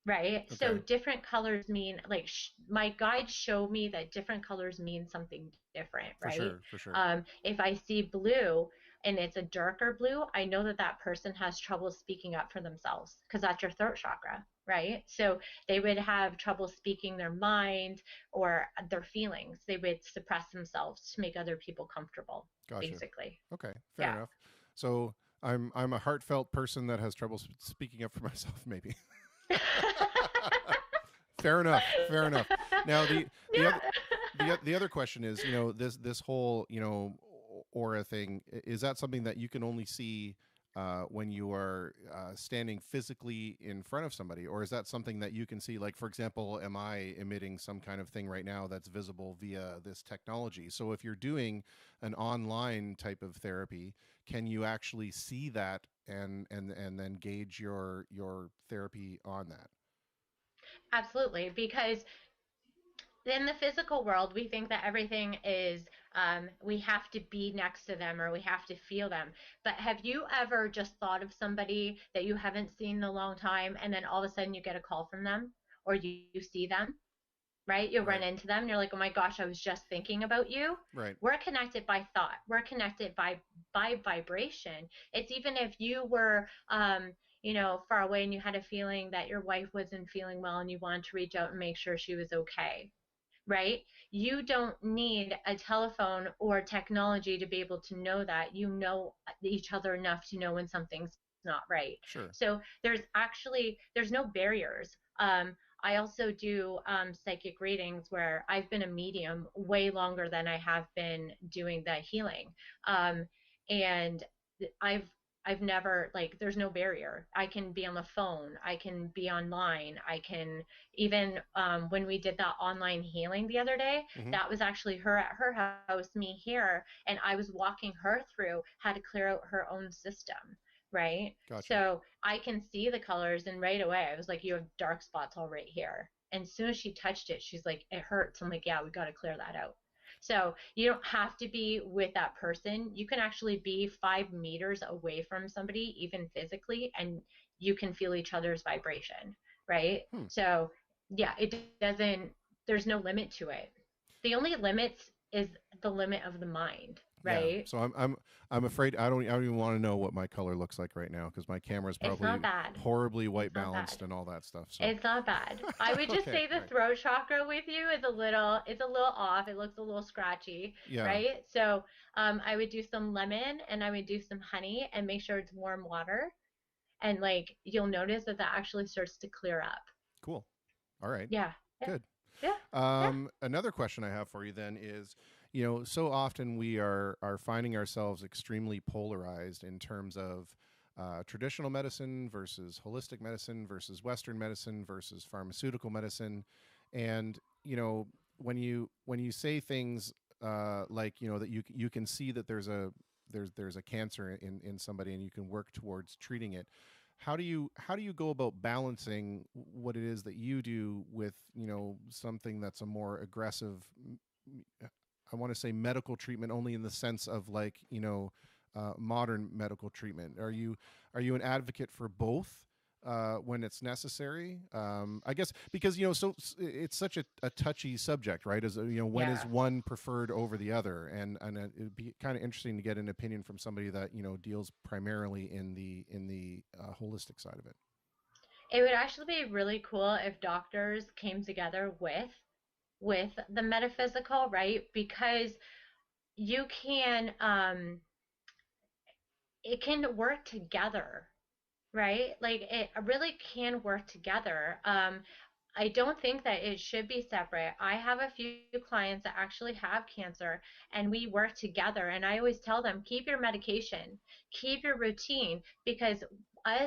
right? Okay. So different colors mean like my guides show me that different colors mean something different, For right? sure, for sure. If I see blue and it's a darker blue, I know that that person has trouble speaking up for themselves because that's your throat chakra, right? So they would have trouble speaking their mind or their feelings. They would suppress themselves to make other people comfortable, Gotcha. basically. Okay, fair enough. So I'm a heartfelt person that has trouble speaking up for myself, maybe. Fair enough. Fair enough. Now the other question is, this whole aura thing, is that something that you can only see when you are standing physically in front of somebody, or is that something that you can see? Like, for example, am I emitting some kind of thing right now that's visible via this technology? So if you're doing an online type of therapy, can you actually see that and then gauge your therapy on that? Absolutely, because in the physical world, we think that everything is, we have to be next to them or we have to feel them. But have you ever just thought of somebody that you haven't seen in a long time, and then all of a sudden you get a call from them, or you see them, right? You'll run Right. into them and you're like, oh my gosh, I was just thinking about you. Right. We're connected by thought. We're connected by vibration. It's even if you were, far away and you had a feeling that your wife wasn't feeling well and you wanted to reach out and make sure she was okay, right? You don't need a telephone or technology to be able to know that. You know each other enough to know when something's not right. Sure. So there's no barriers. I also do psychic readings where I've been a medium way longer than I have been doing the healing. And I've I've never, like, there's no barrier. I can be on the phone. I can be online. I can even, when we did that online healing the other day, Hmm. that was actually her at her house, me here, and I was walking her through how to clear out her own system, right? Gotcha. So I can see the colors, and right away I was like, you have dark spots all right here. And as soon as she touched it, she's like, it hurts. I'm like, yeah, we got to clear that out. So you don't have to be with that person. You can actually be 5 meters away from somebody, even physically, and you can feel each other's vibration, right? Hmm. So yeah, it doesn't, there's no limit to it. The only limits is the limit of the mind, Yeah. right? So I'm afraid I don't even want to know what my color looks like right now because my camera's It's not probably bad. horribly white It's not balanced bad. and all that stuff. So It's not bad. I would just okay. say the Right. throat chakra with you is it's a little off. It looks a little scratchy, Yeah. right? So, I would do some lemon and I would do some honey and make sure it's warm water. And like, you'll notice that that actually starts to clear up. Cool. All right. Yeah. Yeah. Good. Yeah. Yeah. Another question I have for you then is, so often we are finding ourselves extremely polarized in terms of traditional medicine versus holistic medicine versus Western medicine versus pharmaceutical medicine, and when you say things like that you can see that there's a cancer in somebody and you can work towards treating it. How do you go about balancing what it is that you do with something that's a more aggressive, I want to say medical treatment only in the sense of like modern medical treatment? Are you an advocate for both when it's necessary? I guess because it's such a touchy subject, right? As when is Yeah. one preferred over the other? And it'd be kind of interesting to get an opinion from somebody that deals primarily in the holistic side of it. It would actually be really cool if doctors came together with the metaphysical, right? Because you can, it can work together, right? Like, it really can work together. I don't think that it should be separate. I have a few clients that actually have cancer and we work together. And I always tell them, keep your medication, keep your routine, because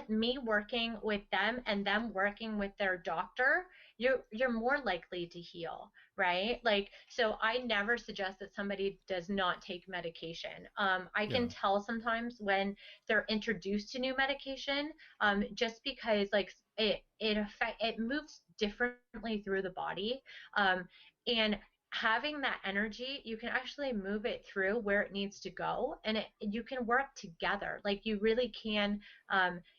me working with them and them working with their doctor, you're more likely to heal, right? Like, so I never suggest that somebody does not take medication. I Yeah. can tell sometimes when they're introduced to new medication, just because like it moves differently through the body, and having that energy, you can actually move it through where it needs to go, and you can work together. Like, you really can,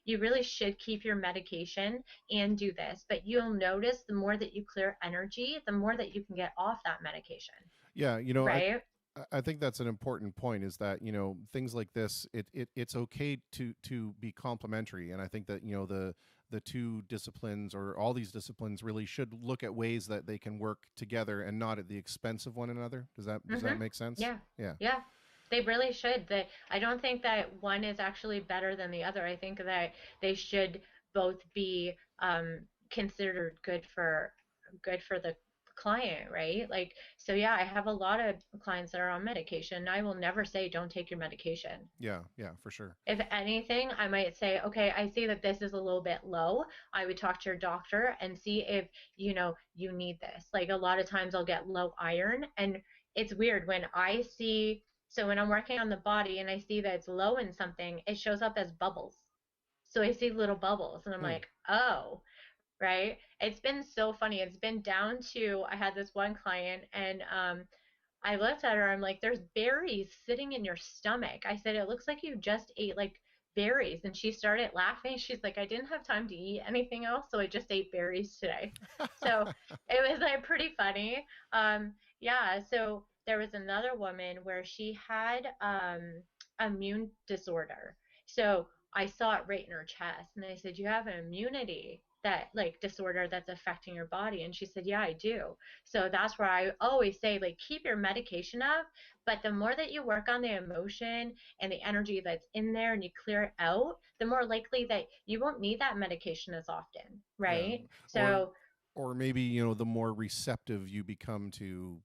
you really should keep your medication and do this, but you'll notice the more that you clear energy, the more that you can get off that medication, Yeah, right? I think that's an important point is that things like this it's okay to be complementary, and I think that the two disciplines or all these disciplines really should look at ways that they can work together and not at the expense of one another. Does that make sense? Yeah. Yeah. Yeah. They really should. I don't think that one is actually better than the other. I think that they should both be, considered good for the client, right? Like, so yeah, I have a lot of clients that are on medication. I will never say don't take your medication. Yeah, yeah, for sure. If anything, I might say, okay, I see that this is a little bit low. I would talk to your doctor and see if, you need this. Like a lot of times I'll get low iron, and it's weird when I see, so when I'm working on the body and I see that it's low in something, it shows up as bubbles. So I see little bubbles and I'm Hmm. like, oh, right? It's been so funny. It's been down to, I had this one client and I looked at her. I'm like, there's berries sitting in your stomach. I said, it looks like you just ate like berries. And she started laughing. She's like, I didn't have time to eat anything else, so I just ate berries today. So it was like pretty funny. Yeah. So there was another woman where she had immune disorder. So I saw it right in her chest, and I said, you have an immunity that like disorder that's affecting your body. And she said, yeah, I do. So that's where I always say, like, keep your medication up, but the more that you work on the emotion and the energy that's in there and you clear it out, the more likely that you won't need that medication as often, Yeah. right? Or So, or maybe, the more receptive you become to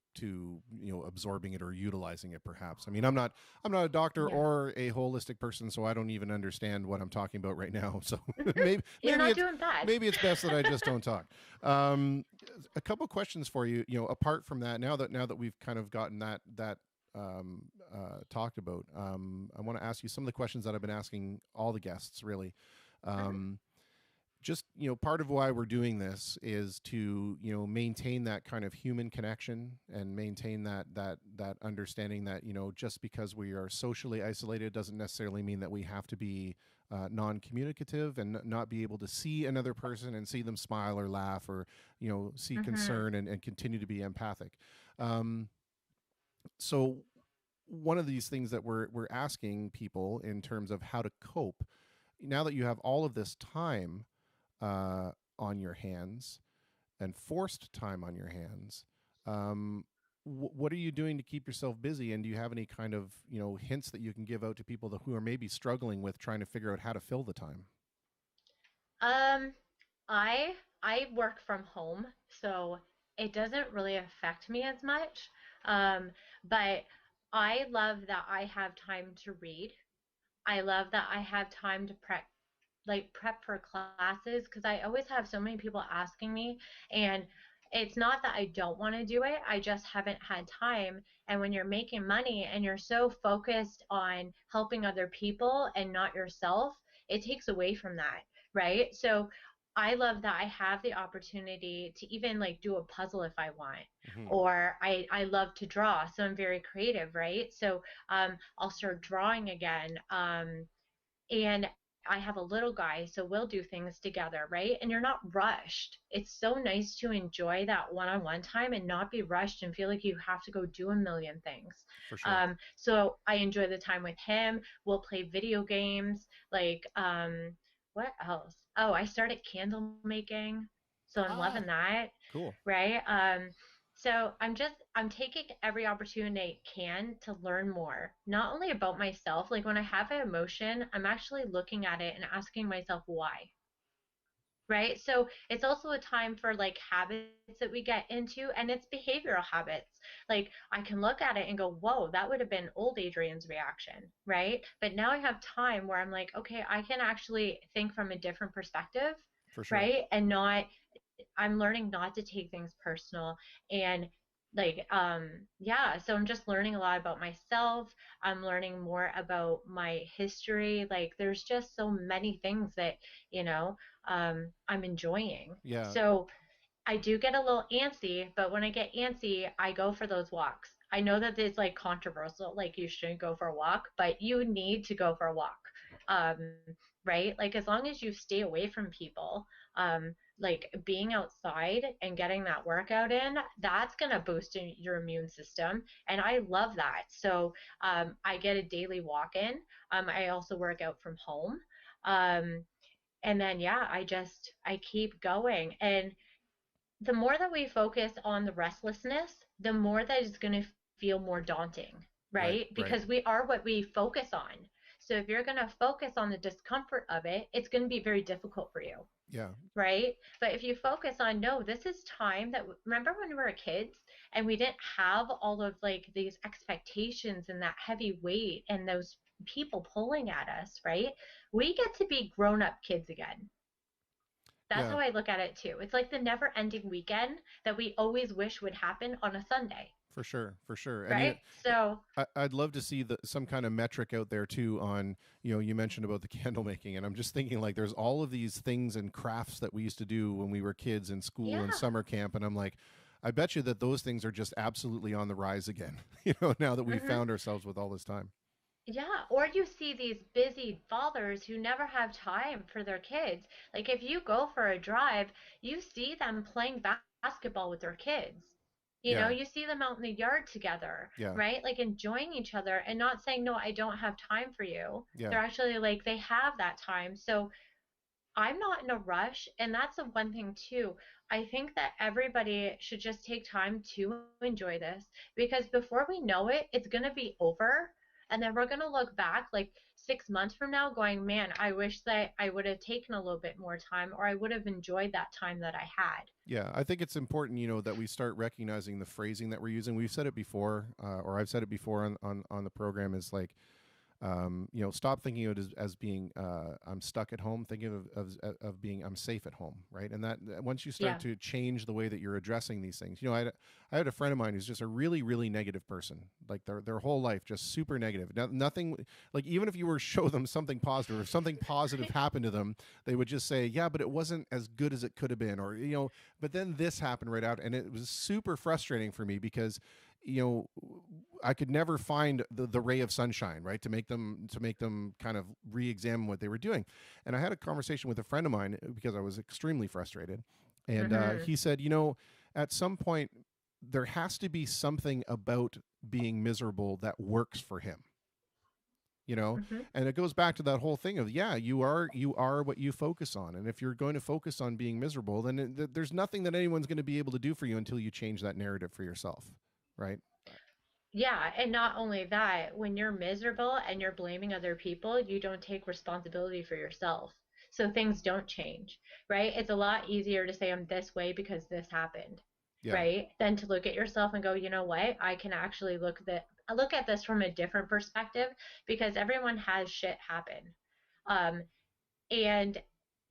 absorbing it or utilizing it, perhaps. I mean, I'm not a doctor yeah. or a holistic person, so I don't even understand what I'm talking about right now. So maybe You're maybe not it's doing bad. maybe it's best that I just don't talk. um a couple questions for you, apart from that, now that we've kind of gotten that talked about. I want to ask you some of the questions that I've been asking all the guests, really. Mhm. um just, part of why we're doing this is to, maintain that kind of human connection and maintain that understanding that, just because we are socially isolated doesn't necessarily mean that we have to be non-communicative and not be able to see another person and see them smile or laugh, or see Mhm. concern, and continue to be empathic. um, so one of these things that we're asking people in terms of how to cope now that you have all of this time uh, on your hands, and forced time on your hands. Um, what are you doing to keep yourself busy? And do you have any kind of hints that you can give out to people who are maybe struggling with trying to figure out how to fill the time? Um, I work from home, so it doesn't really affect me as much. Um, but I love that I have time to read. I love that I have time to prep for classes, because I always have so many people asking me, and it's not that I don't want to do it, I just haven't had time. And when you're making money and you're so focused on helping other people and not yourself, it takes away from that, right? So I love that I have the opportunity to even like do a puzzle if I want, Hmm. or I love to draw, so I'm very creative, right? So I'll start drawing again. And I have a little guy, so we'll do things together, right? And you're not rushed. It's so nice to enjoy that one-on-one time and not be rushed and feel like you have to go do a million things. For sure. So I enjoy the time with him. We'll play video games. Like, what else? Oh, I started candle making, so I'm Ah, loving that, cool. right? So I'm taking every opportunity I can to learn more, not only about myself. Like when I have an emotion, I'm actually looking at it and asking myself why, right? So it's also a time for like habits that we get into, and it's behavioral habits. Like I can look at it and go, whoa, that would have been old Adrian's reaction, right? But now I have time where I'm like, okay, I can actually think from a different perspective, For sure. right? And not, I'm learning not to take things personal. And like yeah, so I'm just learning a lot about myself. I'm learning more about my history. Like there's just so many things that, you know, I'm enjoying. Yeah. So I do get a little antsy, but when I get antsy, I go for those walks. I know that it's like controversial, like you shouldn't go for a walk, but you need to go for a walk. Um, right? Like as long as you stay away from people, like being outside and getting that workout in, that's gonna boost your immune system, and I love that. So I get a daily walk in. I also work out from home. Um, and then yeah, I keep going. And the more that we focus on the restlessness, the more that it's going to feel more daunting, Right. right? Right. Because we are what we focus on. So if you're going to focus on the discomfort of it, it's going to be very difficult for you, Yeah. right? But if you focus on, no, this is time that, remember when we were kids and we didn't have all of like these expectations and that heavy weight and those people pulling at us, right? We get to be grown up kids again. That's Yeah. how I look at it too. It's like the never ending weekend that we always wish would happen on a Sunday, For sure, for sure. And right? So, I'd love to see some kind of metric out there too on, you mentioned about the candle making, and I'm just thinking like there's all of these things and crafts that we used to do when we were kids in school and yeah. summer camp, and I'm like, I bet you that those things are just absolutely on the rise again. Now that we've Hmm. found ourselves with all this time. Yeah, or you see these busy fathers who never have time for their kids. Like if you go for a drive, you see them playing basketball with their kids. Yeah, You see them out in the yard together, yeah, right? Like enjoying each other and not saying, no, I don't have time for you. yeah, They're actually like, they have that time. So I'm not in a rush. And that's the one thing too. I think that everybody should just take time to enjoy this because before we know it, it's going to be over. And then we're going to look back like 6 months from now going, man, I wish that I would have taken a little bit more time or I would have enjoyed that time that I had. yeah. I think it's important, that we start recognizing the phrasing that we're using. We've said it before, or I've said it before on the program. Is like, stop thinking of it as being I'm stuck at home. Thinking of being I'm safe at home, right? And that once you start Yeah. to change the way that you're addressing these things, I had a friend of mine who's just a really really negative person, like their whole life just super negative. Nothing like even if you were to show them something positive, if something positive happened to them, they would just say, yeah, but it wasn't as good as it could have been, or but then this happened right out, and it was super frustrating for me because you know I could never find the ray of sunshine, right, to make them kind of re-examine what they were doing. And I had a conversation with a friend of mine because I was extremely frustrated, and Mm-hmm. he said, at some point there has to be something about being miserable that works for him, you know Mm-hmm. and it goes back to that whole thing of, yeah, you are what you focus on, and if you're going to focus on being miserable, then there's nothing that anyone's going to be able to do for you until you change that narrative for yourself, right? Yeah, and not only that, when you're miserable and you're blaming other people, you don't take responsibility for yourself. So things don't change, right? It's a lot easier to say I'm this way because this happened, Yeah, right? Than to look at yourself and go, you know what? I can actually look at this from a different perspective because everyone has shit happen. Um, and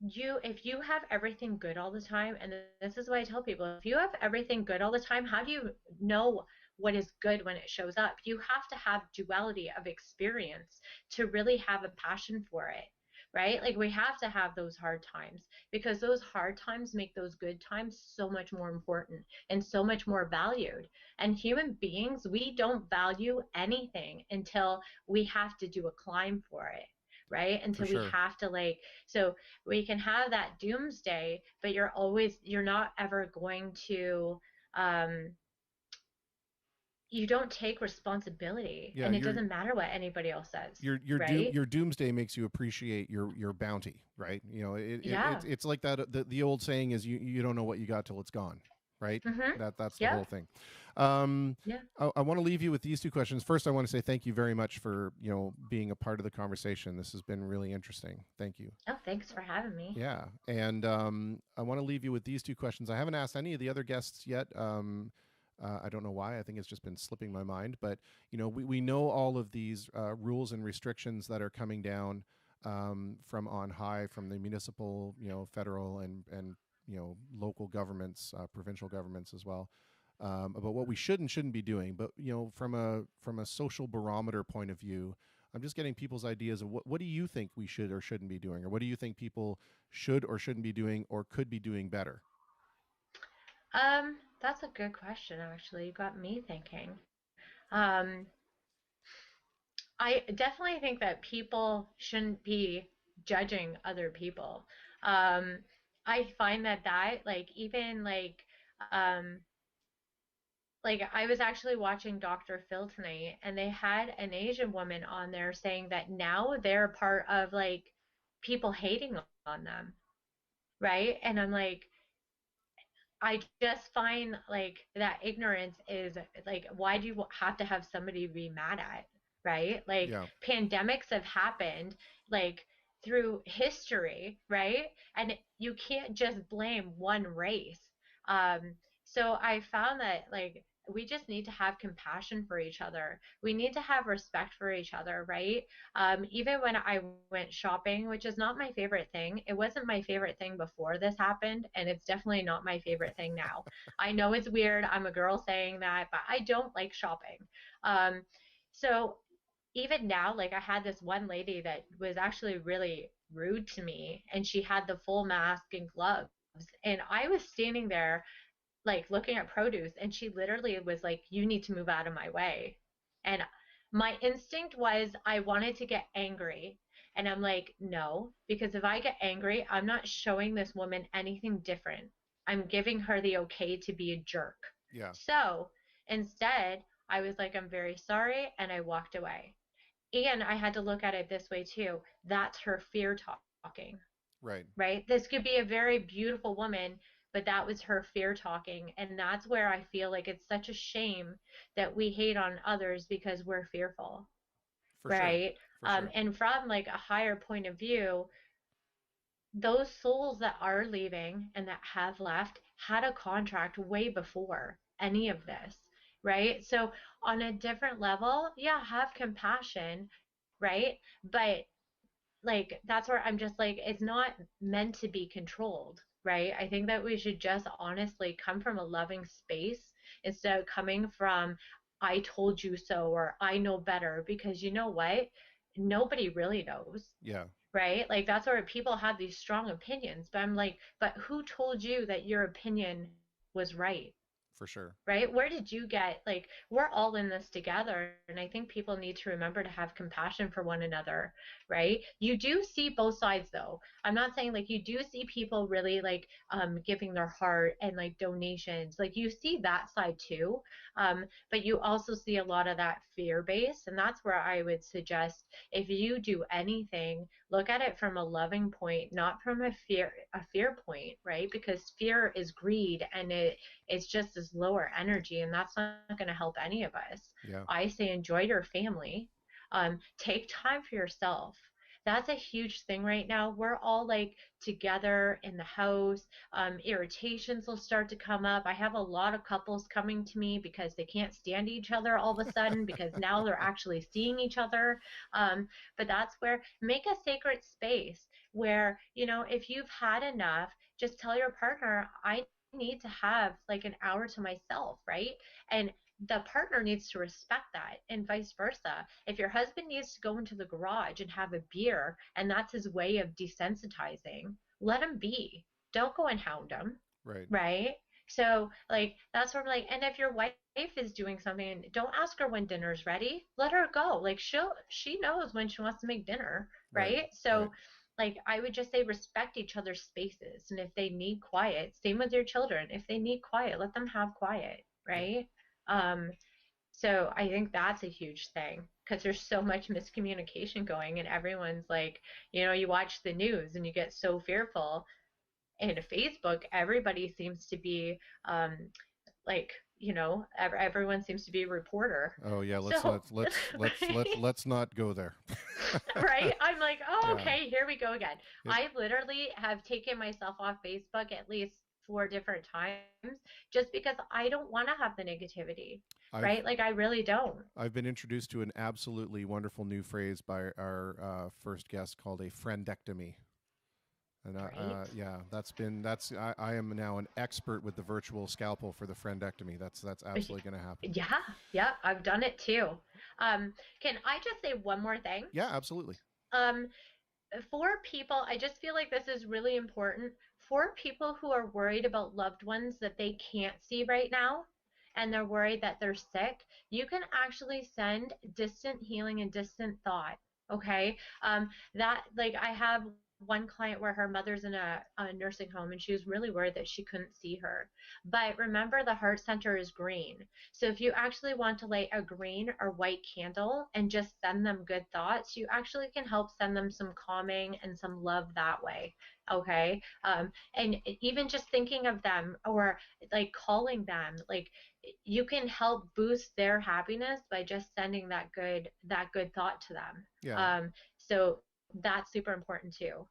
if you have everything good all the time, and this is what I tell people, if you have everything good all the time, how do you know what is good when it shows up? You have to have duality of experience to really have a passion for it, right? Like we have to have those hard times because those hard times make those good times so much more important and so much more valued. And human beings, we don't value anything until we have to do a climb for it, right? for Until we sure. have to like, so we can have that doomsday, but you're not ever going to, um, you don't take responsibility Yeah, and it doesn't matter what anybody else says, your right? your doomsday makes you appreciate your bounty, right? Yeah. It's like that. The old saying is, you don't know what you got till it's gone, right? Mm-hmm. That's the whole Yep. thing. Um, Yeah. I want to leave you with these two questions. First, I want to say thank you very much for being a part of the conversation. This has been really interesting. Thank you. Oh, thanks for having me. Yeah, and I want to leave you with these two questions. I haven't asked any of the other guests yet. I don't know why. I think it's just been slipping my mind. But we know all of these rules and restrictions that are coming down from on high, from the municipal, federal, and local governments, provincial governments as well. About what we should and shouldn't be doing. But from a social barometer point of view, I'm just getting people's ideas of what do you think we should or shouldn't be doing, or what do you think people should or shouldn't be doing or could be doing better? That's a good question, actually. You got me thinking. Um, I definitely think that people shouldn't be judging other people. Um, I find that like even um like I was actually watching Dr. Phil tonight and they had an Asian woman on there saying that now they're part of like people hating on them, right? And I'm like, I just find like that ignorance is like, why do you have to have somebody be mad at, right? Like Yeah. pandemics have happened like through history, right? And you can't just blame one race. Um, so I found that like we just need to have compassion for each other. We need to have respect for each other, right? Even when I went shopping, which is not my favorite thing, it wasn't my favorite thing before this happened, and it's definitely not my favorite thing now. I know it's weird. I'm a girl saying that, but I don't like shopping. Um, so even now, like I had this one lady that was actually really rude to me, and she had the full mask and gloves. And I was standing there like looking at produce, and she literally was like, "You need to move out of my way." And my instinct was I wanted to get angry. And I'm like, no, because if I get angry, I'm not showing this woman anything different. I'm giving her the okay to be a jerk. Yeah. So instead, I was like, I'm very sorry. And I walked away. And I had to look at it this way too. That's her fear talking, Right. right? This could be a very beautiful woman, but that was her fear talking. And that's where I feel like it's such a shame that we hate on others because we're fearful, For sure. right? For sure. And from like a higher point of view, those souls that are leaving and that have left had a contract way before any of this, right? So on a different level, yeah, have compassion, right? But like that's where I'm just like it's not meant to be controlled, right? I think that we should just honestly come from a loving space instead of coming from I told you so or I know better, because you know what? Nobody really knows, Yeah. right? Like that's where people have these strong opinions, but I'm like, but who told you that your opinion was right? For sure. Right? Where did you get, like, we're all in this together. And I think people need to remember to have compassion for one another, right? You do see both sides, though. I'm not saying like you do see people really like giving their heart and like donations. Like you see that side too. But you also see a lot of that fear base. And that's where I would suggest if you do anything, look at it from a loving point, not from a fear point, right? Because fear is greed and it's just this lower energy, and that's not going to help any of us. Yeah. I say enjoy your family. Take time for yourself. That's a huge thing right now. We're all like together in the house. Irritations will start to come up. I have a lot of couples coming to me because they can't stand each other all of a sudden because now they're actually seeing each other. But that's where make a sacred space where, if you've had enough, just tell your partner, I need to have like an hour to myself, right? And the partner needs to respect that, and vice versa. If your husband needs to go into the garage and have a beer and that's his way of desensitizing, let him be. Don't go and hound him, Right. right? So like that's where I'm like, and if your wife is doing something, don't ask her when dinner's ready. Let her go. Like she knows when she wants to make dinner, Right. right? Right. So like I would just say respect each other's spaces, and if they need quiet, same with your children. If they need quiet, let them have quiet, Yeah. right? Um, so I think that's a huge thing because there's so much miscommunication going, and everyone's like, you watch the news and you get so fearful. And Facebook, everybody seems to be like, everyone seems to be a reporter. Oh yeah. So, Let's not go there. right? I'm like, oh, Yeah. okay, here we go again. Yep. I literally have taken myself off Facebook at least 4 different times just because I don't want to have the negativity, I've right? Like I really don't. I've been introduced to an absolutely wonderful new phrase by our first guest called a friendectomy. And Right. yeah, I am now an expert with the virtual scalpel for the friendectomy. That's absolutely going to happen. Yeah, I've done it too. Can I just say one more thing? Yeah, absolutely. Um, for people, I just feel like this is really important for people who are worried about loved ones that they can't see right now and they're worried that they're sick. You can actually send distant healing and distant thought. Okay. That like I have one client where her mother's in a nursing home and she was really worried that she couldn't see her. But remember, the heart center is green. So if you actually want to light a green or white candle and just send them good thoughts, you actually can help send them some calming and some love that way. Okay. And even just thinking of them or like calling them, like you can help boost their happiness by just sending that good thought to them. Yeah. So that's super important too.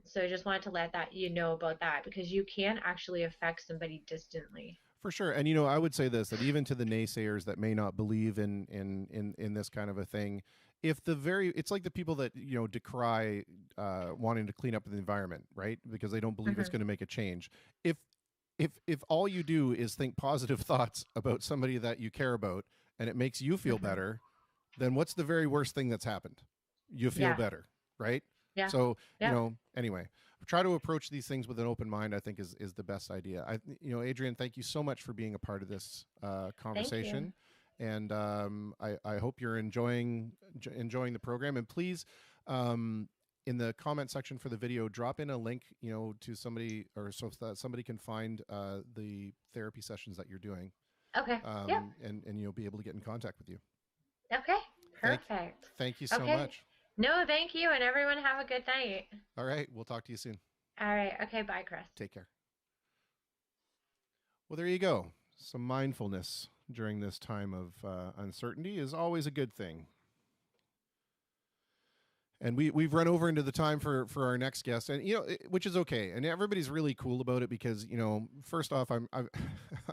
So I just wanted to let that know about that, because you can actually affect somebody distantly. For sure. And I would say this, that even to the naysayers that may not believe in this kind of a thing, it's like the people that decry wanting to clean up the environment, right? Because they don't believe it's going to make a change. If all you do is think positive thoughts about somebody that you care about and it makes you feel better, then what's the very worst thing that's happened? You feel better, right? Yeah. So, anyway, try to approach these things with an open mind, I think is the best idea. Adrienne, thank you so much for being a part of this conversation. And I hope you're enjoying the program. And please, in the comment section for the video, drop in a link, to somebody, or so that somebody can find the therapy sessions that you're doing. Okay. And you'll be able to get in contact with you. Okay. Perfect. Thank you so much. No, thank you, and everyone have a good night. All right. We'll talk to you soon. All right. Okay. Bye, Chris. Take care. Well, there you go. Some mindfulness during this time of uncertainty is always a good thing. And we've run over into the time for our next guest, and which is okay, and everybody's really cool about it because first off, I'm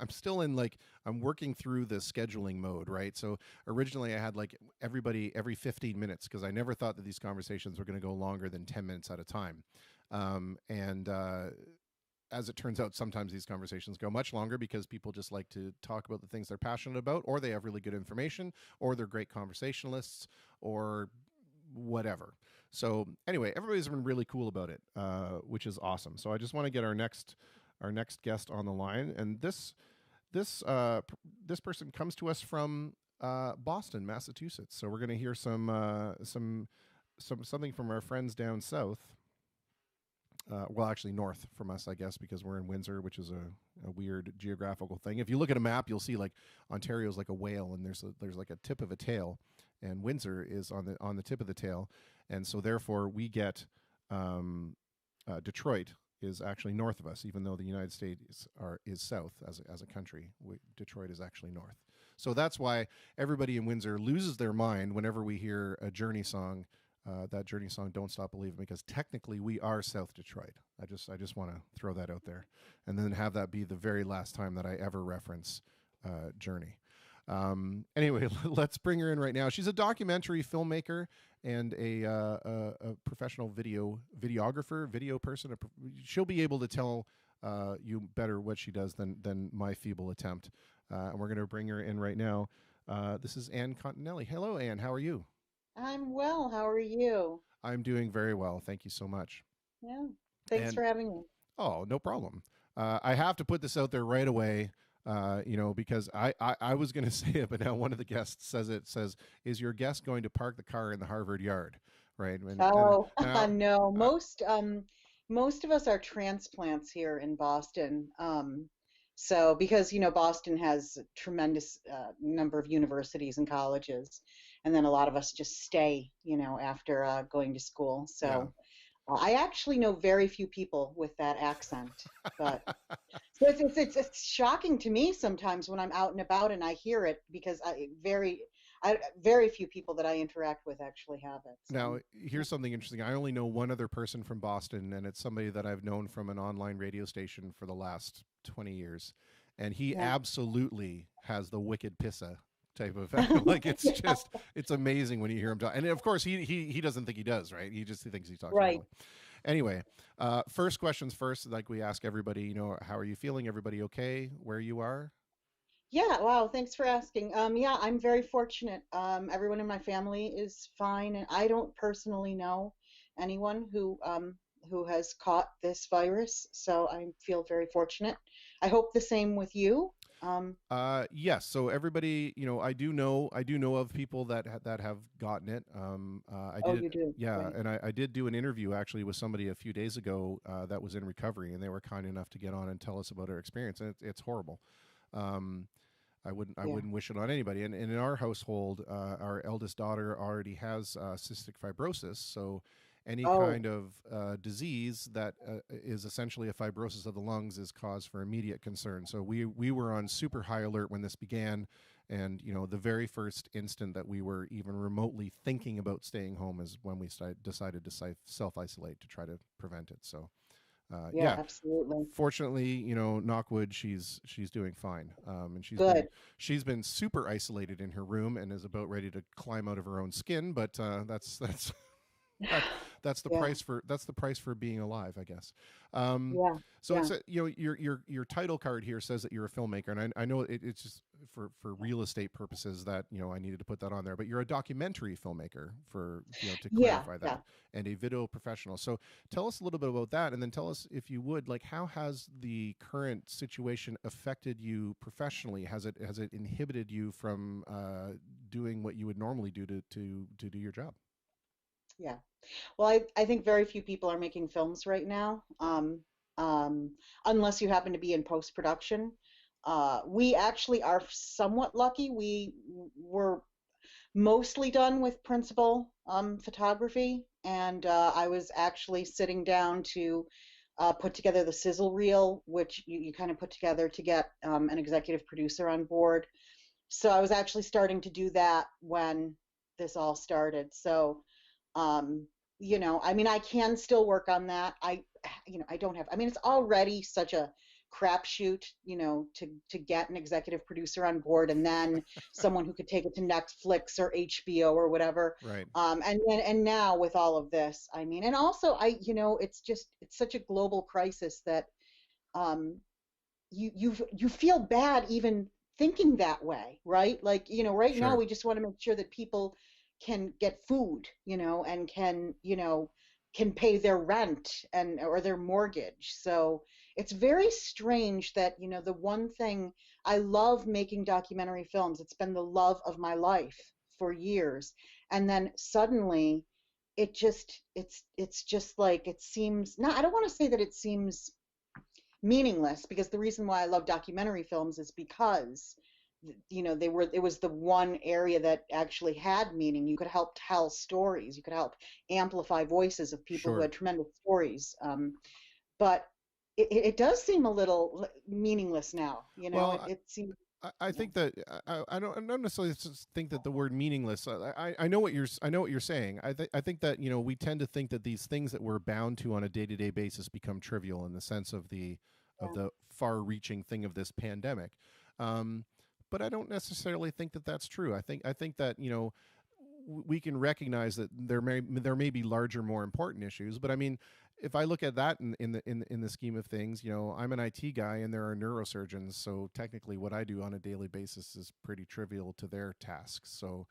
still in I'm working through the scheduling mode, right? So originally I had everybody every 15 minutes because I never thought that these conversations were going to go longer than 10 minutes at a time, and as it turns out, sometimes these conversations go much longer because people just like to talk about the things they're passionate about, or they have really good information, or they're great conversationalists, or whatever. So anyway, everybody's been really cool about it, which is awesome. So I just want to get our next guest on the line, and this person comes to us from Boston, Massachusetts. So we're going to hear something from our friends down south. Well, actually north from us, I guess, because we're in Windsor, which is a weird geographical thing. If you look at a map, you'll see Ontario's like a whale, and there's like a tip of a tail, and Windsor is on the tip of the tail, and so therefore we get Detroit is actually north of us, even though the United States is south as a country. Detroit is actually north, so that's why everybody in Windsor loses their mind whenever we hear a Journey song. That Journey song, "Don't Stop Believing," because technically we are South Detroit. I just want to throw that out there, and then have that be the very last time that I ever reference Journey. Anyway, let's bring her in right now. She's a documentary filmmaker and a professional videographer, video person. She'll be able to tell you better what she does than my feeble attempt. And we're going to bring her in right now. This is Ann Continelli. Hello, Ann. How are you? I'm well. How are you? I'm doing very well. Thank you so much. Yeah. Thanks for having me. Oh, no problem. I have to put this out there right away, because I was going to say it, but now one of the guests says, is your guest going to park the car in the Harvard yard? Right. No. Most of us are transplants here in Boston. So because, Boston has a tremendous number of universities and colleges, and then a lot of us just stay, after going to school. So I actually know very few people with that accent, but so it's shocking to me sometimes when I'm out and about and I hear it, because very few people that I interact with actually have it. So. Now, here's something interesting. I only know one other person from Boston, and it's somebody that I've known from an online radio station for the last 20 years. And he absolutely has the wicked pissa type of it's amazing when you hear him talk. And of course, he doesn't think he does, right? He thinks he talks normally. Anyway, first questions first, like we ask everybody, how are you feeling? Everybody okay where you are? Yeah, wow, thanks for asking. I'm very fortunate. Everyone in my family is fine, and I don't personally know anyone who has caught this virus, so I feel very fortunate. I hope the same with you. Yes. So everybody, I do know of people that have gotten it. You do? Yeah. Right. And I did do an interview actually with somebody a few days ago, that was in recovery, and they were kind enough to get on and tell us about their experience. And it's horrible. I wouldn't wish it on anybody. And in our household, our eldest daughter already has cystic fibrosis. So any Oh, kind of disease that is essentially a fibrosis of the lungs is cause for immediate concern. So we were on super high alert when this began, and the very first instant that we were even remotely thinking about staying home is when we decided to self-isolate to try to prevent it. So yeah, yeah, absolutely. fortunately, knockwood, she's doing fine, and Good. she's been super isolated in her room and is about ready to climb out of her own skin. But that, that's the Yeah, price for being alive, I guess. Um, yeah, so yeah. it's your title card here says that you're a filmmaker, and I know it's just for real estate purposes that I needed to put that on there. But you're a documentary filmmaker, for to Yeah, clarify yeah. that, and a video professional. So tell us a little bit about that, and then tell us, if you would, like, how has the current situation affected you professionally? Has it inhibited you from doing what you would normally do to do your job? Yeah. Well, I think very few people are making films right now, um, unless you happen to be in post-production. We actually are somewhat lucky. We were mostly done with principal photography, and I was actually sitting down to put together the sizzle reel, which you kind of put together to get an executive producer on board. So I was actually starting to do that when this all started. So um, I mean, I can still work on that. I don't have, I mean, it's already such a crapshoot, to get an executive producer on board and then someone who could take it to Netflix or HBO or whatever. Right. And now with all of this, I mean, and also it's such a global crisis that um, you feel bad even thinking that way, right? Like, right now Sure. we just want to make sure that people can get food, and can pay their rent and or their mortgage. So it's very strange that, the one thing I love making documentary films, it's been the love of my life for years. And then suddenly it's just like it seems, no, I don't want to say that it seems meaningless, because the reason why I love documentary films is because it was the one area that actually had meaning. You could help tell stories, you could help amplify voices of people who Sure. had tremendous stories, but it does seem a little meaningless now. Well, It seems, I yeah, think that I don't necessarily think that the word meaningless. I know what you're saying. I think that we tend to think that these things that we're bound to on a day-to-day basis become trivial in the sense of yeah, the far-reaching thing of this pandemic. Um, but I don't necessarily think that that's true. I think that we can recognize that there may be larger, more important issues. But I mean, if I look at that in the scheme of things, I'm an IT guy and there are neurosurgeons, so technically what I do on a daily basis is pretty trivial to their tasks. So,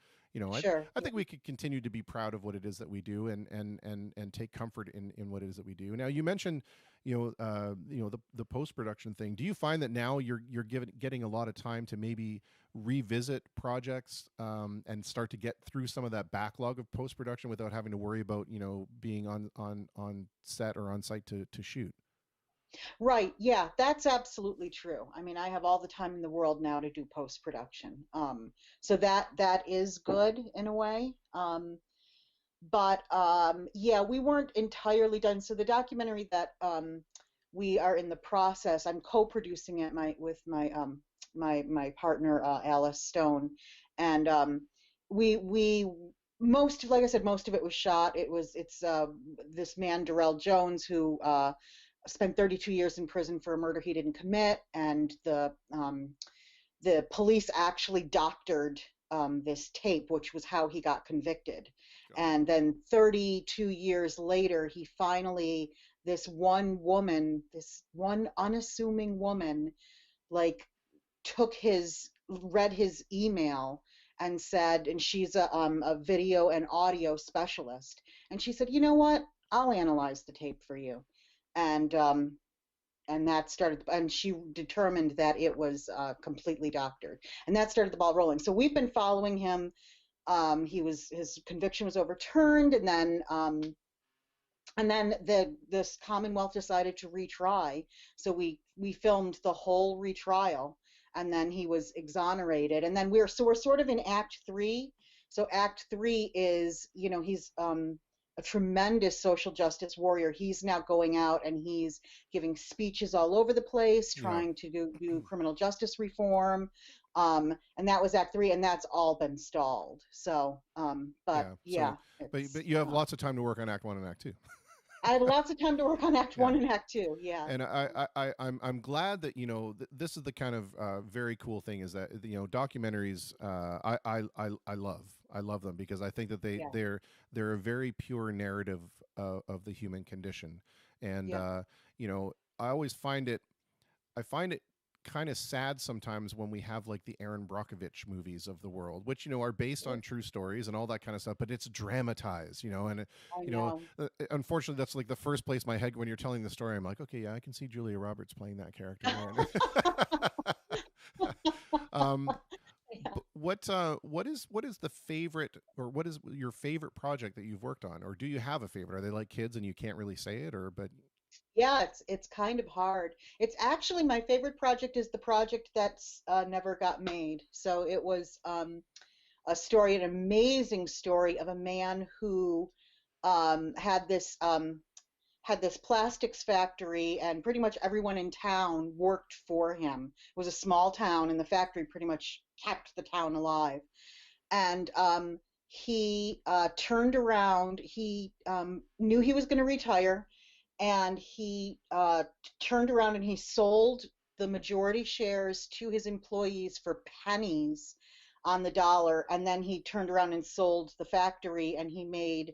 sure, I yeah, think we could continue to be proud of what it is that we do, and take comfort in what it is that we do. Now, you mentioned, the post production thing. Do you find that now you're getting a lot of time to maybe revisit projects, and start to get through some of that backlog of post production without having to worry about being on set or on site to shoot? right, yeah, that's absolutely true. I mean, I have all the time in the world now to do post production, so that is good in a way. But yeah, we weren't entirely done. So the documentary that we are in the process, I'm co-producing it with my partner Alice Stone, and we most, like I said, most of it was shot. It's this man Darrell Jones, who spent 32 years in prison for a murder he didn't commit, and the police actually doctored this tape, which was how he got convicted. And then 32 years later, he finally, this one woman, this one unassuming woman, like read his email and said, and she's a video and audio specialist. And she said, you know what? I'll analyze the tape for you. And that started, and she determined that it was completely doctored, and that started the ball rolling. So we've been following him. His conviction was overturned, and then this Commonwealth decided to retry. So we filmed the whole retrial, and then he was exonerated. And then we're sort of in Act 3. So Act 3 is, he's a tremendous social justice warrior. He's now going out and he's giving speeches all over the place, Yeah. trying to do criminal justice reform. And that was Act 3, and that's all been stalled. So, but yeah. yeah. But you have lots of time to work on Act 1 and Act 2. I have lots of time to work on Act 1 and Act 2. Yeah. And I'm glad that, you know, this is the kind of very cool thing is that, you know, documentaries I love them because I think that they're a very pure narrative of the human condition. And you know, I find it kind of sad sometimes when we have like the Aaron Brockovich movies of the world, which, you know, are based on true stories and all that kind of stuff, but it's dramatized, you know, and you know, unfortunately that's like the first place my head, when you're telling the story, I'm like, okay, yeah, I can see Julia Roberts playing that character. What is the favorite, or what is your favorite project that you've worked on, or do you have a favorite? Are they like kids and you can't really say it, or but yeah, it's kind of hard. It's actually, my favorite project is the project that's never got made. So it was a story, an amazing story of a man who had this plastics factory, and pretty much everyone in town worked for him. It was a small town, and the factory pretty much kept the town alive. And he turned around. He knew he was going to retire, and he turned around and he sold the majority shares to his employees for pennies on the dollar, and then he turned around and sold the factory, and he made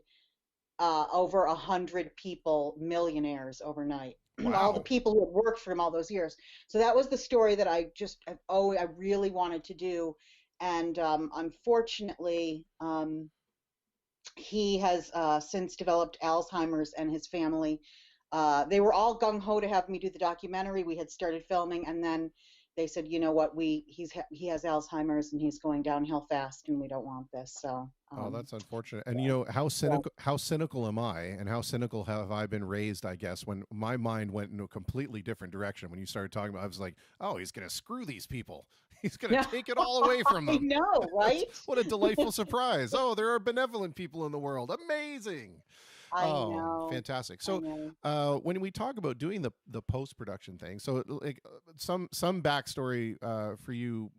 over 100 people millionaires overnight. Wow. All the people who had worked for him all those years. So that was the story that I really wanted to do, and unfortunately he has since developed Alzheimer's, and his family, they were all gung-ho to have me do the documentary. We had started filming, and then they said, you know what, he has Alzheimer's and he's going downhill fast, and we don't want this. So oh, that's unfortunate. And you know, how cynical am I, and how cynical have I been raised, I guess, when my mind went in a completely different direction. When you started talking about, I was like, oh, he's going to screw these people. He's going to take it all away from them. I know, right? What a delightful surprise. Oh, there are benevolent people in the world. Amazing. I know. Fantastic. So when we talk about doing the post-production thing, so like some backstory for you,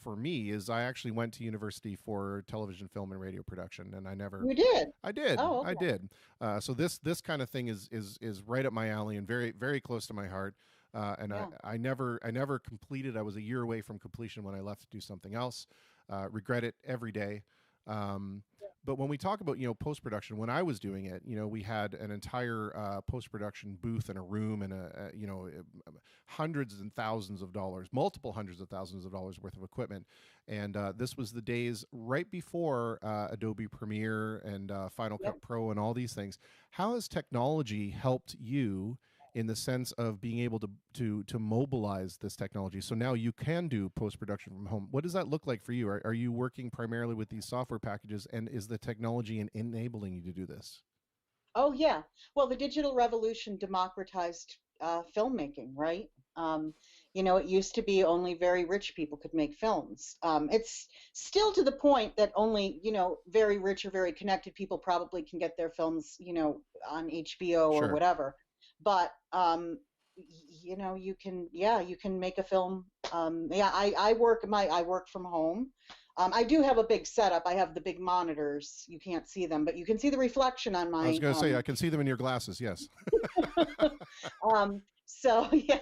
for me, is I actually went to university for television, film, and radio production, and I never. You did? I did. Oh, okay. I did. So this kind of thing is right up my alley and very, very close to my heart. And I never completed. I was a year away from completion when I left to do something else. Regret it every day. But when we talk about, you know, post-production, when I was doing it, you know, we had an entire post-production booth and a room and you know, hundreds and thousands of dollars, multiple hundreds of thousands of dollars worth of equipment. And this was the days right before Adobe Premiere and Final Cut Pro and all these things. How has technology helped you in the sense of being able to mobilize this technology? So now you can do post-production from home. What does that look like for you? Are you working primarily with these software packages, and is the technology enabling you to do this? Oh, yeah. Well, the digital revolution democratized filmmaking, right? You know, it used to be only very rich people could make films. It's still to the point that only, you know, very rich or very connected people probably can get their films, you know, on HBO or whatever. But you know, you can make a film. I work from home. I do have a big setup. I have the big monitors. You can't see them, but you can see the reflection on my. I was going to say, I can see them in your glasses. Yes. So yeah,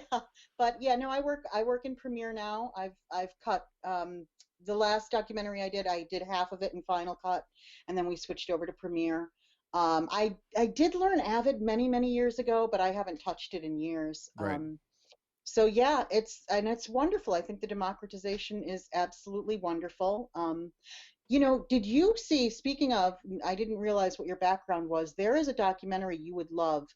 but yeah, no, I work in Premiere now. I've cut the last documentary I did half of it in Final Cut, and then we switched over to Premiere. I did learn Avid many years ago, but I haven't touched it in years. Right. So yeah, it's wonderful. I think the democratization is absolutely wonderful. You know, did you see, speaking of, I didn't realize what your background was. There is a documentary you would love,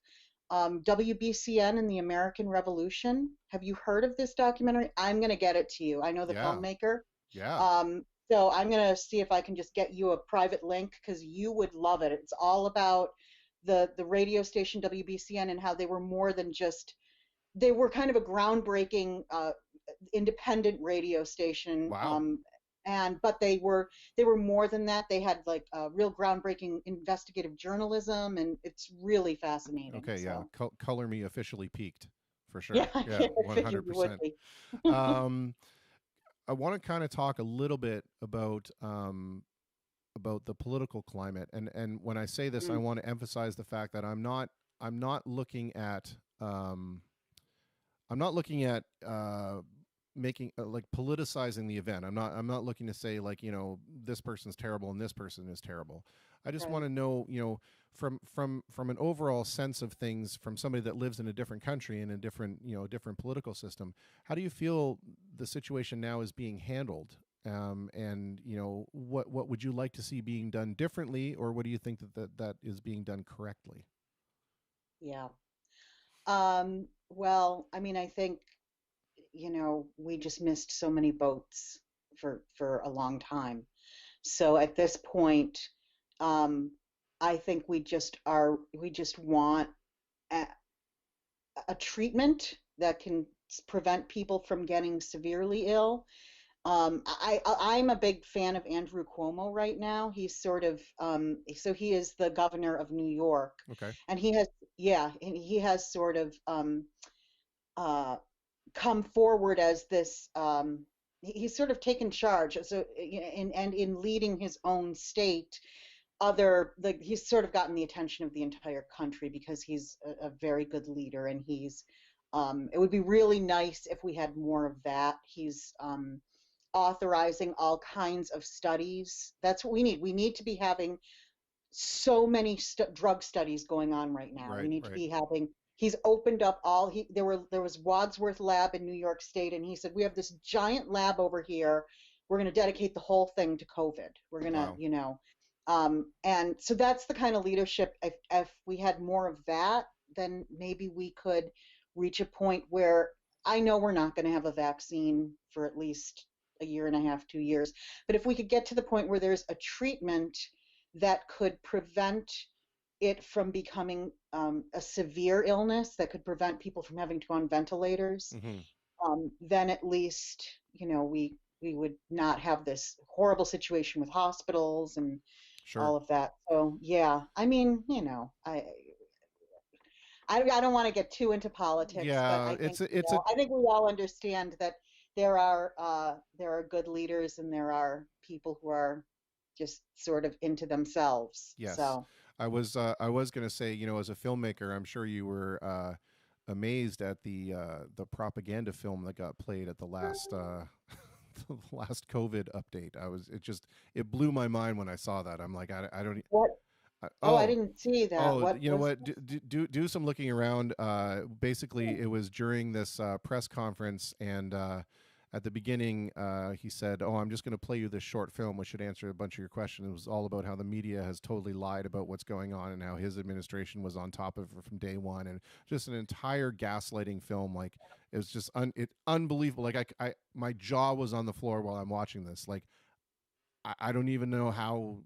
WBCN and the American Revolution. Have you heard of this documentary? I'm going to get it to you. I know the filmmaker. Yeah. So I'm going to see if I can just get you a private link, because you would love it. It's all about the radio station WBCN and how they were more than just, they were kind of a groundbreaking independent radio station. Wow. But they were more than that. They had like real groundbreaking investigative journalism, and it's really fascinating. Okay, yeah. So Color Me officially peaked for yeah, sure. yeah, Yeah, I figured you would 100%. be. I want to kind of talk a little bit about the political climate, and when I say this, I Mm, want to emphasize the fact that I'm not looking at I'm not looking at making like politicizing the event. I'm not looking to say like, this person's terrible and this person is terrible. I just want right. to know, from an overall sense of things, from somebody that lives in a different country and a different, different political system. How do you feel the situation now is being handled? And what would you like to see being done differently, or what do you think that is being done correctly? Yeah. Well, I mean, I think, we just missed so many boats for a long time. So at this point, um, I think we just want a, a treatment that can prevent people from getting severely ill. I'm a big fan of Andrew Cuomo right now. He's sort of so he is the governor of New York, Okay. and he has sort of uh, come forward as this. He's sort of taken charge, so and in leading his own state, he's sort of gotten the attention of the entire country because he's a very good leader, and it would be really nice if we had more of that. He's authorizing all kinds of studies. That's what we need. We need to be having so many drug studies going on right now. We Right. need to Right. be having. He's opened up all. There was Wadsworth Lab in New York State, and he said we have this giant lab over here. We're going to dedicate the whole thing to COVID. We're going to, Wow. and so that's the kind of leadership. If we had more of that, then maybe we could reach a point where I know we're not going to have a vaccine for at least a year and a half, 2 years, but if we could get to the point where there's a treatment that could prevent it from becoming a severe illness that could prevent people from having to go on ventilators, Hmm. then at least we would not have this horrible situation with hospitals and Sure. all of that. So yeah, I mean, I don't want to get too into politics, but Yeah, I think it's a I think we all understand that there are good leaders and there are people who are just sort of into themselves. yes. So I was going to say, as a filmmaker, I'm sure you were amazed at the propaganda film that got played at the last the last COVID update. It blew my mind when I saw that. I'm like, I don't. what? I, Oh, I oh, didn't see that. Oh, What you know was what? Do some looking around. Basically, it was during this press conference, and at the beginning, he said, "Oh, I'm just going to play you this short film, which should answer a bunch of your questions." It was all about how the media has totally lied about what's going on, and how his administration was on top of it from day one, and just an entire gaslighting film. Like it was just unbelievable. Like my jaw was on the floor while I'm watching this. Like I don't even know how,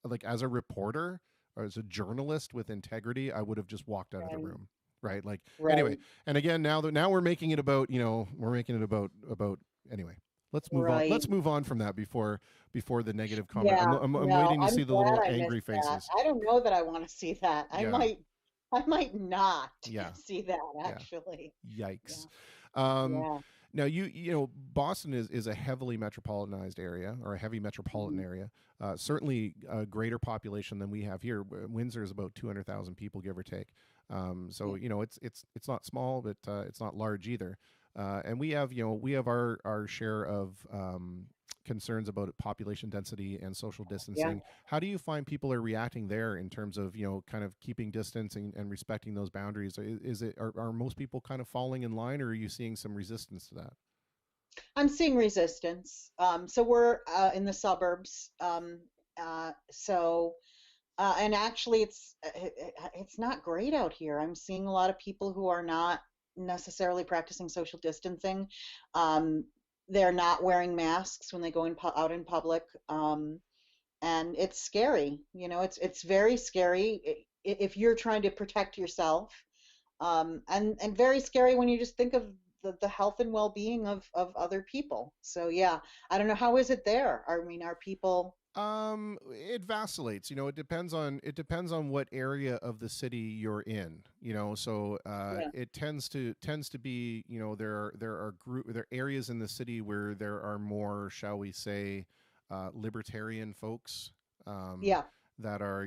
like as a reporter or as a journalist with integrity, I would have just walked out of the right? room. Right. Like anyway. Right. And again, now we're making it about, we're making it about anyway. Let's move on. Right. Let's move on from that before the negative comment. I'm, Yeah. I'm, I'm No, waiting to I'm see the glad little I missed angry that. faces. I don't know that I want to see that. I Yeah. might I might not Yeah. see that Yeah. actually. Yeah. Yikes. Um, Yeah. Now Boston is a heavily metropolitanized area, or a heavy metropolitan Mhm. area. Certainly a greater population than we have here. Windsor is about 200,000 people, give or take. So Yeah. it's not small, but it's not large either. And we have our share of concerns about population density and social Yeah. distancing. How do you find people are reacting there in terms of kind of keeping distance and respecting those boundaries? Are most people kind of falling in line, or are you seeing some resistance to that? I'm seeing resistance. So we're in the suburbs. So and actually, it's not great out here. I'm seeing a lot of people who are not necessarily practicing social distancing. Um, they're not wearing masks when they go out in public, and it's scary. It's very scary if you're trying to protect yourself, and very scary when you just think of the health and well-being of other people. So yeah, I don't know, how is it there? I mean, are people? It vacillates. It depends on what area of the city you're in. So Yeah, it tends to be. There are areas in the city where there are more, shall we say, libertarian folks. Um, yeah. that are,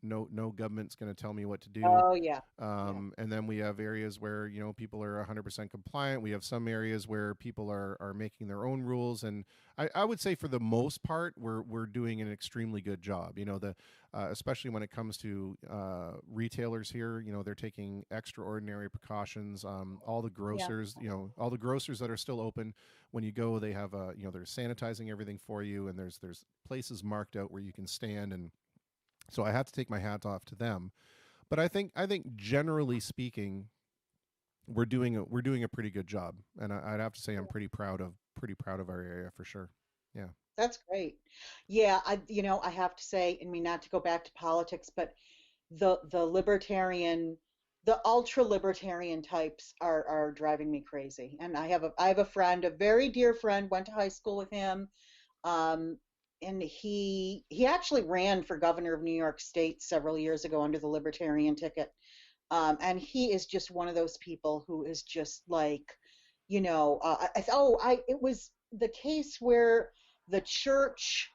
no government's going to tell me what to do. Oh yeah, yeah, And then we have areas where people are 100% compliant. We have some areas where people are making their own rules, and I would say for the most part we're doing an extremely good job. Especially when it comes to retailers here. They're taking extraordinary precautions. All the yeah. grocers, all the grocers that are still open. When you go, they have they're sanitizing everything for you, and there's places marked out where you can stand, and so I have to take my hat off to them. But I think generally speaking, we're doing a pretty good job, and I'd have to say I'm pretty proud of our area for sure. Yeah, That's great. Yeah, I have to say, I mean, not to go back to politics, but the libertarian, the ultra libertarian types are driving me crazy. And I have a friend, a very dear friend, went to high school with him. Um, and he actually ran for governor of New York State several years ago under the libertarian ticket. And he is just one of those people who is just like, it was the case where the church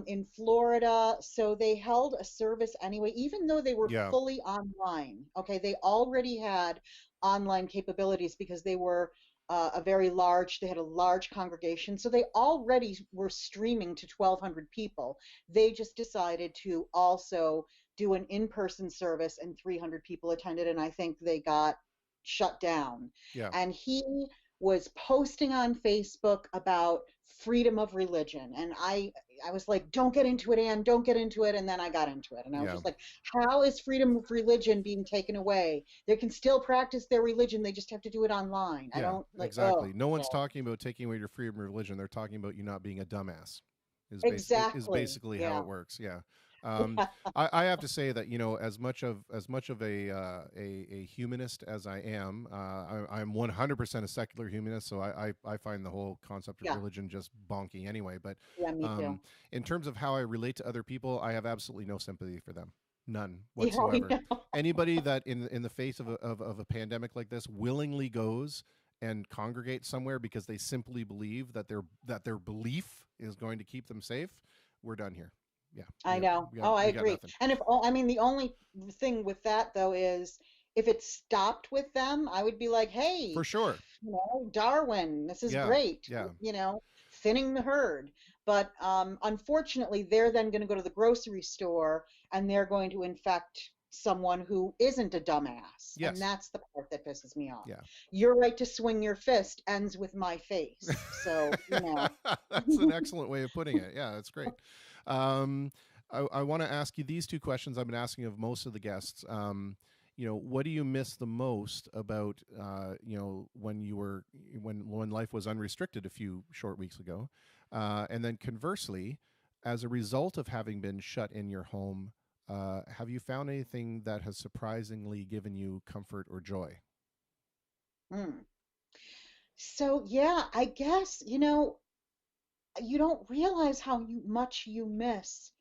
in Florida, so they held a service anyway, even though they were yeah, fully online. Okay, they already had online capabilities because they were they had a large congregation, so they already were streaming to 1,200 people. They just decided to also do an in-person service, and 300 people attended, and I think they got shut down. yeah, And he was posting on Facebook about freedom of religion, and I was like, don't get into it, Anne, don't get into it. And then I got into it. And I was yeah, just like, how is freedom of religion being taken away? They can still practice their religion. They just have to do it online. I yeah. don't like, oh, Exactly. No one's no. talking about taking away your freedom of religion. They're taling about you not being a dumbass. Is Exactly. basically how Yeah. it works. Yeah. Um, I have to say that as much of a humanist as I am, I'm 100% a secular humanist. So I find the whole concept of Yeah. religion just bonky anyway. But Yeah, me too. in terms of how I relate to other people, I have absolutely no sympathy for them, none Yeah, I whatsoever. know. Anybody that in the face of a pandemic like this willingly goes and congregate somewhere because they simply believe that their belief is going to keep them safe, we're done here. Yeah, I know. we got Oh, I we got agree. nothing And I mean, the only thing with that though is if it stopped with them, I would be like, for hey, sure. Darwin, this is Yeah, great, yeah, thinning the herd. But unfortunately, they're then going to go to the grocery store and they're going to infect someone who isn't a dumbass. And yes, that's the part that pisses me off. yeah. Your right to swing your fist ends with my face. So, That's an excellent way of putting it. Yeah, that's great. Um, I want to ask you these two questions I've been asking of most of the guests. What do you miss the most about when life was unrestricted a few short weeks ago, and then conversely, as a result of having been shut in your home, have you found anything that has surprisingly given you comfort or joy? hmm. So yeah, I guess, you don't realize how much you miss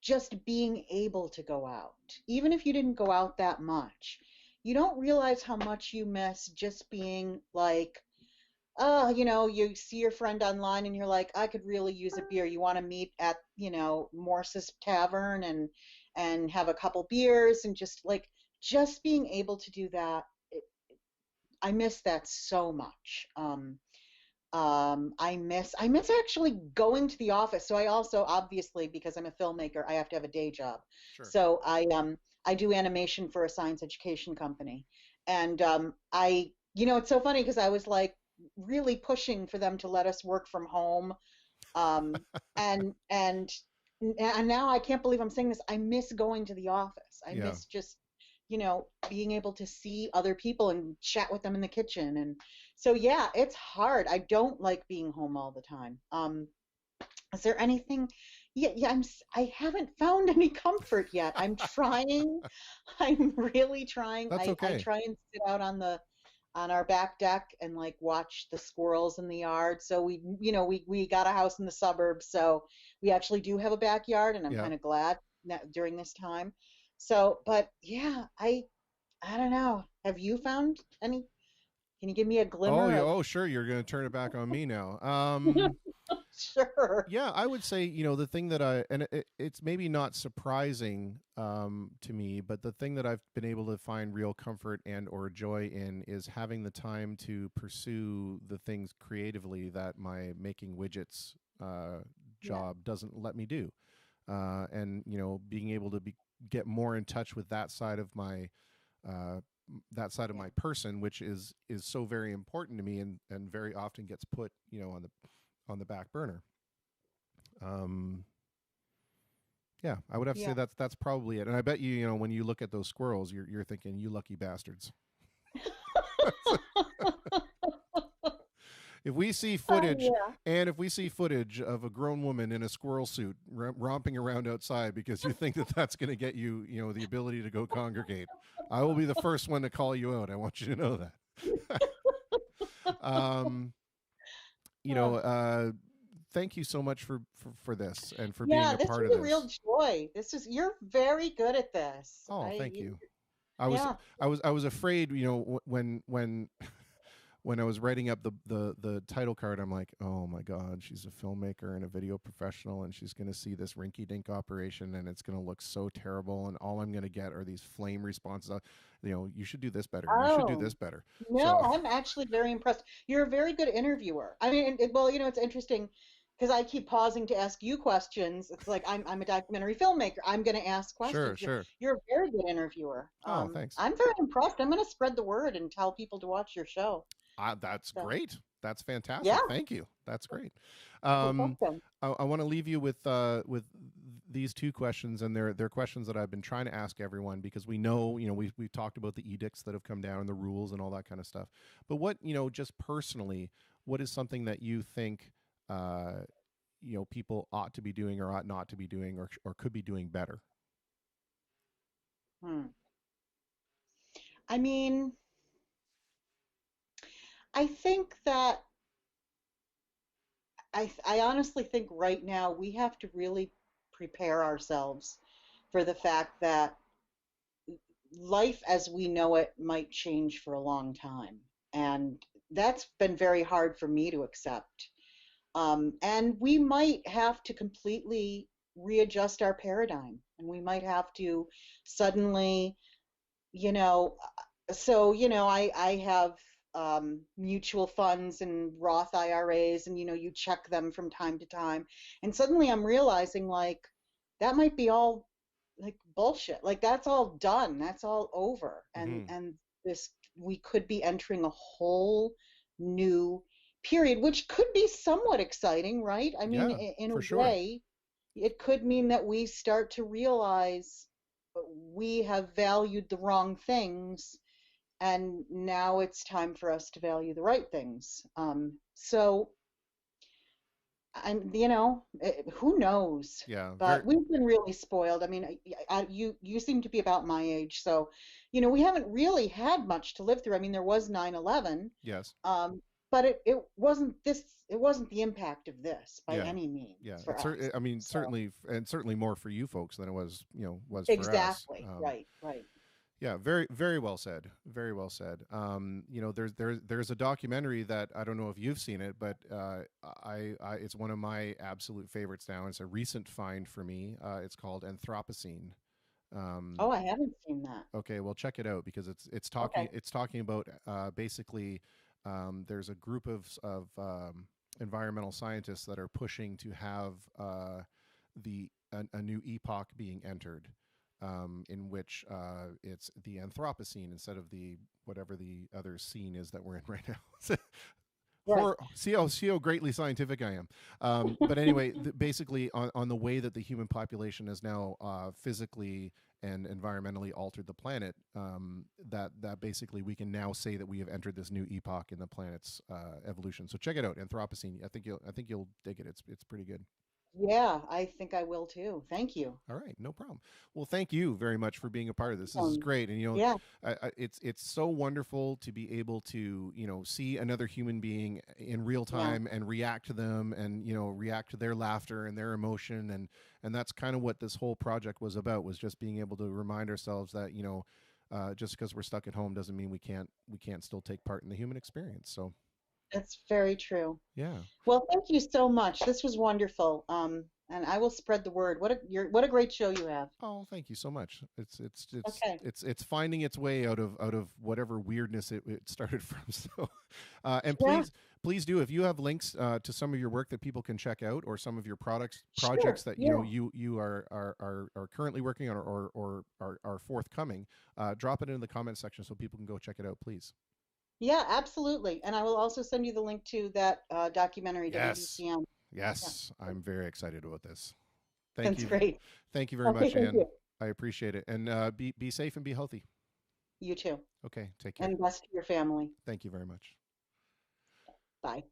just being able to go out. Even if you didn't go out that much, you don't realize how much you miss just being like, you see your friend online and you're like, I could really use a beer. You want to meet at, Morse's Tavern and have a couple beers and just being able to do that. I miss that so much. I miss actually going to the office. So I also, obviously, because I'm a filmmaker, I have to have a day job. Sure. So I do animation for a science education company, and it's so funny because I was like really pushing for them to let us work from home, um, and and and now I can't believe I'm saying this. I miss going to the office. I Yeah. miss just being able to see other people and chat with them in the kitchen. And so, yeah, it's hard. I don't like being home all the time. Is there anything? Yeah, yeah, I haven't found any comfort yet. I'm trying. I'm really trying. That's I okay. try and sit out on our back deck and like watch the squirrels in the yard. So we got a house in the suburbs, so we actually do have a backyard, and I'm Yeah. kind of glad that during this time. So, but yeah, I don't know. Have you found any? Can you give me a Oh, glimmer of? oh, sure. You're going to turn it back on me now. Sure. Yeah, I would say, the thing that it's maybe not surprising to me, but the thing that I've been able to find real comfort and or joy in is having the time to pursue the things creatively that my making widgets Yeah. job doesn't let me do. And, being able to get more in touch with that side of my Yeah. person, which is so very important to me, and very often gets put, on the back burner. Um, yeah, I would have to say Yeah. that's probably it. And I bet when you look at those squirrels, you're thinking, you lucky bastards. If we see footage, Yeah. and if we see footage of a grown woman in a squirrel suit romping around outside because you think that that's going to get you, the ability to go congregate, I will be the first one to call you out. I want you to know that. um, you know, Oh. uh, Thank you so much for this and for being Yeah, a this part was of a real this. joy. You're very good at this. Oh, thank you. I was Yeah. I was afraid, when when I was writing up the title card, I'm like, oh my God, she's a filmmaker and a video professional, and she's going to see this rinky dink operation, and it's going to look so terrible, and all I'm going to get are these flame responses. You should do this better. You should do Oh, this better. no, So I'm actually very impressed. You're a very good interviewer. I mean, well, it's interesting because I keep pausing to ask you questions. It's like I'm a documentary filmmaker. I'm going to ask sure, questions. sure. You're a very good interviewer. Oh, thanks. I'm very impressed. I'm going to spread the word and tell people to watch your show. That's So, great. That's yeah, fantastic. Thank you. That's great. you're Um, welcome. I want to leave you with these two questions, and they're questions that I've been trying to ask everyone, because we know, we've talked about the edicts that have come down, the rules, and all that kind of stuff. But what, just personally, what is something that you think people ought to be doing, or ought not to be doing, or could be doing better? Hmm. I mean, I think that I honestly think right now we have to really prepare ourselves for the fact that life as we know it might change for a long time. And that's been very hard for me to accept. And we might have to completely readjust our paradigm, and we might have to suddenly, you know, I have mutual funds and Roth IRAs, and you check them from time to time, and suddenly I'm realizing like that might be all like bullshit. Like that's all done. That's all over. And Hmm. and this we could be entering a whole new period, which could be somewhat exciting, right? I mean, Yeah, in a for sure. way, it could mean that we start to realize we have valued the wrong things, and now it's time for us to value the right things. So who knows? Yeah, very. But we've been really spoiled. I mean, you seem to be about my age, so we haven't really had much to live through. I mean, there was 9/11, Yes. but it wasn't the impact of this by Yeah. any Yeah. means for us. I mean, So certainly more for you folks than it was, for us. exactly, right, right. Yeah, very, very well said. Very well said. There's a documentary that I don't know if you've seen it, but it's one of my absolute favorites now. It's a recent find for me. It's called Anthropocene. Um, Oh, I haven't seen that. okay, well, check it out, because Okay. it's talking about basically, there's a group of environmental scientists that are pushing to have a new epoch being entered, in which it's the Anthropocene instead of the whatever the other scene is that we're in right now. Right. See how greatly scientific I am. But anyway, basically on the way that the human population has now physically and environmentally altered the planet, that basically we can now say that we have entered this new epoch in the planet's evolution. So check it out, Anthropocene. I think you'll dig it. It's pretty good. Yeah, I think I will too. Thank you. All right, no problem. Well, thank you very much for being a part of this. This is great, and Yeah, it's so wonderful to be able to see another human being in real yeah, time and react to them, and react to their laughter and their emotion, and that's kind of what this whole project was about, was just being able to remind ourselves that just because we're stuck at home doesn't mean we can't still take part in the human experience. So that's very true. yeah. Well, thank you so much. This was wonderful. And I will spread the word. What a great show you have. Oh, thank you so much. Okay. It's finding its way out of whatever weirdness it started from. So, and Yeah, please do, if you have links to some of your work that people can check out, or some of your sure. projects that Yeah. you are currently working on, or are forthcoming, drop it in the comment section so people can go check it out, please. Yeah, absolutely. And I will also send you the link to that documentary, Yes. WBCM. Yeah, Yes, I'm very excited about this. Thank that's you. great. Thank you very Okay, much, thank Anne. you. I appreciate it. And be safe and be healthy. You too. Okay, take care. And best to your family. Thank you very much. Bye.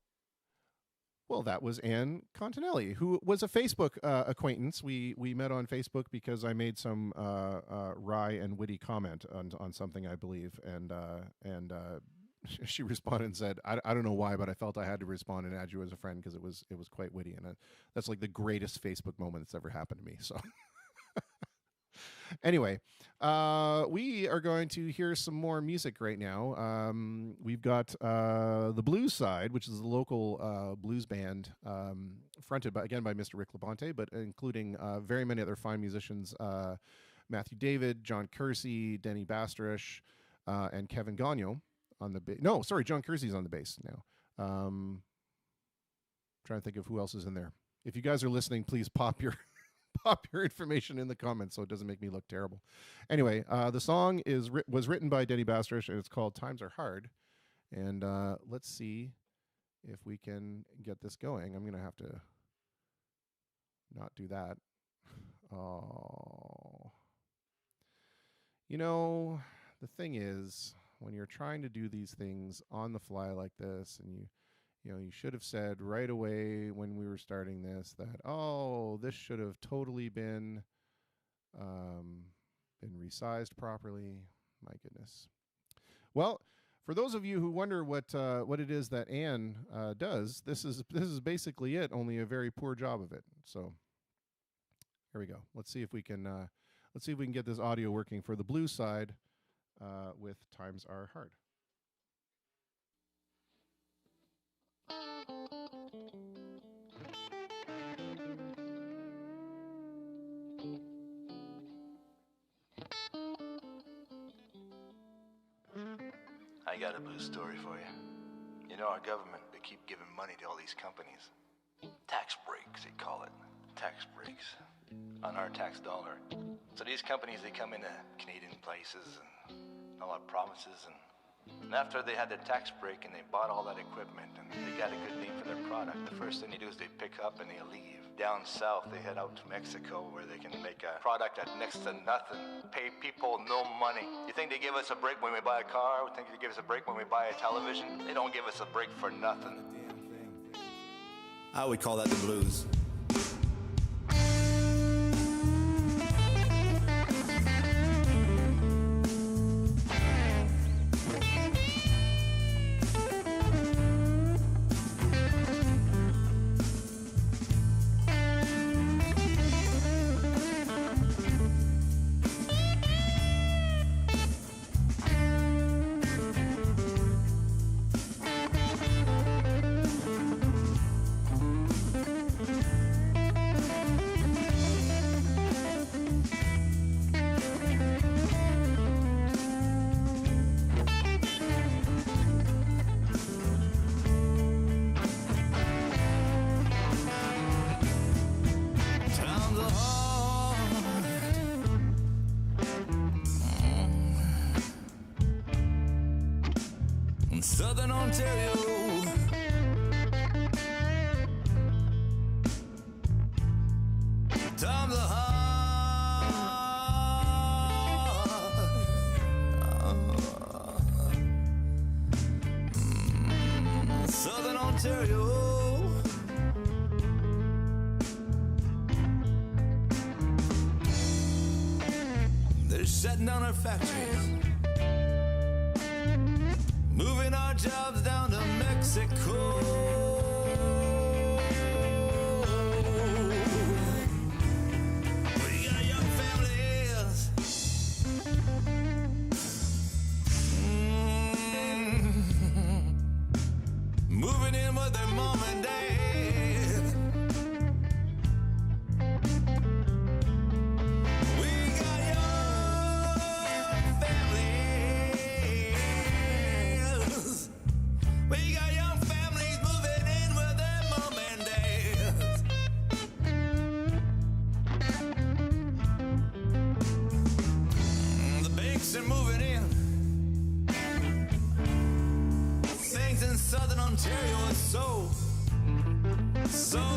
Well, that was Anne Continelli, who was a Facebook acquaintance. We met on Facebook because I made some wry and witty comment on something, I believe, and she responded and said, I don't know why, but I felt I had to respond and add you as a friend because it was quite witty, and that's like the greatest Facebook moment that's ever happened to me. So anyway, we are going to hear some more music right now. We've got the Blues Side, which is a local blues band fronted by Mr. Rick Labonte, but including very many other fine musicians, Matthew David, John Kersey, Denny Basterish, and Kevin Gagnon on the bass. No, sorry, John Kersey's on the bass now. Trying to think of who else is in there. If you guys are listening, please pop your information in the comments so it doesn't make me look terrible. Anyway, the song was written by Denny Basterish, and it's called "Times Are Hard." And let's see if we can get this going. I'm gonna have to not do that. Oh, the thing is, when you're trying to do these things on the fly like this, and you should have said right away when we were starting this that, this should have totally been resized properly. My goodness. Well, for those of you who wonder what it is that Anne does, this is basically it, only a very poor job of it. So here we go. Let's see if we can get this audio working for the Blues Side with "Times Are Hard." I got a blues story for you. Our government, they keep giving money to all these companies. Tax breaks, they call it. Tax breaks. On our tax dollar. So these companies, they come into Canadian places and all our provinces, and after they had their tax break and they bought all that equipment and they got a good name for their product, the first thing they do is they pick up and they leave. Down south, they head out to Mexico where they can make a product at next to nothing. Pay people no money. You think they give us a break when we buy a car? You think they give us a break when we buy a television? They don't give us a break for nothing. I would call that the blues. Southern Ontario. Times are hard. Southern Ontario. shutting down our factories, moving our jobs down to Mexico. We got young families, moving in with their mom and dad. We got young families. We got young families moving in with their mom and dads. The banks are moving in. Things in Southern Ontario are so sad.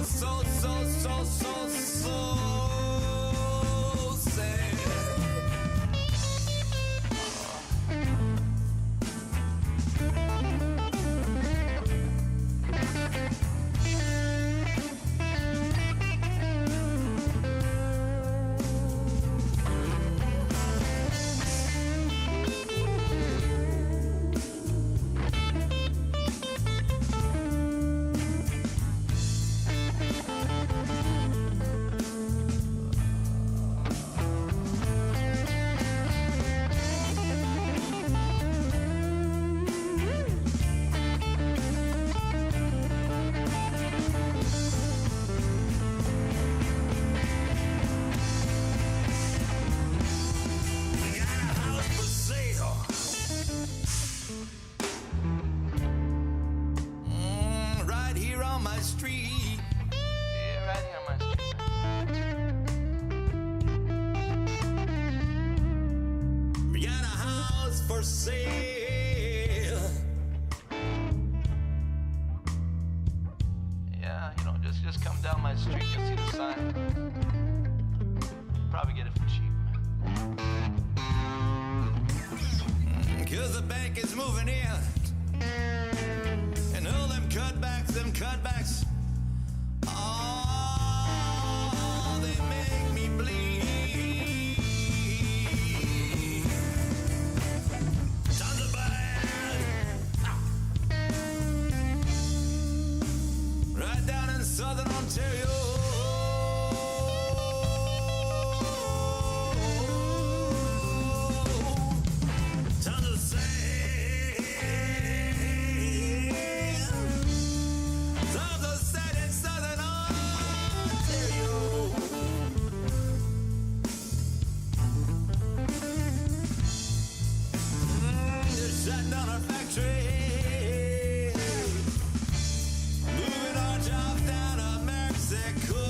Right here on my street. Yeah, right here on my street. We got a house for sale. Yeah, you know, just come down my street, you'll see the sign. Probably get it for cheap. 'Cause the bank is moving in. And all them cutbacks, oh, they make me bleed. Tons of bad. Right down in Southern Ontario. Tons of sand. Tons of sand in Southern Ontario. They're shutting down our factory, moving our jobs down to Mexico.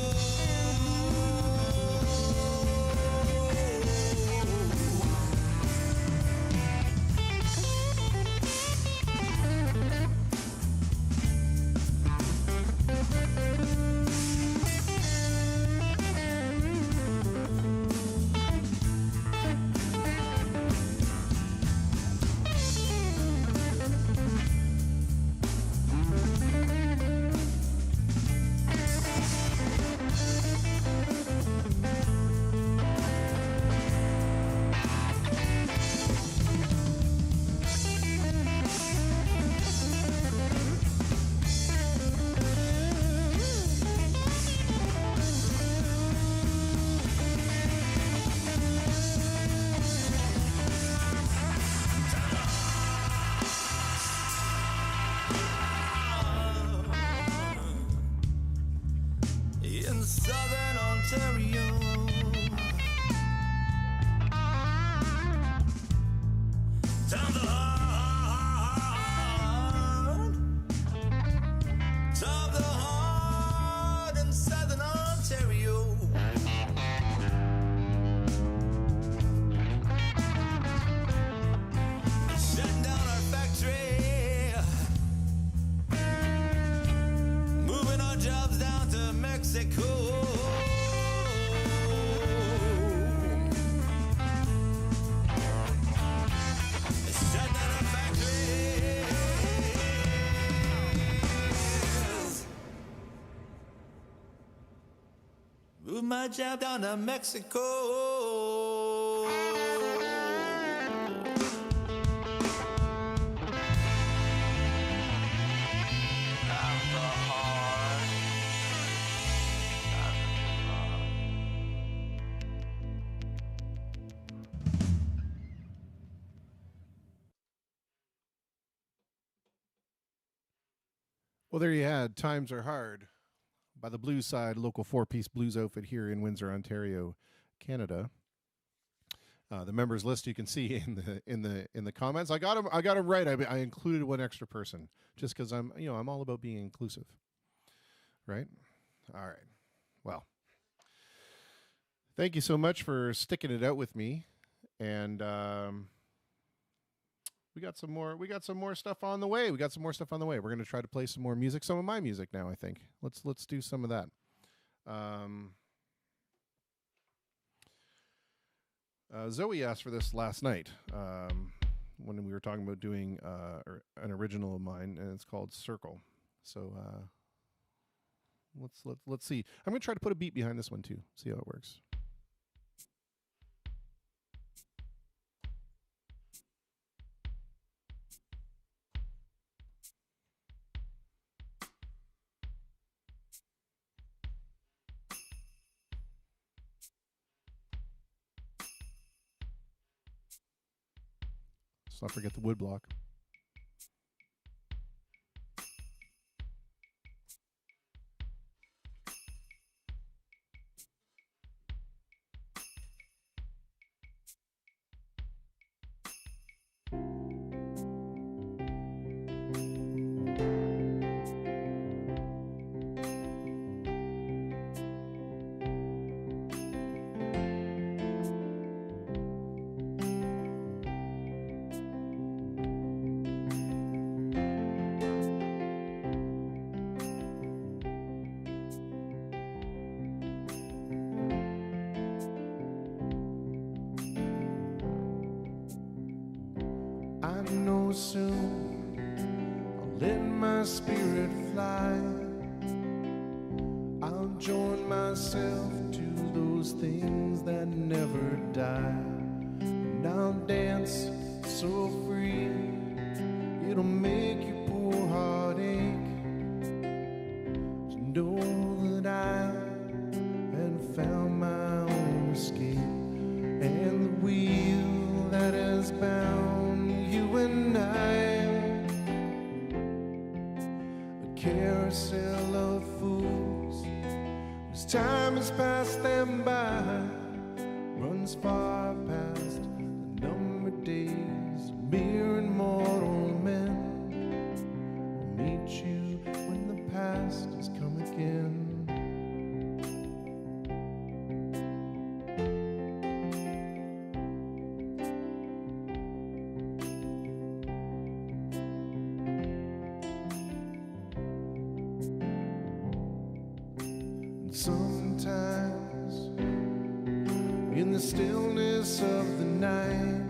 In Southern Ontario. Times are hard. Times are hard in Southern Ontario. Shutting down our factory, moving our jobs down to Mexico. Shutting down our factories, move my job down to Mexico. Well, there you had Times Are Hard by the Blues Side, local four-piece blues outfit here in Windsor, Ontario, Canada. The members list you can see in the comments. I got them right. I included one extra person just because I'm all about being inclusive, right? All right. Well, thank you so much for sticking it out with me, and we got some more stuff on the way. We're going to try to play some more music, some of my music now. I think let's do some of that. Zoe asked for this last night when we were talking about doing an original of mine, and it's called Circle. So let's see. I'm going to try to put a beat behind this one too. See how it works. Let's not forget the wood block. I know soon I'll let my spirit fly. I'll join myself to those things that never die. And I'll dance so free, it'll make your poor heart ache to know that I had found my own escape. And the wheel that has bound you and I, a carousel of fools whose time has passed them by, runs far past the numbered days of mere and mortal men. I'll meet you when the past has come again. Sometimes, in the stillness of the night,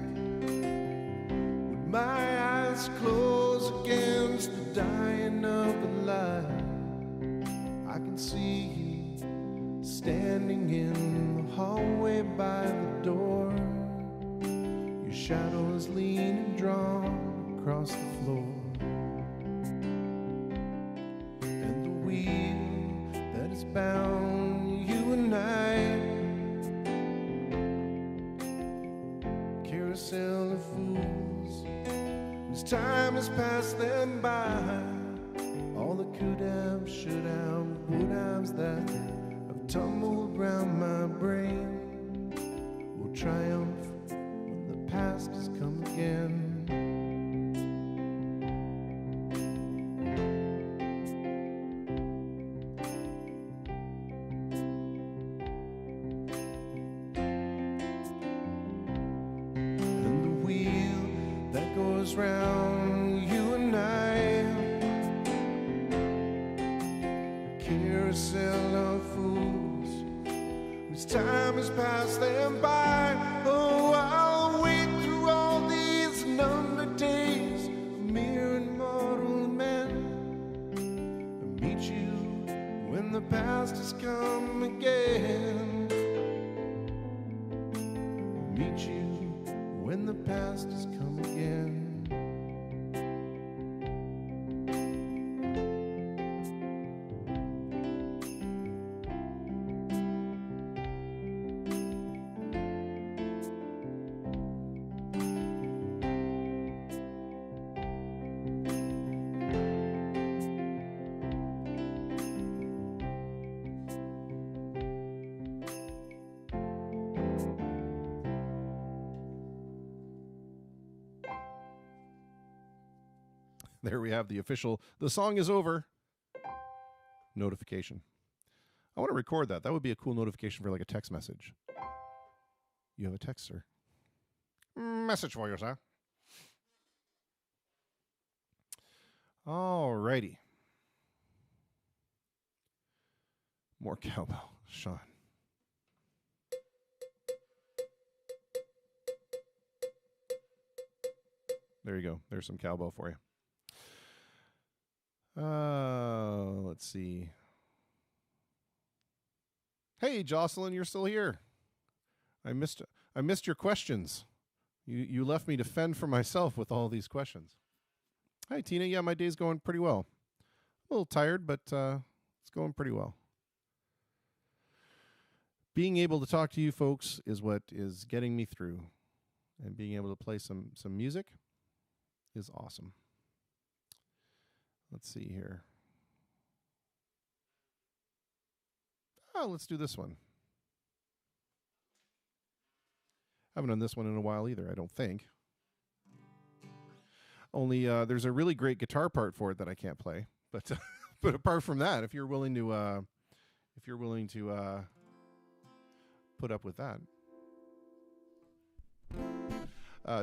with my eyes closed against the dying of the light, I can see you standing in the hallway by the door. Your shadow is leaning, drawn across the floor. And the wheel that is bound you and I, carousel of fools whose time has passed them by. All the could have, should have, would haves that have tumbled round my brain will triumph when the past has come again. Round you and I, a carousel of fools whose time has passed them by. Oh, I'll wait through all these numbered days of mere and mortal men and meet you when the past has come again. Meet you when the past has come again. There we have the official, the song is over notification. I want to record that. That would be a cool notification for like a text message. You have a text, sir. Message for you, sir. All righty. More cowbell. Sean. There you go. There's some cowbell for you. Let's see. Hey, Jocelyn, you're still here. I missed your questions. You left me to fend for myself with all these questions. Hi, Tina. Yeah, my day's going pretty well. A little tired, but it's going pretty well. Being able to talk to you folks is what is getting me through. And being able to play some music is awesome. Let's see here. Oh, let's do this one. Haven't done this one in a while either, I don't think. Only there's a really great guitar part for it that I can't play. But but apart from that, if you're willing to put up with that.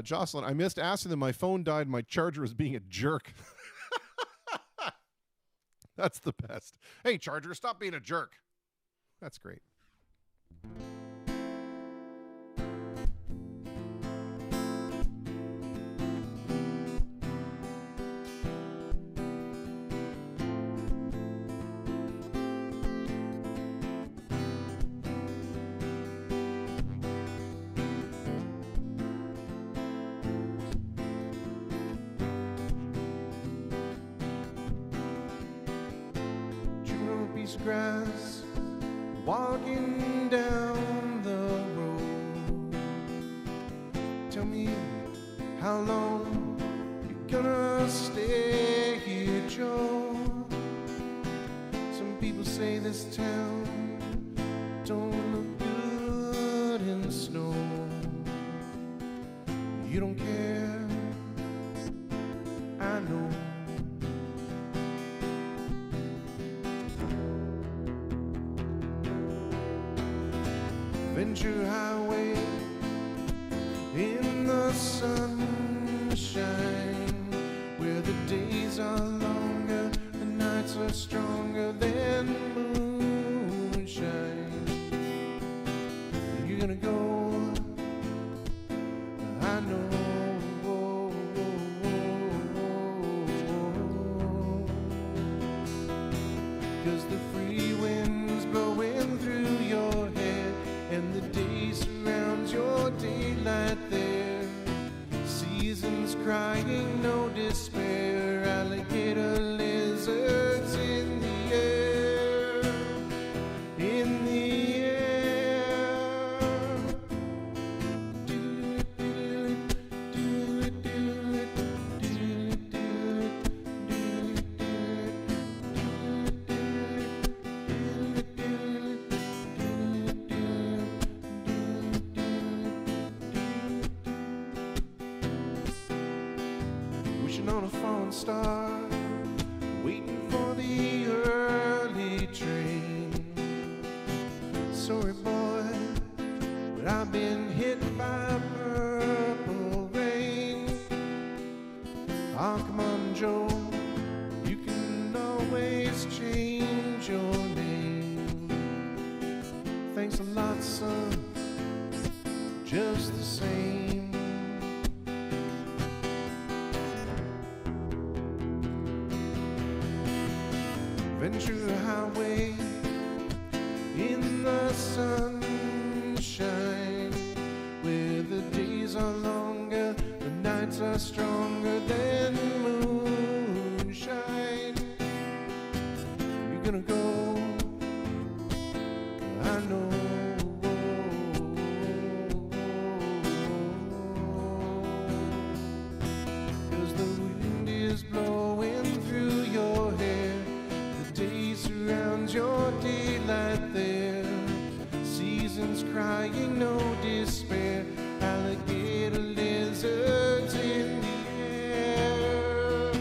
Jocelyn, I missed asking them my phone died and my charger was being a jerk. That's the best. Hey, charger, stop being a jerk. That's great. Grass, walking down the road. Tell me how long you're gonna stay here, Joe. Some people say this town don't look good in the snow. You don't care, I know. Venture Highway in the sunshine, where the days are longer, the nights are stronger than moonshine. You're gonna go, I know. 'Cause the free wind's blowing through your hair, and the day surrounds your daylight there. Seasons crying, no despair. Alligator lizards in the air, in the air. Do it, do it, do it, do it, do it, do it, do it, do it, do it, do it. Wishing on a falling star, waiting for the early train. Sorry, boy, but I've been hit by purple rain. Oh, come on, Joe, you can always change your name. Thanks a lot, son, just the same. Venture Highway in the sunshine, where the days are longer, the nights are stronger than moonshine. You're gonna go, I know. 'Cause the wind is blowing through your hair, surrounds your daylight there. Seasons crying, no despair. Alligator lizards in the air,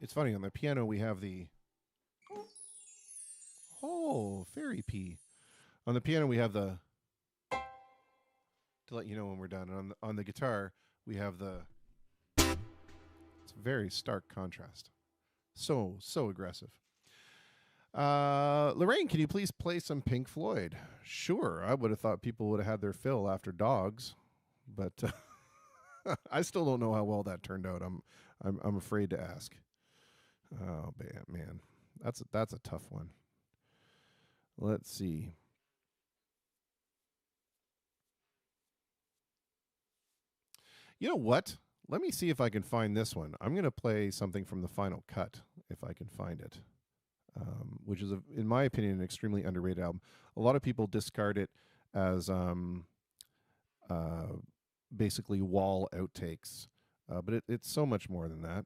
It's funny, on the piano we have the fairy pea. On the piano we have the, to let you know when we're done. And on the guitar we have the. It's a very stark contrast. So aggressive. Lorraine, can you please play some Pink Floyd? Sure. I would have thought people would have had their fill after Dogs, but I still don't know how well that turned out. I'm afraid to ask. Oh man, that's a tough one. Let's see. You know what? Let me see if I can find this one. I'm going to play something from the Final Cut if I can find it. Which is, in my opinion, an extremely underrated album. A lot of people discard it as basically wall outtakes, but it's so much more than that.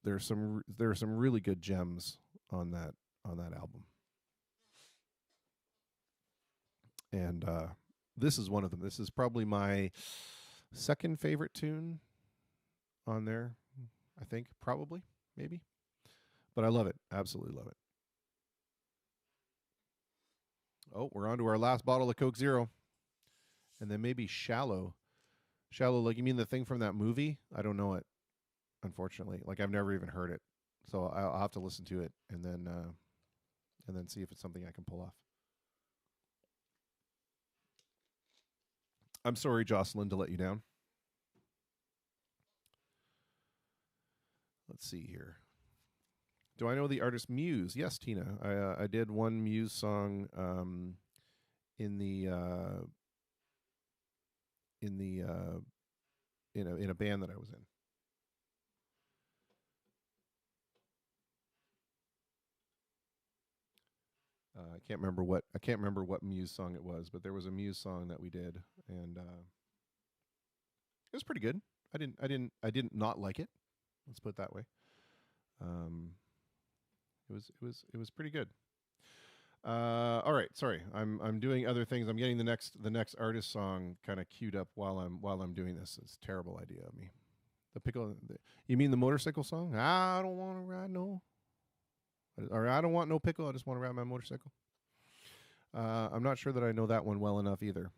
There are some really good gems on that album, and this is one of them. This is probably my second favorite tune on there. I think probably maybe. But I love it. Absolutely love it. Oh, we're on to our last bottle of Coke Zero. And then maybe Shallow. Shallow, like you mean the thing from that movie? I don't know it, unfortunately. Like I've never even heard it. So I'll have to listen to it and then see if it's something I can pull off. I'm sorry, Jocelyn, to let you down. Let's see here. Do I know the artist Muse? Yes, Tina. I did one Muse song in a band that I was in. I can't remember what Muse song it was, but there was a Muse song that we did, and it was pretty good. I didn't not like it. Let's put it that way. It was pretty good. All right, sorry. I'm doing other things. I'm getting the next artist song kind of queued up while I'm doing this. It's a terrible idea of me. You mean the motorcycle song? I don't want to ride no. Or I don't want no pickle. I just want to ride my motorcycle. I'm not sure that I know that one well enough either.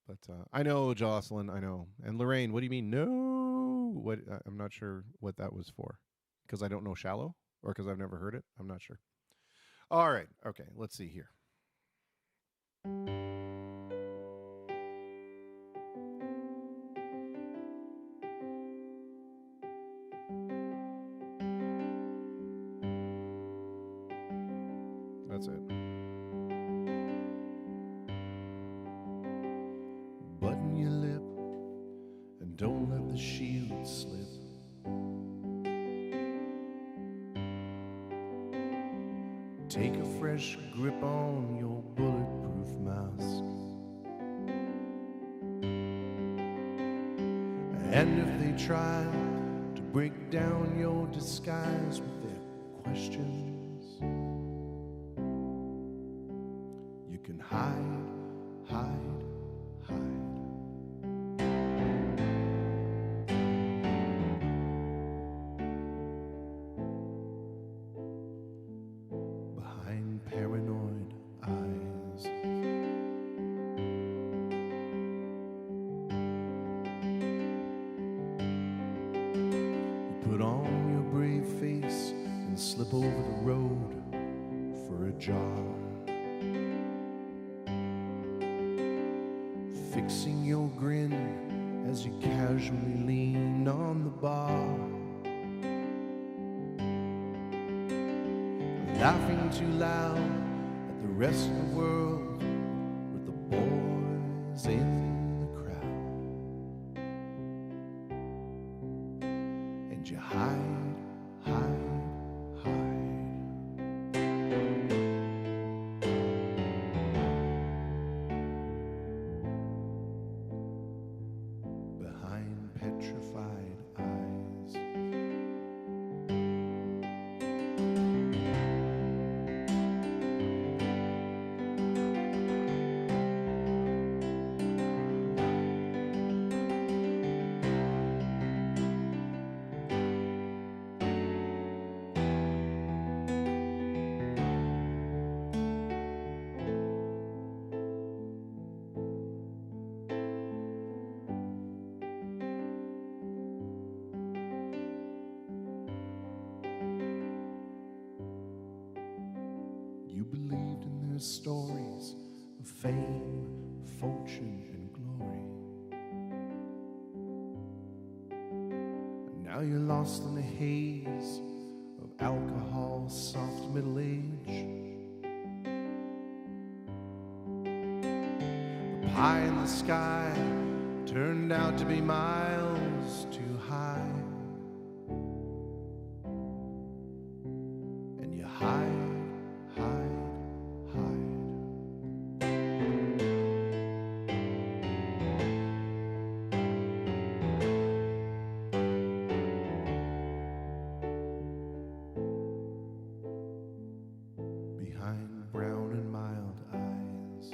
But I know, Jocelyn. I know. And Lorraine, what do you mean? No. What? I'm not sure what that was for. Because I don't know Shallow? Or because I've never heard it? I'm not sure. All right. Okay. Let's see here. That's it. Button your lip and don't let the shield slip. Take a fresh grip on your bulletproof mask. And if they try to break down your disguise with their questions, you can hide, hide, hide. Behind paranoid eyes. You put on your brave face and slip over the road for a jar. Fixing your grin as you casually lean on the bar. Laughing too loud at the rest of the world with the boys in the crowd. And you hide, hide, hide. Behind petrified eyes. You believed in their stories of fame, fortune, and glory. And now you're lost in the haze of alcohol, soft middle age. The pie in the sky turned out to be miles too high. And you hide, hide, hide. Behind brown and mild eyes.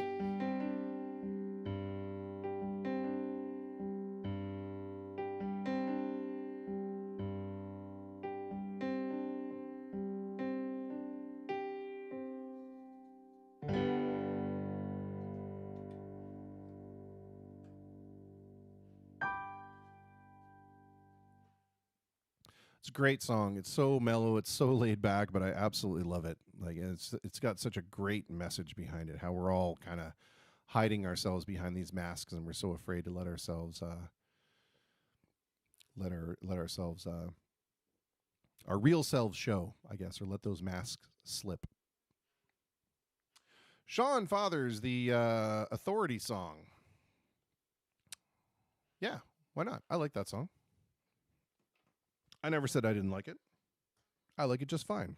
It's a great song. It's so mellow. It's so laid back, but I absolutely love it. Like it's got such a great message behind it. How we're all kind of hiding ourselves behind these masks, and we're so afraid to let ourselves our real selves show, I guess, or let those masks slip. Sean Fathers, the Authority song. Yeah, why not? I like that song. I never said I didn't like it. I like it just fine.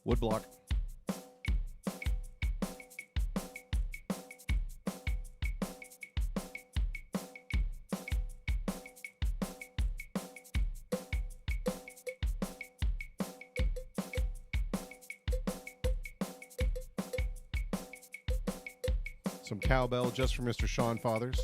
Woodblock. Some cowbell just for Mr. Sean Fathers.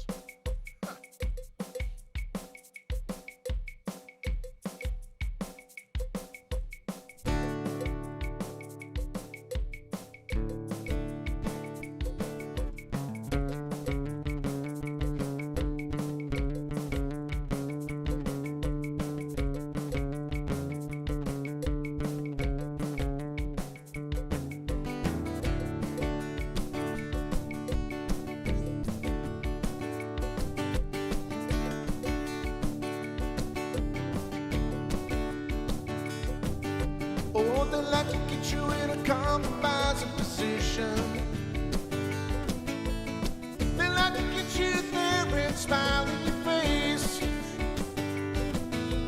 Oh, they like to get you in a compromising position. They like to get you there and smile in your face.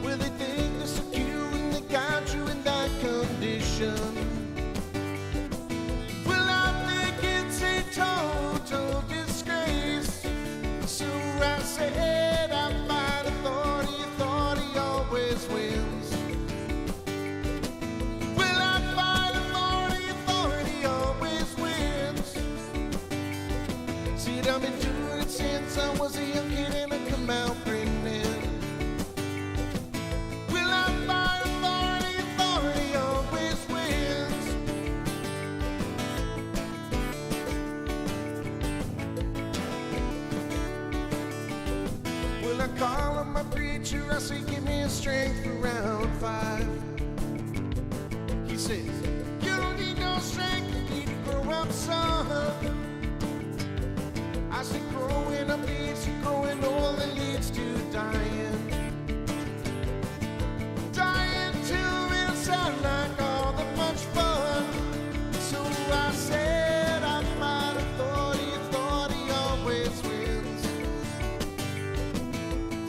Well, they think they're secure and they got you in that condition. Well, I think it's a total disgrace. So I said I fight authority, authority always wins. I've been doing it since I was a young kid and I come out grinning. Will I fight authority? Authority always wins. When I call on my preacher, I say, give me a strength for round 5. He says, you don't need no strength, you need to grow up, son. I said growing up leads to growing old and leads to dying. Dying to it sound like all that much fun. So I said I fight authority, authority always wins.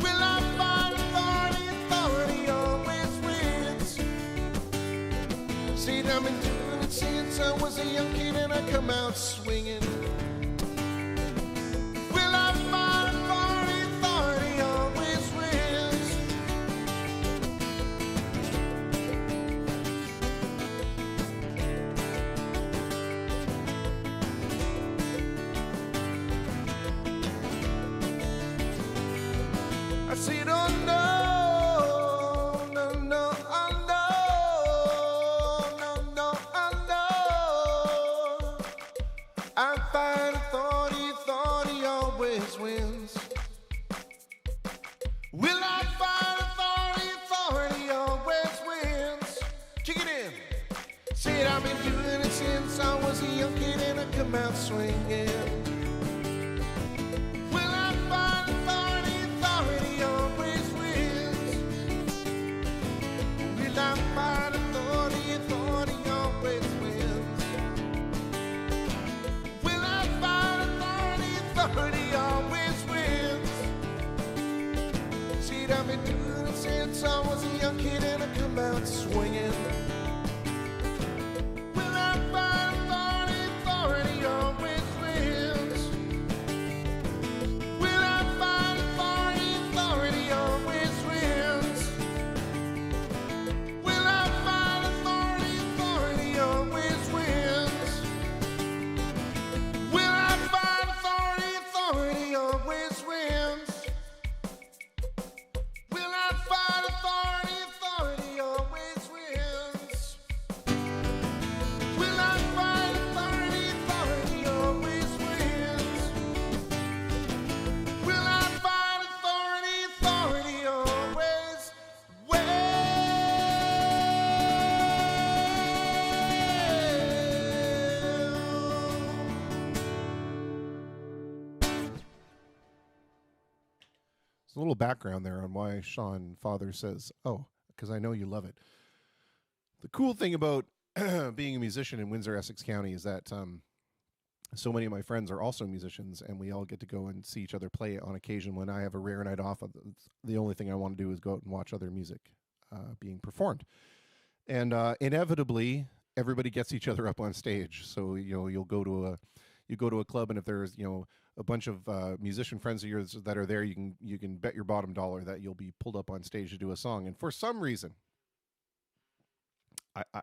Will I fight authority, authority always wins. See, I've been doing it since I was a young kid and I come out swinging. said, oh no, no, no, oh no, no, no, oh no. I find authority, authority always wins. Will I find authority, authority always wins. Kick it in. Said I've been doing it since I was a young kid and I come out swinging. Will I find authority, authority always wins. Will I find authority, authority always wins. Will I find authority, authority always wins. Said I've been doing it since I was a young kid and I come out swinging. A little background there on why Sean Father says, oh, because I know you love it. The cool thing about being a musician in Windsor, Essex County is that so many of my friends are also musicians, and we all get to go and see each other play on occasion. When I have a rare night off, the only thing I want to do is go out and watch other music being performed. And inevitably, everybody gets each other up on stage. So, you'll go to a club, and if there's, a bunch of musician friends of yours that are there, you can bet your bottom dollar that you'll be pulled up on stage to do a song. And for some reason,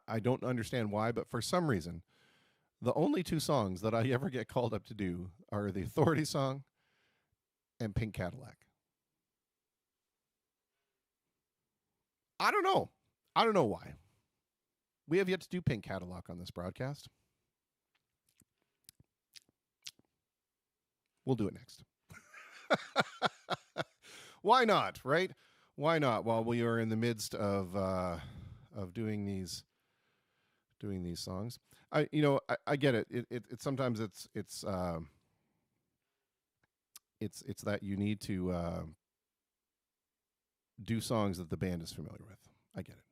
I don't understand why, but for some reason, the only two songs that I ever get called up to do are the Authority song and Pink Cadillac. I don't know why. We have yet to do Pink Cadillac on this broadcast. We'll do it next. Why not, right? Why not? While we are in the midst of doing these songs, I get it. It sometimes it's that you need to do songs that the band is familiar with. I get it.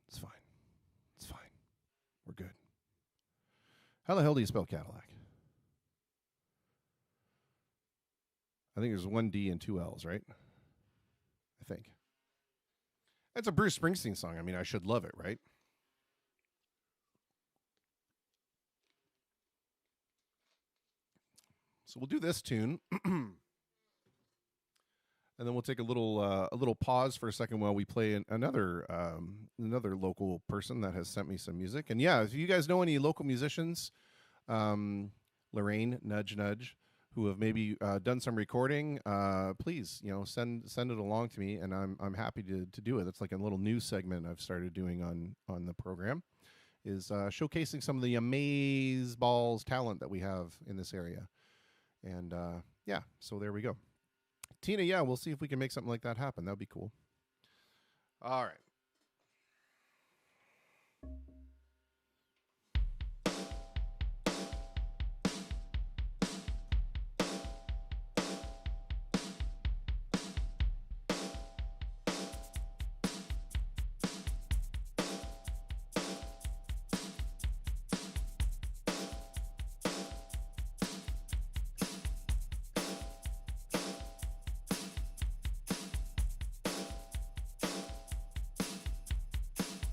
It's fine. We're good. How the hell do you spell Cadillac? I think there's one D and two L's, right? I think. That's a Bruce Springsteen song. I mean, I should love it, right? So we'll do this tune. And then we'll take a little pause for a second while we play another local person that has sent me some music. And yeah, if you guys know any local musicians, Lorraine, nudge, who have maybe done some recording, please, send it along to me, and I'm happy to do it. It's like a little news segment I've started doing on the program, is showcasing some of the amazeballs talent that we have in this area. And yeah, so there we go. Tina, yeah, we'll see if we can make something like that happen. That'd be cool. All right.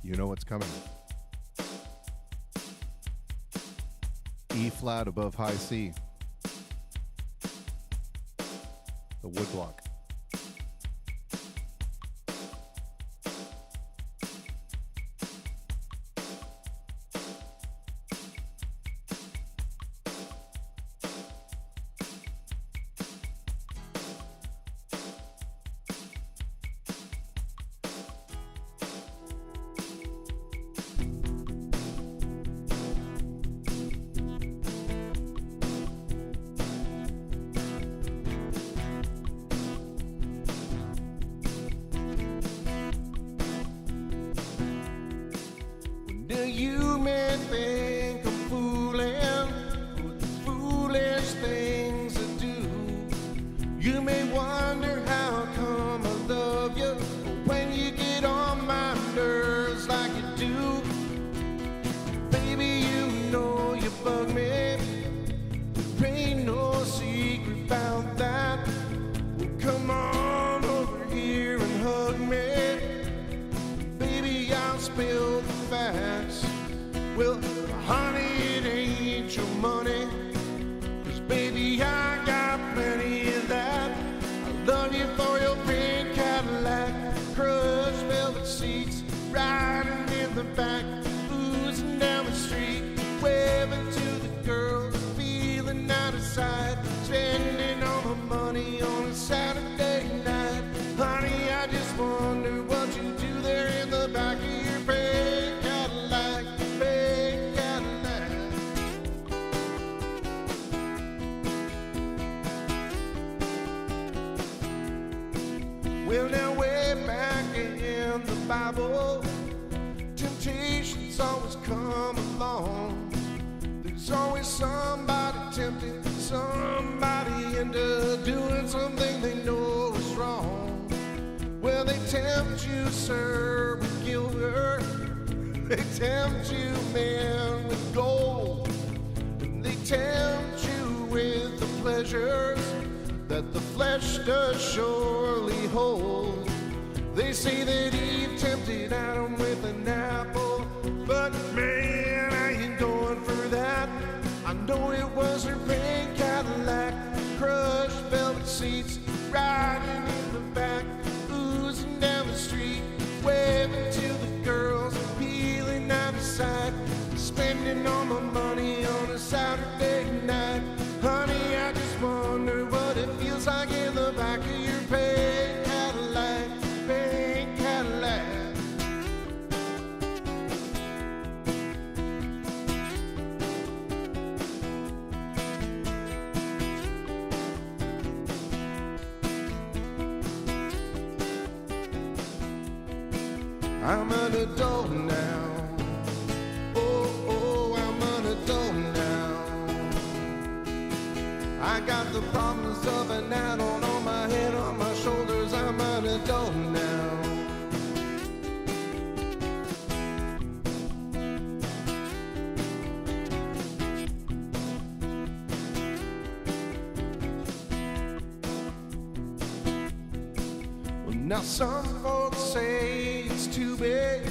You know what's coming. E flat above high C. The woodblock. You may wonder how come I love you when you get on my nerves like you do. Baby, you know you bug me. There ain't no secret about that. Well, come on over here and hug me. Baby, I'll spill the facts. Well, honey, it ain't your money. 'Cause baby, I got plenty of that. I love you for your pink Cadillac, crushed velvet seats, riding in the back, oozing down the street, waving to the girls, feeling out of sight, spending all my money on a Saturday night. Honey, I just wonder what you do there in the back of your pink Cadillac, pink Cadillac. Well, now way back in the Bible, temptations always come along. There's always somebody tempting somebody into doing something they know is wrong. Well, they tempt you, sir, with Gilbert. They tempt you, man, with gold. And they tempt you with the pleasures that the flesh does surely hold. They say that Eve tempted Adam with an apple, but man, I ain't going for that. I know it was her pink Cadillac, crushed velvet seats, riding in the back, oozing down the street, waving to the girls, peeling out of sight, spending all my money on a Saturday night. Honey, I just wonder what it feels like in the back of your pink Cadillac, pink Cadillac. I'm an adult now. Oh, I'm an adult now. I got the problems of an adult on my head, on my shoulders. I'm an adult now. Well, now some folks say it's too big,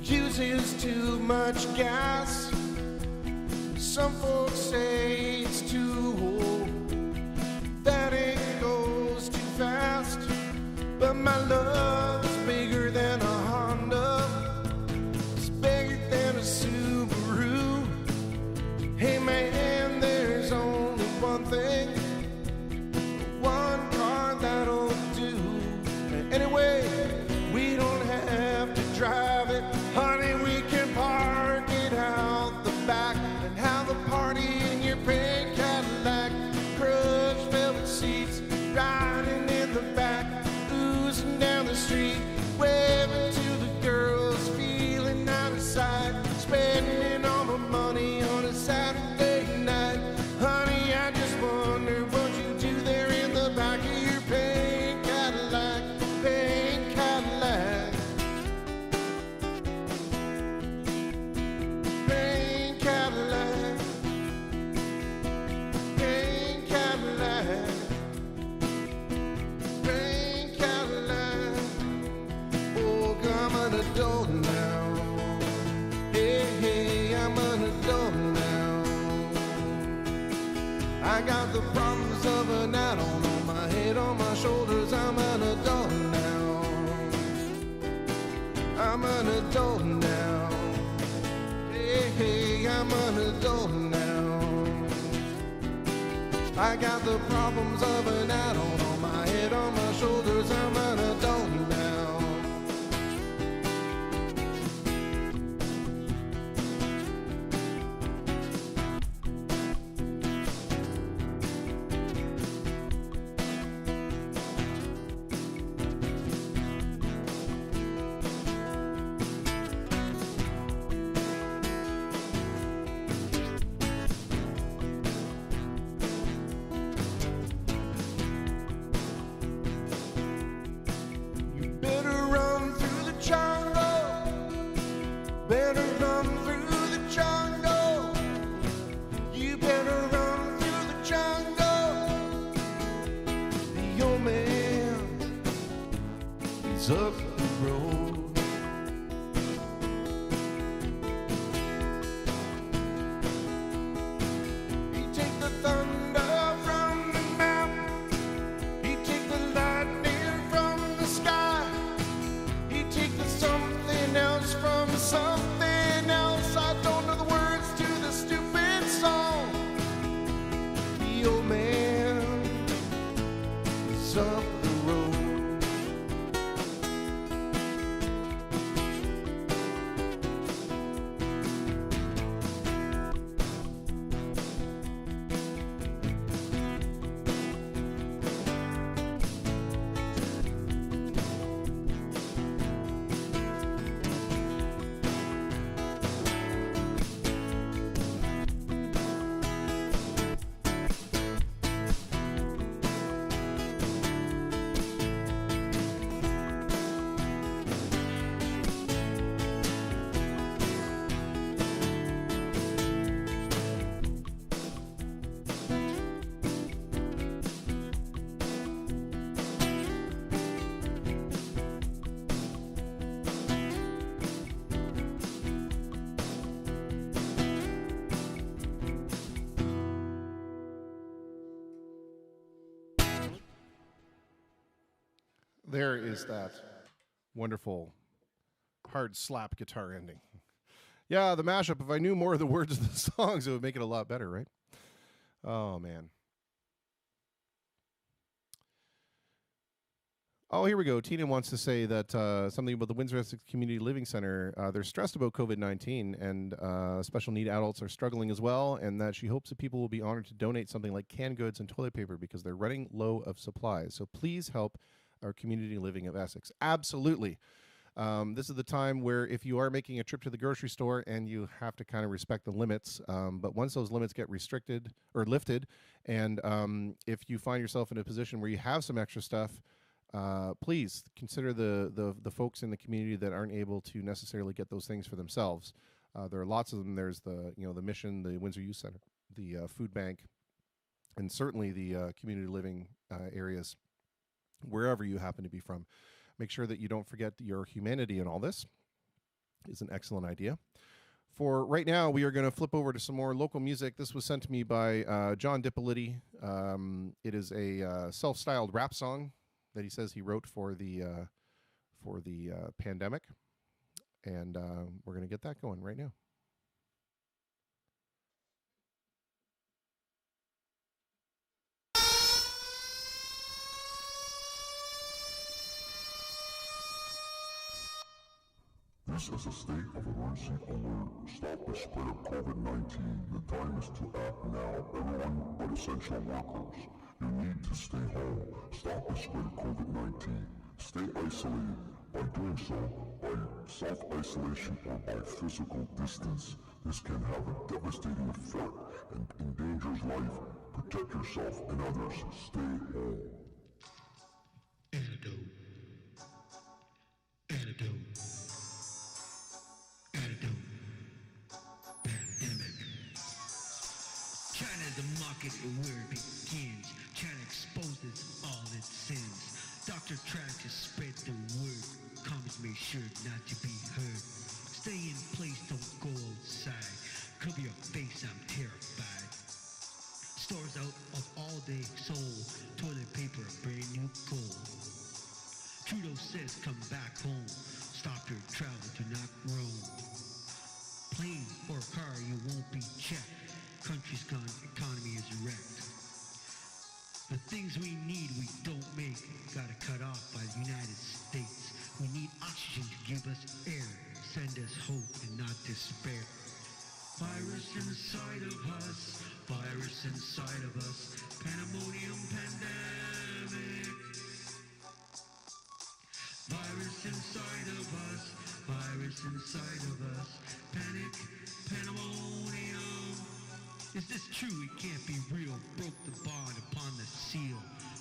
uses too much gas. Some folks say it's too old, that it goes too fast. But my love is bigger than a Honda, it's bigger than a Subaru. Hey man, there's only one thing, one car that'll do. Anyway, we don't have to drive it, honey, we can park it out the back and have a party in your pink Cadillac, crushed velvet seats, riding in the back, oozing down the street, waving to the girls, feeling out of sight, spending all my money on a Saturday night. Honey, I just wonder what you do there in the back of your pink Cadillac, pink Cadillac. Pink Cadillac, pink Cadillac, pink Cadillac. Oh, I'm an adult now. Hey, I'm an adult now. I got the problems of an adult on my head, on my shoulders. I'm an adult now. I'm an adult now. Hey, I'm an adult now. I got the problems of an adult on my head, on my shoulders. I'm an adult now. is up the road. He take the thunder from the mountain, he take the lightning from the sky, he take the something else from something else. I don't know the words to the stupid song. The old man is up the road. There is that wonderful hard slap guitar ending. Yeah, the mashup, if I knew more of the words of the songs, it would make it a lot better, right? Oh, man. Oh, here we go. Tina wants to say that something about the Windsor Essex Community Living Center. They're stressed about COVID-19, and special need adults are struggling as well, and that she hopes that people will be honored to donate something like canned goods and toilet paper because they're running low of supplies. So please help our community living of Essex. Absolutely. This is the time where if you are making a trip to the grocery store and you have to kind of respect the limits, but once those limits get restricted or lifted, and if you find yourself in a position where you have some extra stuff, please consider the folks in the community that aren't able to necessarily get those things for themselves. There are lots of them. There's the Mission, the Windsor Youth Center, the food bank, and certainly the community living areas, wherever you happen to be from. Make sure that you don't forget your humanity in all this. Is an excellent idea. For right now, we are going to flip over to some more local music. This was sent to me by John Dippoliti. It is a self-styled rap song that he says he wrote for the pandemic, and we're going to get that going right now. This is a state of emergency alert. Stop the spread of COVID-19. The time is to act now. Everyone but essential workers. You need to stay home. Stop the spread of COVID-19. Stay isolated. By doing so, by self-isolation or by physical distance, this can have a devastating effect and endangers life. Protect yourself and others. Stay home. Antidote. Antidote. Antidote. Pandemic. China, the market where it begins. China exposes all its sins. Doctor trying to spread the word. Comments made sure not to be heard. Stay in place, don't go outside. Cover your face, I'm terrified. Stores out of all they sold. Toilet paper, a brand new goal. Trudeau says come back home. Stop your travel, do not roam. Plane or car, you won't be checked. Country's gone, economy is wrecked. The things we need, we don't make. Gotta cut off by the United States. We need oxygen to give us air. Send us hope and not despair. Virus inside of us. Virus inside of us. Pandemonium pandemic. Virus inside of us. Virus inside of us. Panic. Pandemonium. Is this true? It can't be real. Broke the bond upon the seal.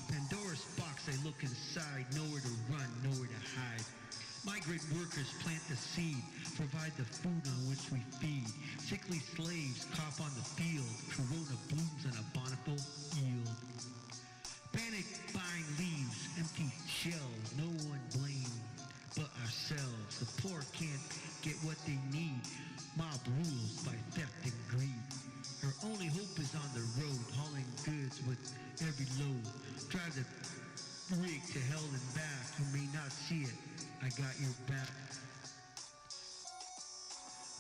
Pandora's box, I look inside. Nowhere to run, nowhere to hide. Migrant workers plant the seed. Provide the food on which we feed. Sickly slaves cough on the field. Corona blooms on a bountiful yield. Panic buying leaves. Empty shells. No one blamed. The poor can't get what they need. Mob rules by theft and greed. Her only hope is on the road, hauling goods with every load. Drive the rig to hell and back. You may not see it. I got your back.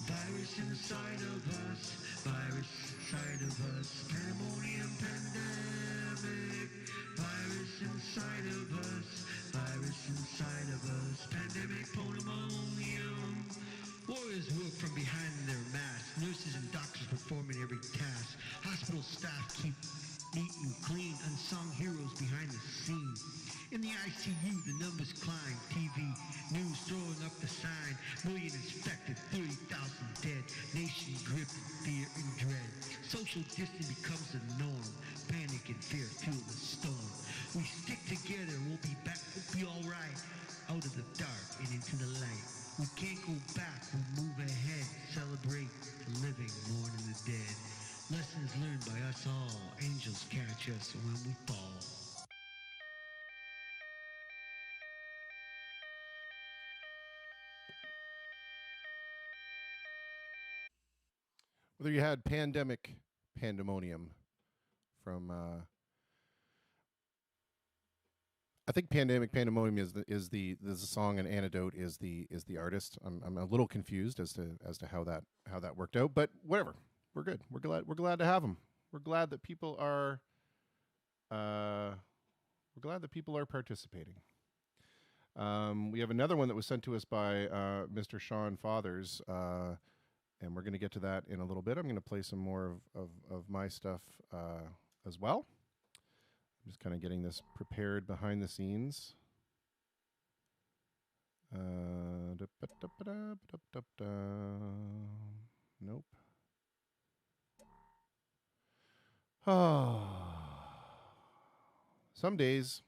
Virus inside of us, virus inside of us, pandemonium pandemic. Virus inside of us, virus inside of us, pandemic pandemonium. Warriors work from behind their masks, nurses and doctors performing every task. Hospital staff keep neat and clean, unsung heroes behind the scene. In the ICU, the numbers climb. TV news throwing up the sign. Million infected, 30,000 dead. Nation gripped in fear and dread. Social distancing becomes the norm. Panic and fear fuel the storm. We stick together, we'll be back, we'll be alright. Out of the dark and into the light. We can't go back, we'll move ahead. Celebrate the living more than the dead. Lessons learned by us all. Angels catch us when we fall. Whether you had pandemic pandemonium from I think pandemic pandemonium is the song, and antidote is the artist. I'm a little confused as to how that worked out, but whatever. We're good. We're glad to have them. We're glad that people are participating. We have another one that was sent to us by Mr. Sean Fathers, and we're going to get to that in a little bit. I'm going to play some more of my stuff as well. I'm just kind of getting this prepared behind the scenes. Nope. Some days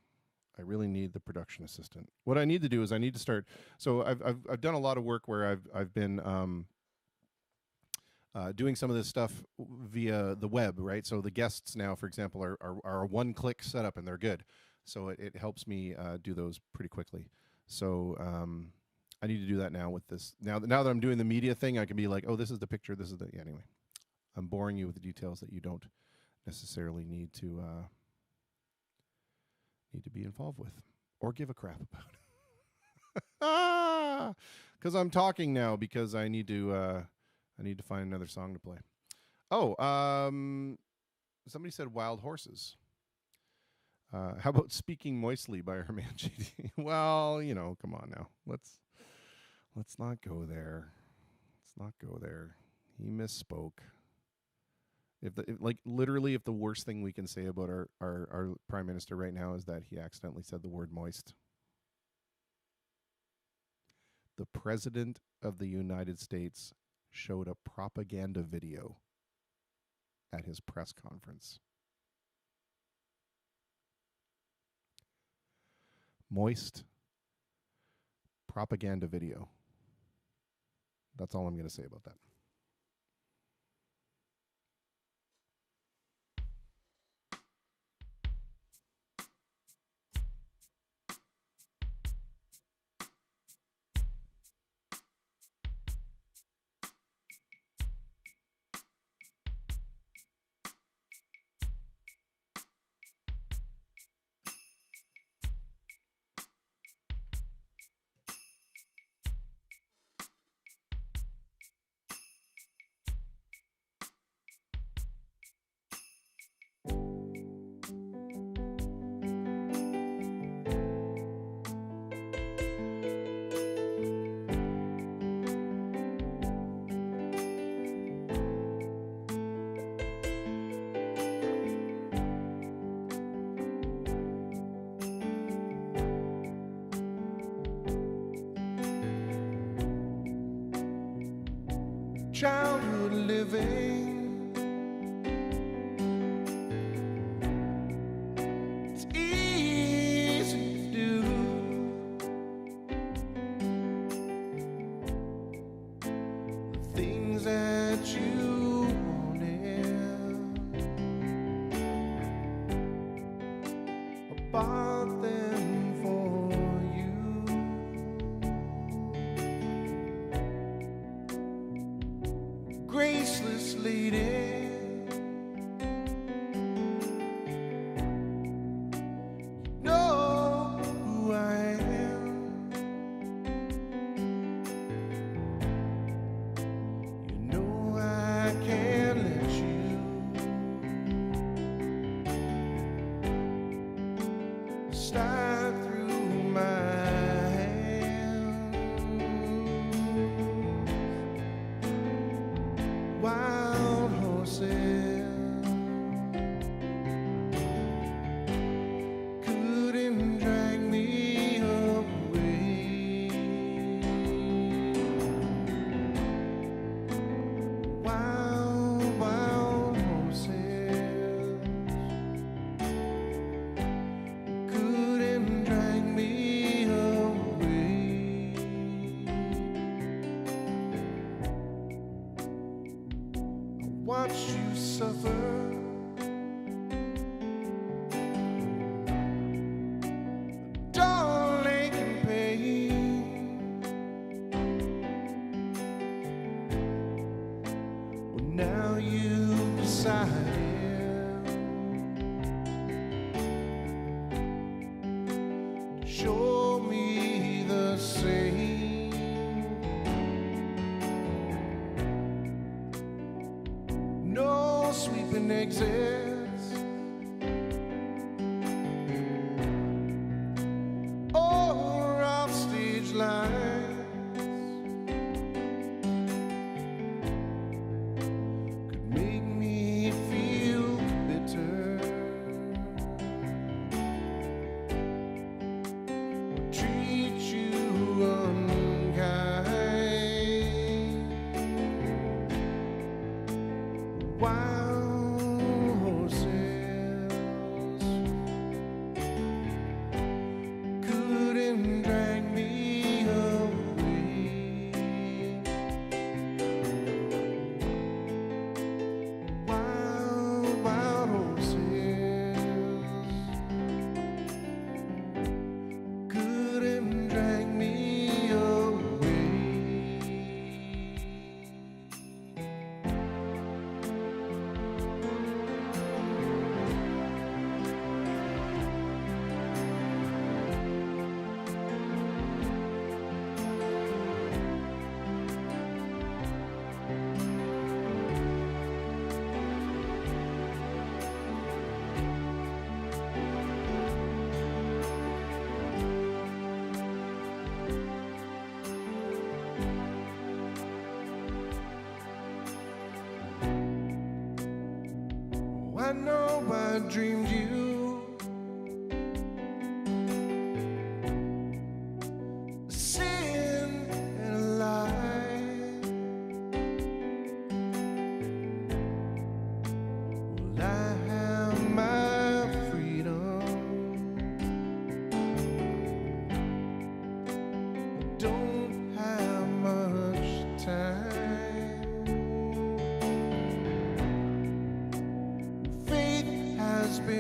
I really need the production assistant. What I need to do is I need to start. So I've done a lot of work where I've been doing some of this stuff via the web, right? So the guests now, for example, are a one-click setup, and they're good. So it helps me do those pretty quickly. So I need to do that now with this. Now that I'm doing the media thing, I can be like, oh, this is the picture. This is the... Yeah, anyway, I'm boring you with the details that you don't necessarily need to be involved with or give a crap about. Because I'm talking now because I need to find another song to play. Oh, somebody said Wild Horses. How about Speaking Moistly by our man JD? Well, come on now. Let's not go there. Let's not go there. He misspoke. If the worst thing we can say about our prime minister right now is that he accidentally said the word moist. The president of the United States showed a propaganda video at his press conference. Moist propaganda video. That's all I'm going to say about that. Childhood living, it's easy to do. The things that you wanted, I bought them for you. lady. You know who I am. You know I can't let you slide through my hands. Wild horses couldn't drag me away. Wild, wild horses couldn't drag me away. I watched you suffer. Darling, can pain. Well, now you decided to show me the same. No sweeping exits. Or off stage lines could make me feel bitter, or treat you unkind. Wild horses couldn't drag me away. Wild, wild horses couldn't drag me away. I know I dreamed you a sin and a lie. Well, I have my freedom. I don't have much time. Faith has been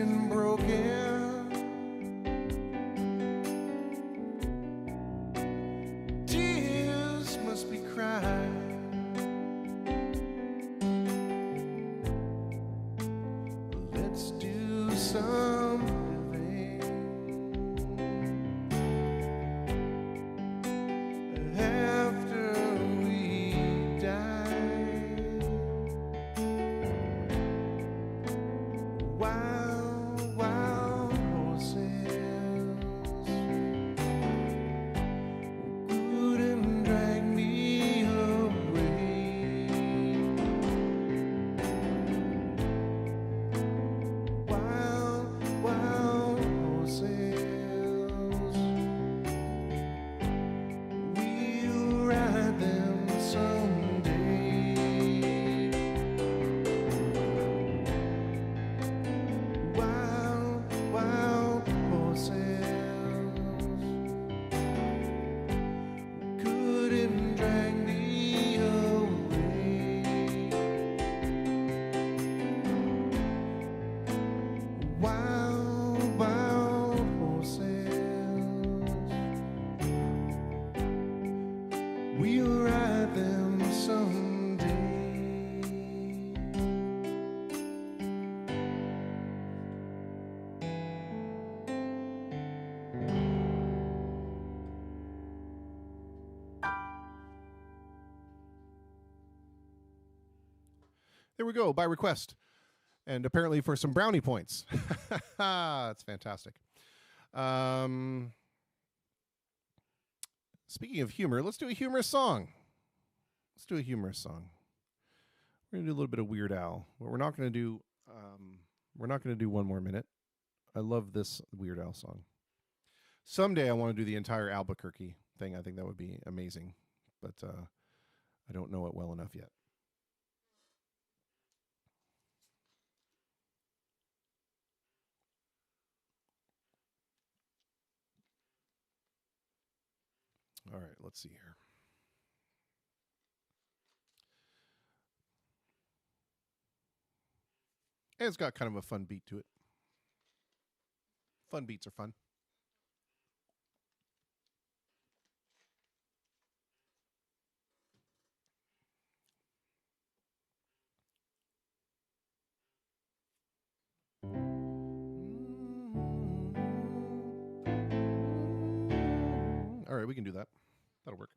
There we go, by request. And apparently for some brownie points. That's fantastic. Speaking of humor, let's do a humorous song. We're gonna do a little bit of Weird Al, but we're not gonna do 1 more minute. I love this Weird Al song. Someday I want to do the entire Albuquerque thing. I think that would be amazing, but I don't know it well enough yet. All right, let's see here. And it's got kind of a fun beat to it. Fun beats are fun. All right, we can do that. That'll work.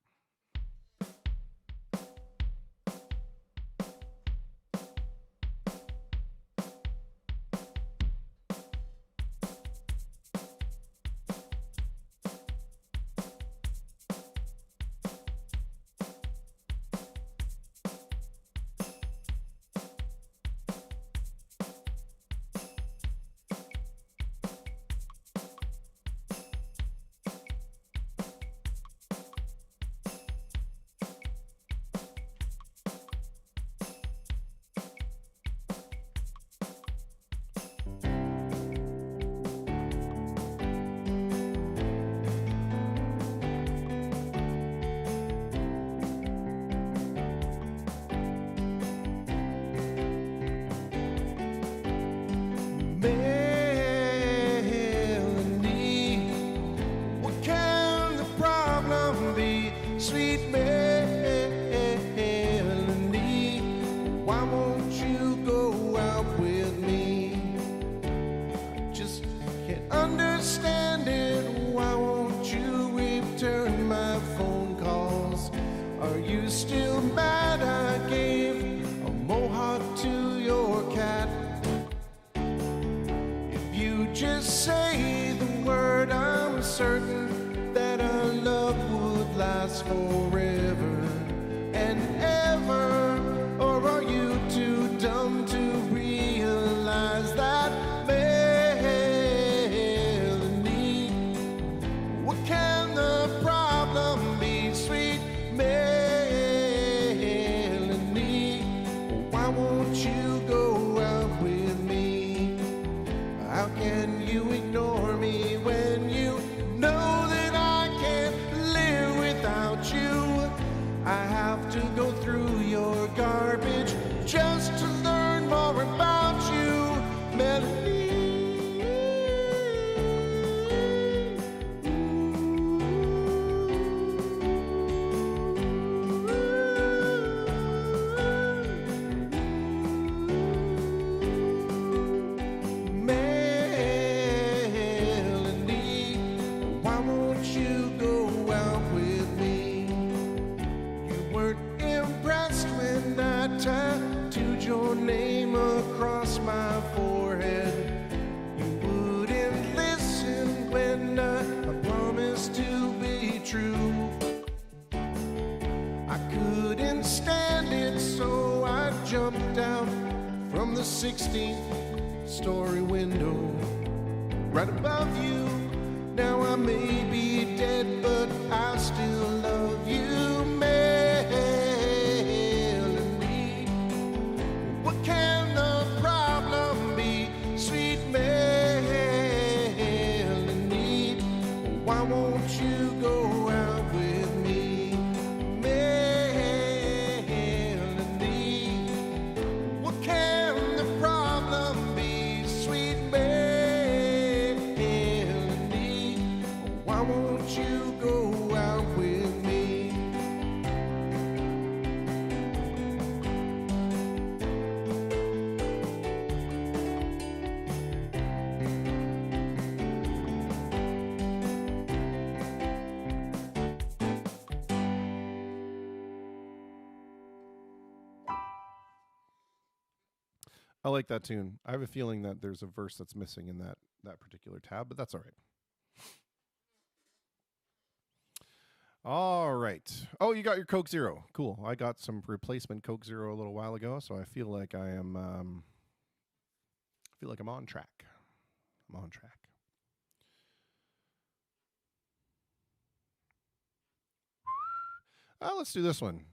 I like that tune. I have a feeling that there's a verse that's missing in that particular tab, but that's all right. All right. Oh, you got your Coke Zero. Cool. I got some replacement Coke Zero a little while ago, so I feel like I'm on track. I'm on track. Let's do this one.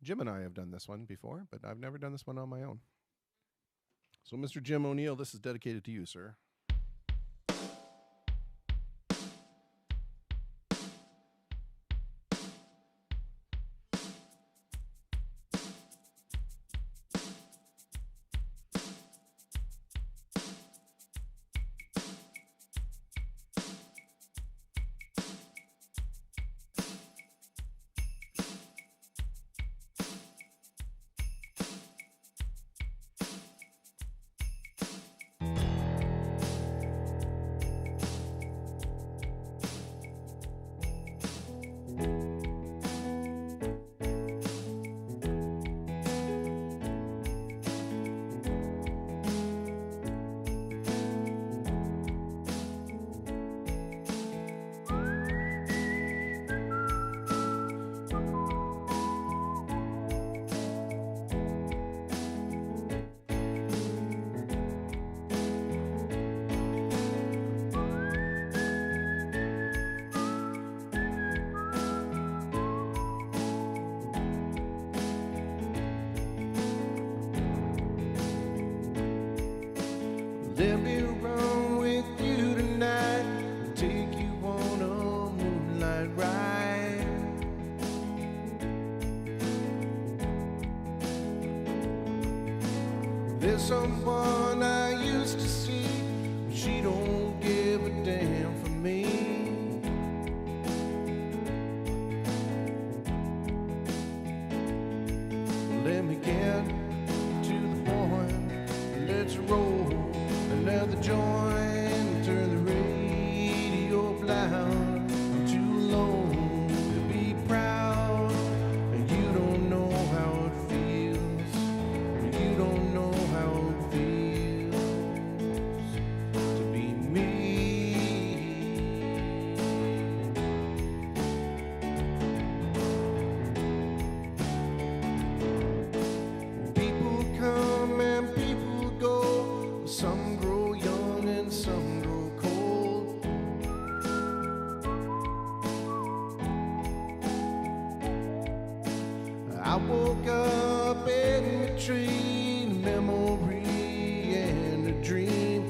Jim and I have done this one before, but I've never done this one on my own. So, Mr. Jim O'Neill, this is dedicated to you, sir. Let me run with you tonight, take you on a moonlight ride. There's someone I used to see, but she don't give a damn for me. Let me get to the point, let's roll. Another joint, turn the radio loud. I'm too low to be proud, and you don't know how it feels. You don't know how it feels to be me. People come and people go. Some grow young and some grow cold. I woke up in between a memory and a dream.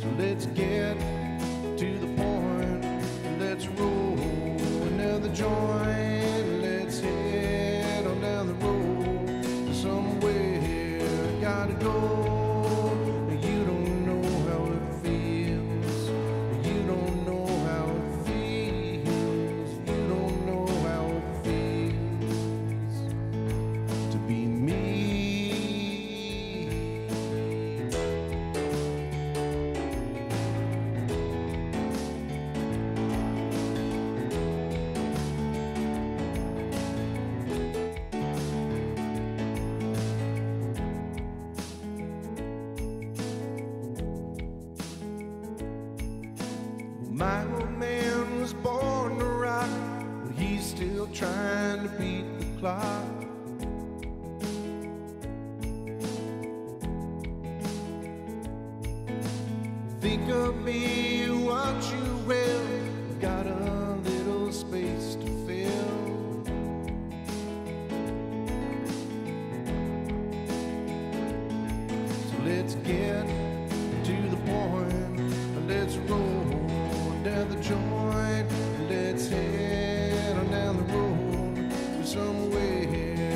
So let's get to the point, let's roll another joint, let's head on down the road to somewhere I gotta go. You don't know how it feels. You don't know how it feels. You don't know how it feels to be me. My old man was born to rock, but he's still trying to beat the clock. Think of me, want you well, got a little space to fill. So let's get to the point, let's roll down the joint, let's head on down the road to somewhere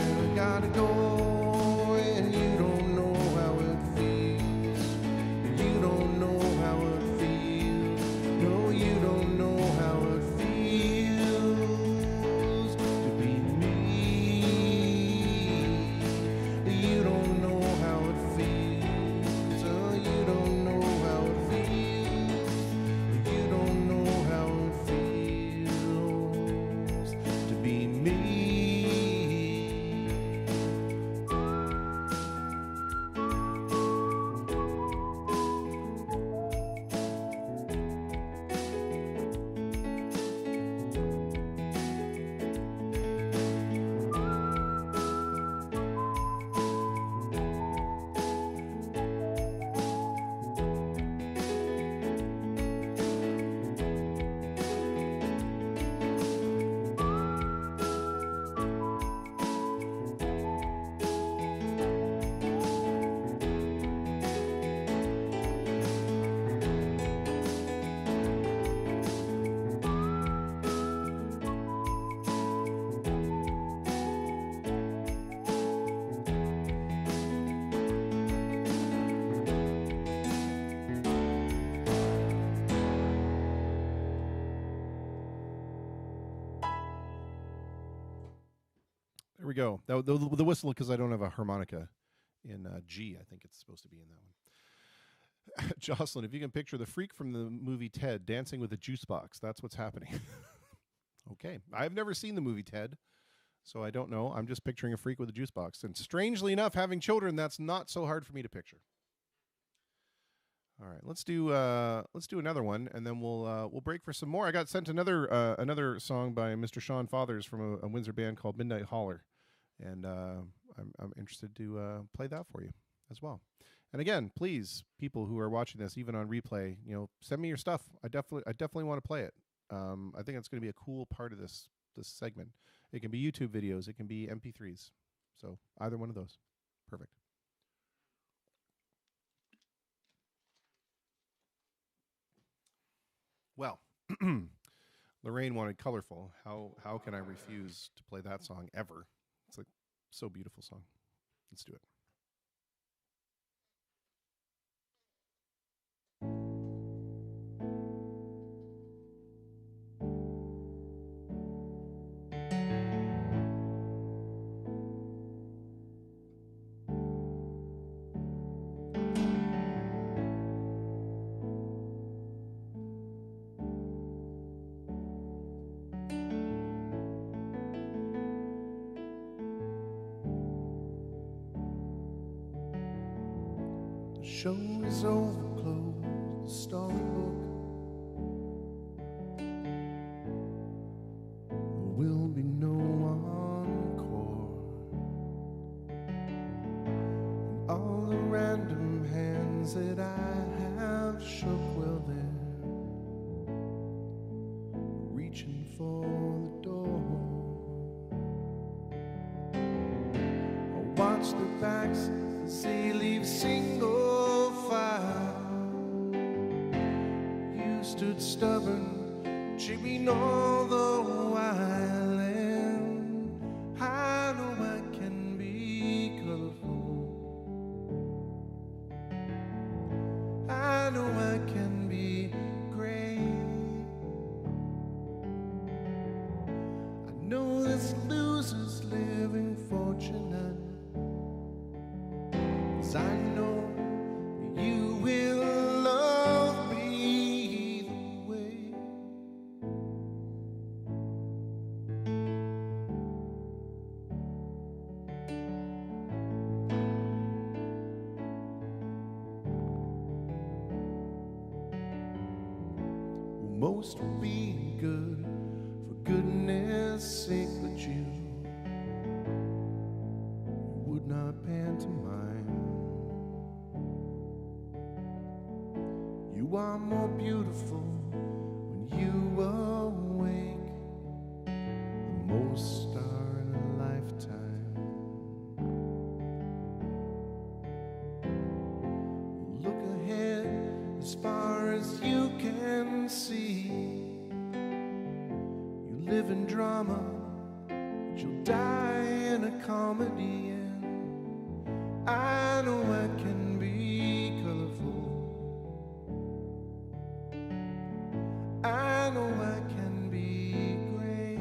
I gotta go. And you don't know how it feels. You don't know how it feels. No, you don't know how it feels to be me. You don't know how it feels. Oh, you don't know how it feels. You don't know how it feels to be me. we go. The whistle, because I don't have a harmonica in G. I think it's supposed to be in that one. Jocelyn, if you can picture the freak from the movie Ted dancing with a juice box, that's what's happening. Okay. I've never seen the movie Ted, so I don't know. I'm just picturing a freak with a juice box. And strangely enough, having children, that's not so hard for me to picture. All right, let's do another one, and then we'll break for some more. I got sent another song by Mr. Sean Fathers from a Windsor band called Midnight Holler, and I'm interested to play that for you as well. And again, please, people who are watching this, even on replay, send me your stuff. I definitely want to play it. I think it's going to be a cool part of this segment. It can be YouTube videos, it can be MP3s. So either one of those, perfect. Well, Lorraine wanted Colorful. How can I refuse to play that song ever? It's like so beautiful song. Let's do it. Show is over, close the storybook. There will be no encore. And all the random hands that I have shook, well, they're reaching for the door. I watch their backs as they leave single file. You stood stubborn, chipping all the while, and I know I can be colorful. I know I can be gray. I know there's losers living fortunate, 'cause I know you will love me either way. Well, most will be good for goodness sake, but you would not pantomime. You are more beautiful when you awake than most are in a lifetime. Look ahead as far as you can see. You live in drama, but you'll die in a comedy, and I know I can be colorful. I know I can be great.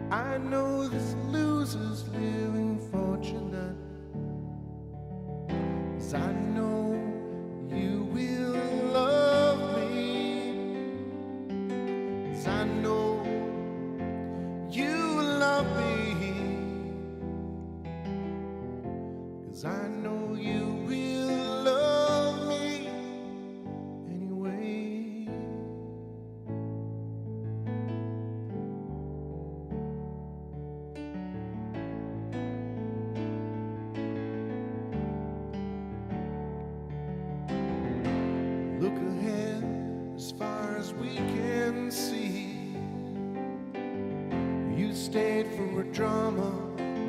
I know there's losers living fortunate, 'cause I know you will love me, 'cause I know you love me, 'cause I know you will love me anyway. Look ahead as far as we can see. You stayed for a drama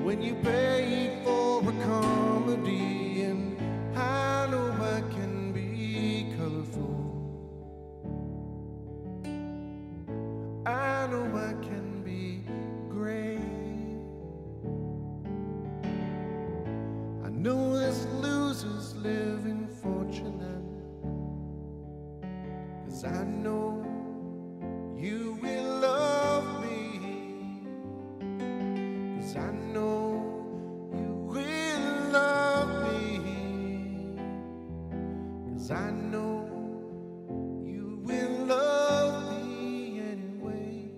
when you paid for a comedy, and I know I can be colorful. I know I can be great. I know there's losers living fortunate, 'cause I know you will love me. 'cause I know you will love me anyway.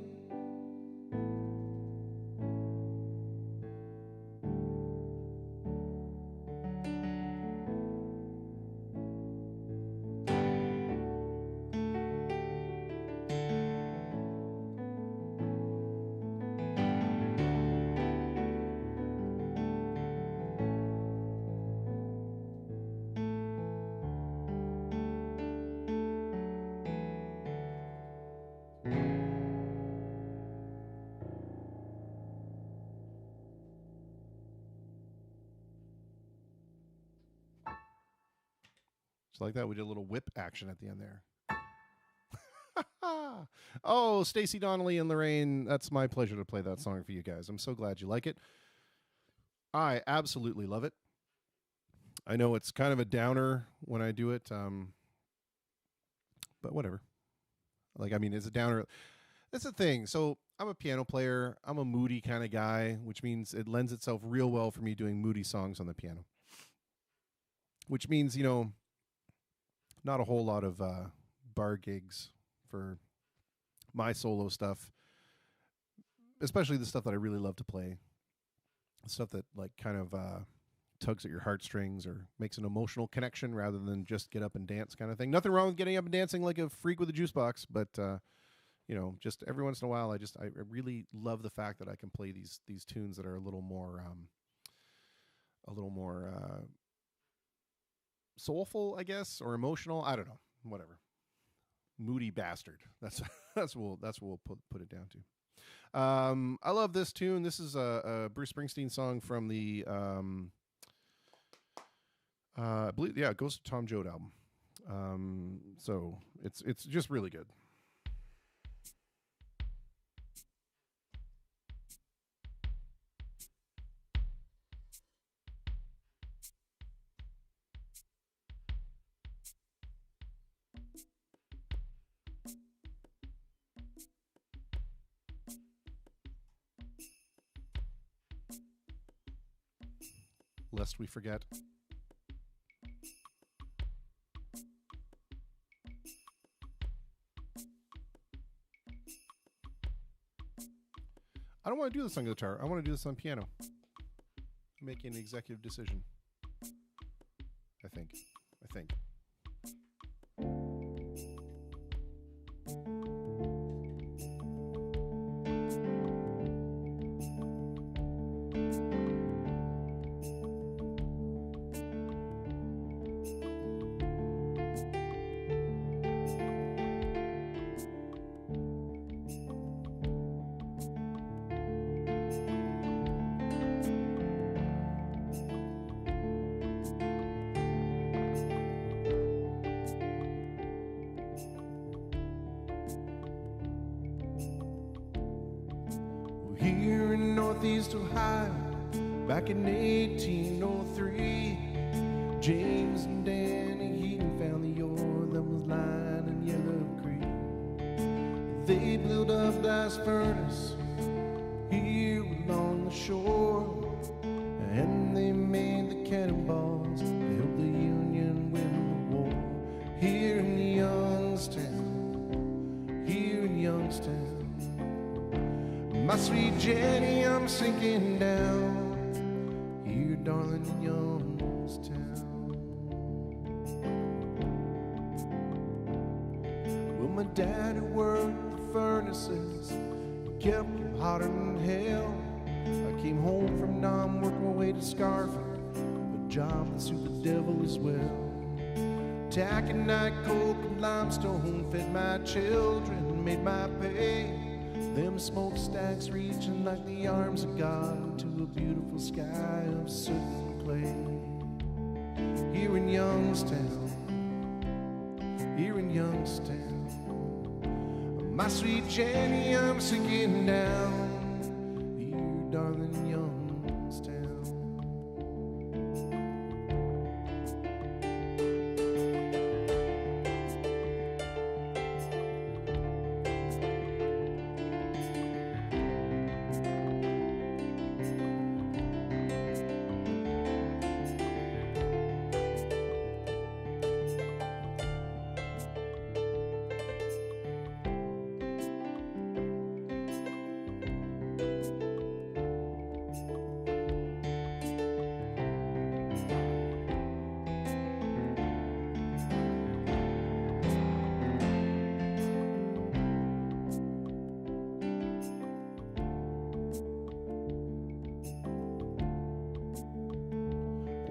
Just like that, we did a little whip action at the end there. Oh, Stacey Donnelly and Lorraine, that's my pleasure to play that song for you guys. I'm so glad you like it. I absolutely love it. I know it's kind of a downer when I do it, but whatever. Like, I mean, it's a downer. That's the thing. So I'm a piano player. I'm a moody kind of guy, which means it lends itself real well for me doing moody songs on the piano. Which means, you know, not a whole lot of bar gigs for my solo stuff, especially the stuff that I really love to play. Stuff that like kind of tugs at your heartstrings or makes an emotional connection rather than just get up and dance kind of thing. Nothing wrong with getting up and dancing like a freak with a juice box, but you know, just every once in a while, I really love the fact that I can play these tunes that are a little more soulful, I guess, or emotional. I don't know, whatever. Moody bastard. That's what we'll put it down to. I love this tune. This is a Bruce Springsteen song from the I believe, yeah, it goes to Tom Joad album. So it's just really good. Lest we forget. I don't want to do this on guitar. I want to do this on piano. I'm making an executive decision. I think. Here in Northeast Ohio, back in 1803, James and Danny Heaton found the ore that was lying in Yellow Creek. They built a blast furnace here along the shore, and they made the cannonballs to help the Union win the war. Here in Youngstown, my sweet Jenny, I'm sinking down here, darling, in Youngstown. Well, my daddy worked the furnaces, kept them hotter than hell. I came home from Nam, worked my way to Scarford, a job that suited the devil as well. Taconite, coke, and limestone fed my children, made my pay. Them smokestacks reaching like the arms of God to a beautiful sky of soot and clay. Here in Youngstown, my sweet Jenny, I'm sinking down here, darling, Youngstown.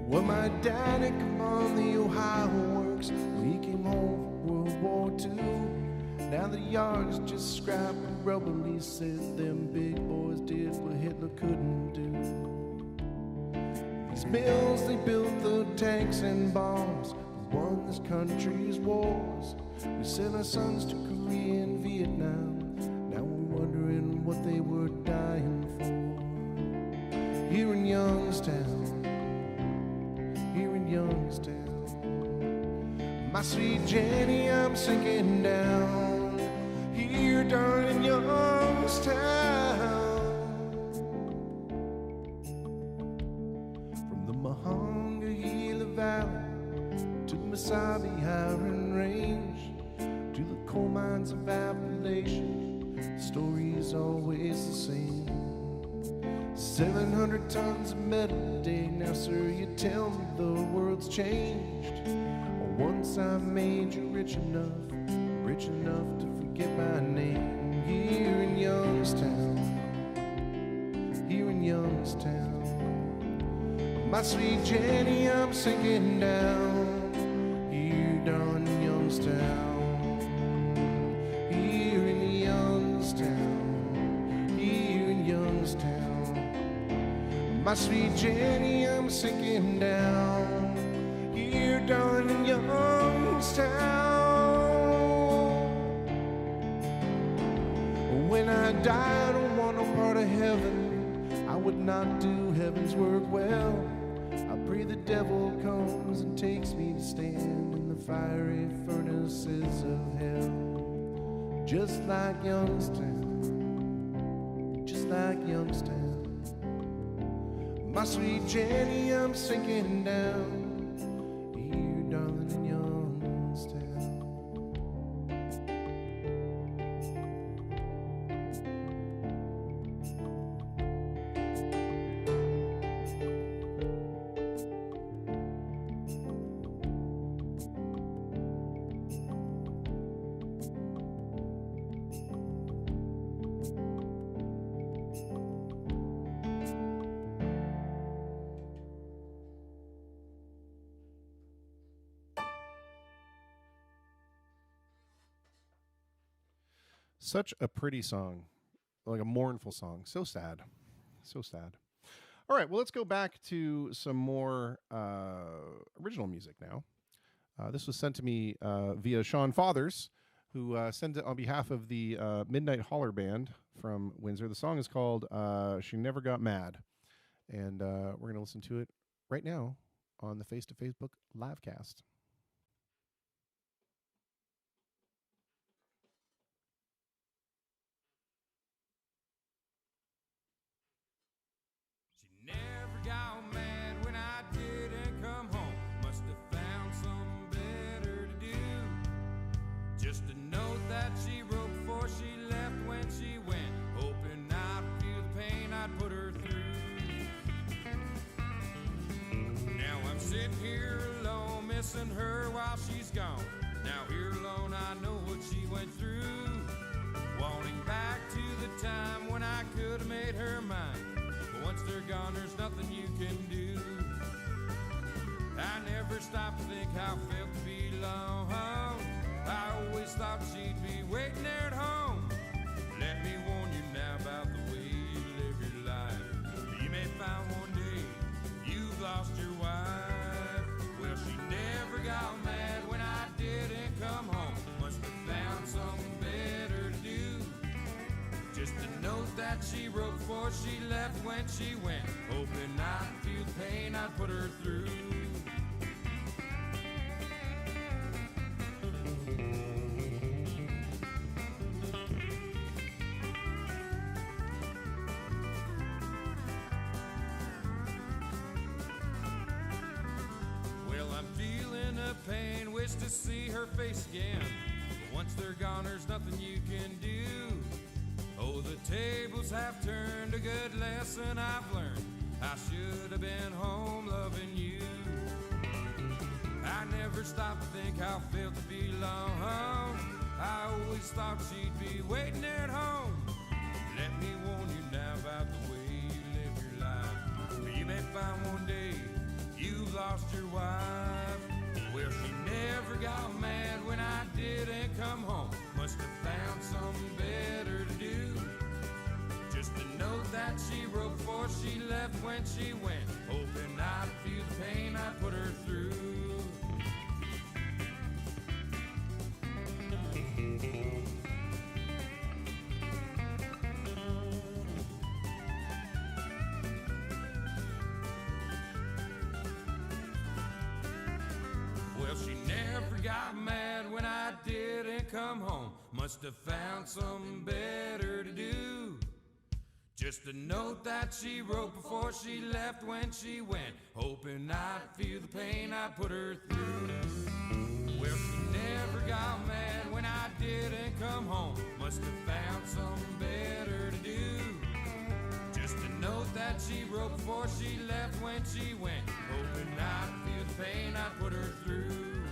Well, my daddy come on the Ohio Works. We came home from World War II. Now the yard is just scrap and rubble. He said them big boys did what Hitler couldn't do. These mills, they built the tanks and bombs, won this country's wars. We sent our sons to Korea and Vietnam. Now we're wondering what they were dying for. Here in Youngstown, here in Youngstown, my sweet Jenny, I'm sinking down. Here down in Youngstown, from the Monongahela Valley to the Mesabi Highland Range, to the coal mines of Appalachian, the story is always the same. 700 tons of metal a day. Now, sir, you tell me the world's changed. Once I made you rich enough to forget my name. Here in Youngstown, here in Youngstown, my sweet Jenny, I'm sinking down. Here down in Youngstown, here in Youngstown, here in Youngstown, my sweet Jenny, I'm sinking down. Here down in Youngstown. When I die, I don't want no part of heaven. I would not do heaven's work well. I pray the devil comes and takes me to stand in the fiery furnaces of hell. Just like Youngstown, just like Youngstown, my sweet Jenny, I'm sinking down. Here, darling, in Youngstown. Such a pretty song, like a mournful song. So sad. So sad. All right, well, let's go back to some more original music now. This was sent to me via Sean Fathers, who sent it on behalf of the Midnight Holler Band from Windsor. The song is called She Never Got Mad. And we're going to listen to it right now on the Face to Facebook livecast. Never got mad when I didn't come home. Must have found something better to do. Just a note that she wrote before she left when she went, hoping I'd feel the pain I'd put her through. Now I'm sitting here alone, missing her while she's gone. Now here alone I know what she went through. Wanting back to the time when I could have made her mine. Once they're gone, there's nothing you can do. I never stopped to think how it felt to be alone. I always thought she'd be waiting there at home. Let me warn you now about the way you live your life. You may find one day you've lost your wife. Well, she never got mad when I didn't come home. Must have found something better to do. Just a note that she wrote before she left when she went, hoping I'd feel the pain I'd put her through. Well, I'm feeling a pain, wish to see her face again. But once they're gone, there's nothing you can do. Oh, the tables have turned, a good lesson I've learned. I should have been home loving you. I never stopped to think how it felt to be alone. I always thought she'd be waiting there at home. Let me warn you now about the way you live your life. You may find one day you've lost when she went, hoping I'd feel the pain I put her through. Well, she never got mad when I didn't come home. Must have found something better to do. Just a note that she wrote before she left when she went, hoping I'd feel the pain I put her through. Well, she never got mad when I didn't come home. Must have found something better to do. Just a note that she wrote before she left when she went, hoping I'd feel the pain I put her through.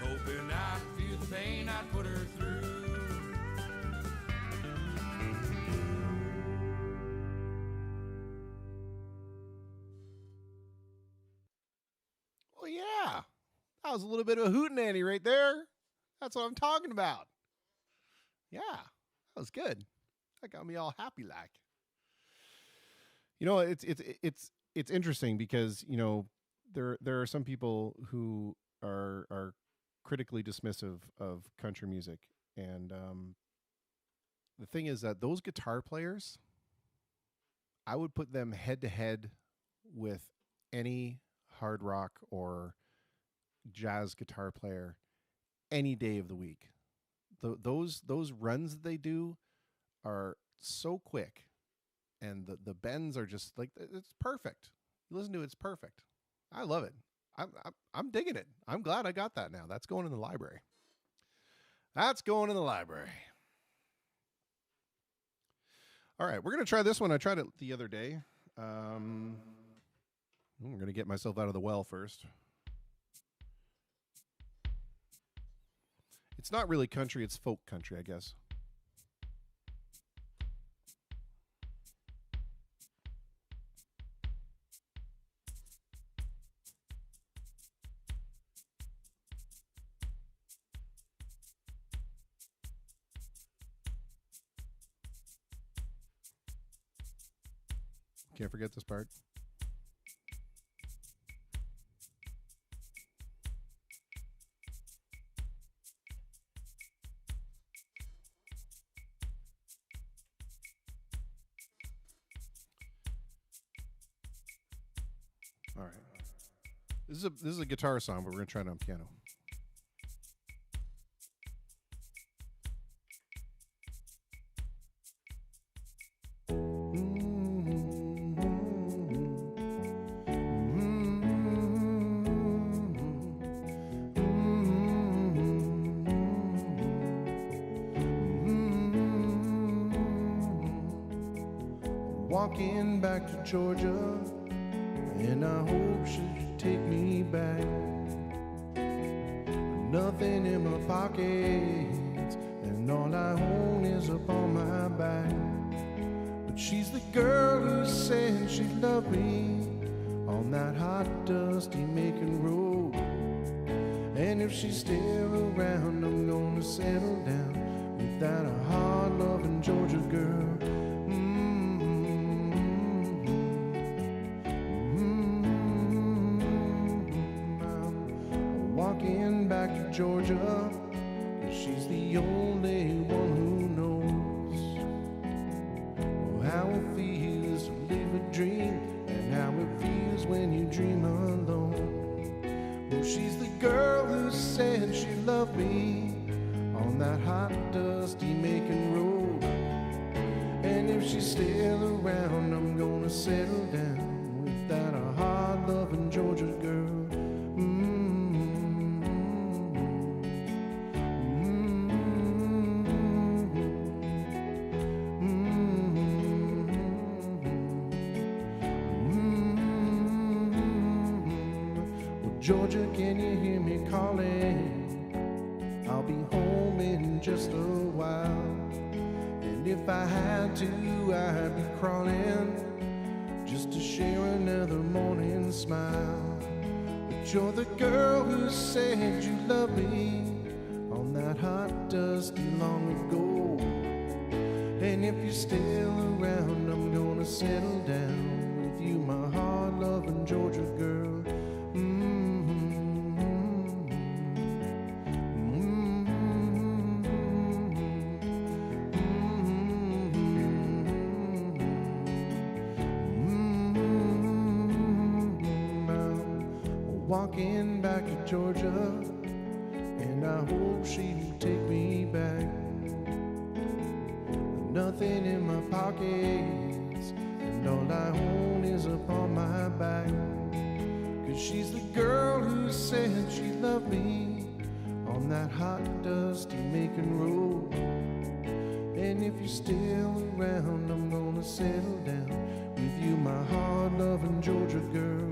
Hoping I'd feel the pain I put her through. Well, yeah. That was a little bit of a hootenanny right there. That's what I'm talking about. Yeah, that was good. That got me all happy like. You know, it's interesting because, you know, there are some people who are critically dismissive of country music, and the thing is that those guitar players, I would put them head to head with any hard rock or jazz guitar player any day of the week. Those runs that they do are so quick, and the bends are just like, it's perfect. You listen to it, it's perfect. I love it. I'm digging it. I'm glad I got that now. That's going in the library. That's going in the library. All right, we're going to try this one. I tried it the other day. I'm going to get myself out of the well first. It's not really country, it's folk country, I guess. Can't forget this part. All right. This is a guitar song, but we're going to try it on piano. Walking back to Georgia, and I hope she'll take me back. Nothing in my pockets, and all I own is up on my back. But she's the girl who said she loved me on that hot, dusty Macon road. And if she's still around, I'm gonna settle down with that hard-loving Georgia girl. Walking back to Georgia, 'cause she's the only one who knows how it feels to live a dream and how it feels when you dream alone. Well, she's the girl who said she loved me on that hot, dusty Macon road. And if she's still around, I'm gonna settle down with that hard-loving Georgia girl. Georgia, can you hear me calling? I'll be home in just a while. And if I had to, I'd be crawling just to share another morning smile. But you're the girl who said you loved me on that hot, dusty long ago. And if you're still around, I'm gonna settle down with you, my walking back to Georgia, and I hope she'll take me back. Nothing in my pockets, and all I own is upon my back. 'Cause she's the girl who said she loved me on that hot, dusty Macon road. And if you're still around, I'm gonna settle down with you, my hard-loving Georgia girl.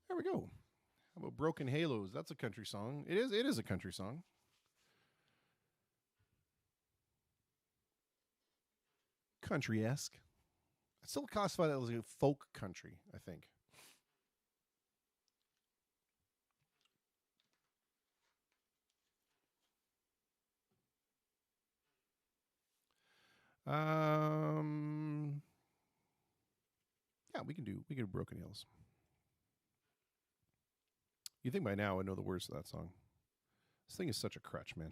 There we go. How about Broken Halos? That's a country song. It is a country song. Country-esque. I still classify that as a folk country, I think. Yeah, we can do Broken Hills. You think by now I know the words to that song. This thing is such a crutch, man.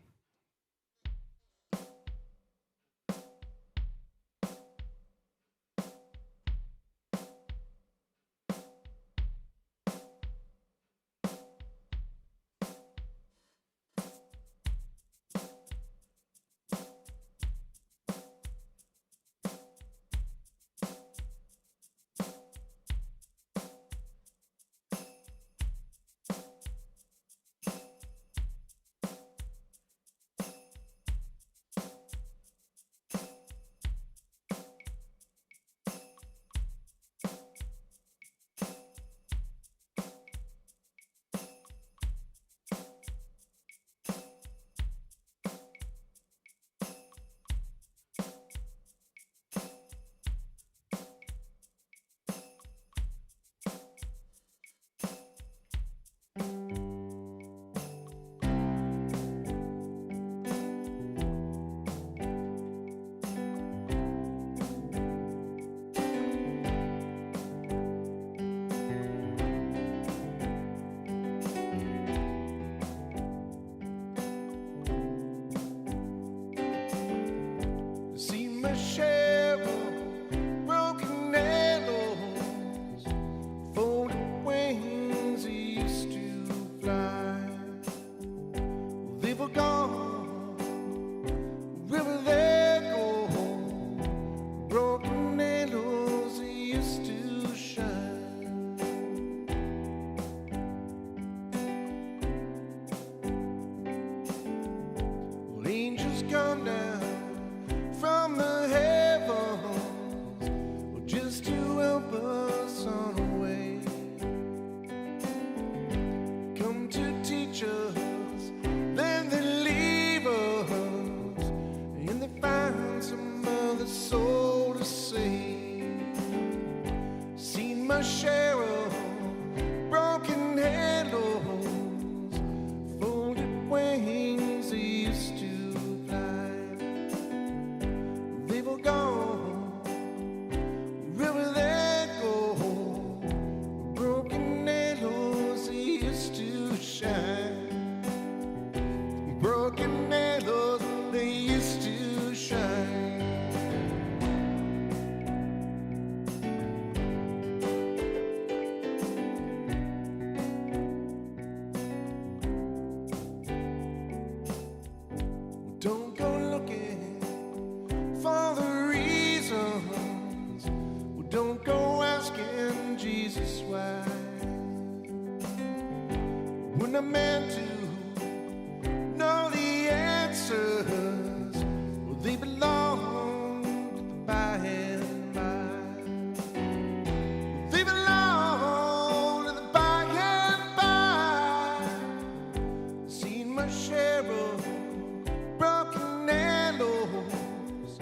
Broken arrows,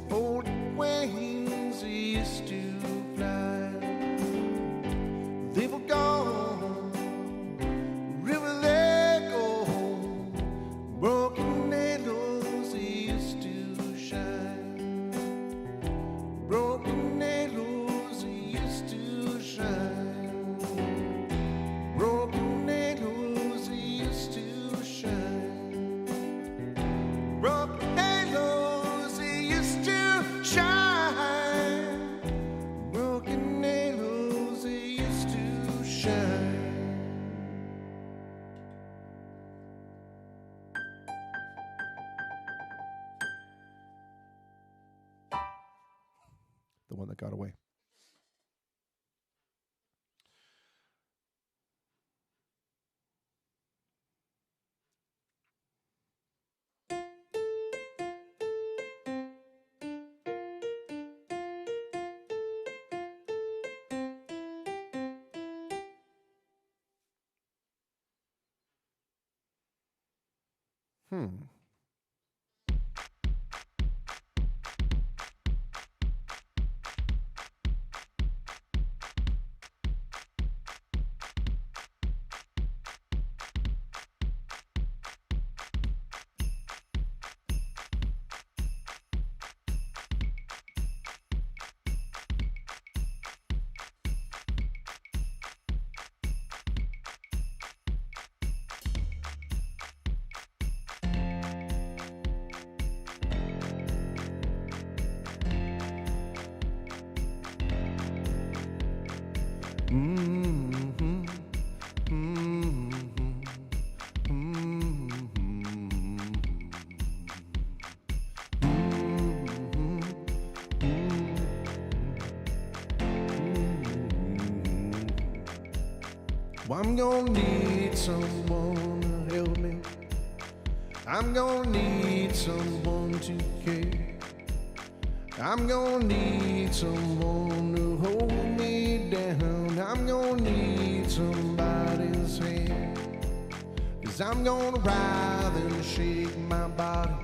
folded wings. the one that got away. Well, I'm gonna need someone to help me. I'm gonna need someone to care. I'm gonna need someone to hold me down. I'm gonna need somebody's hand. 'Cause I'm gonna writhe and shake my body.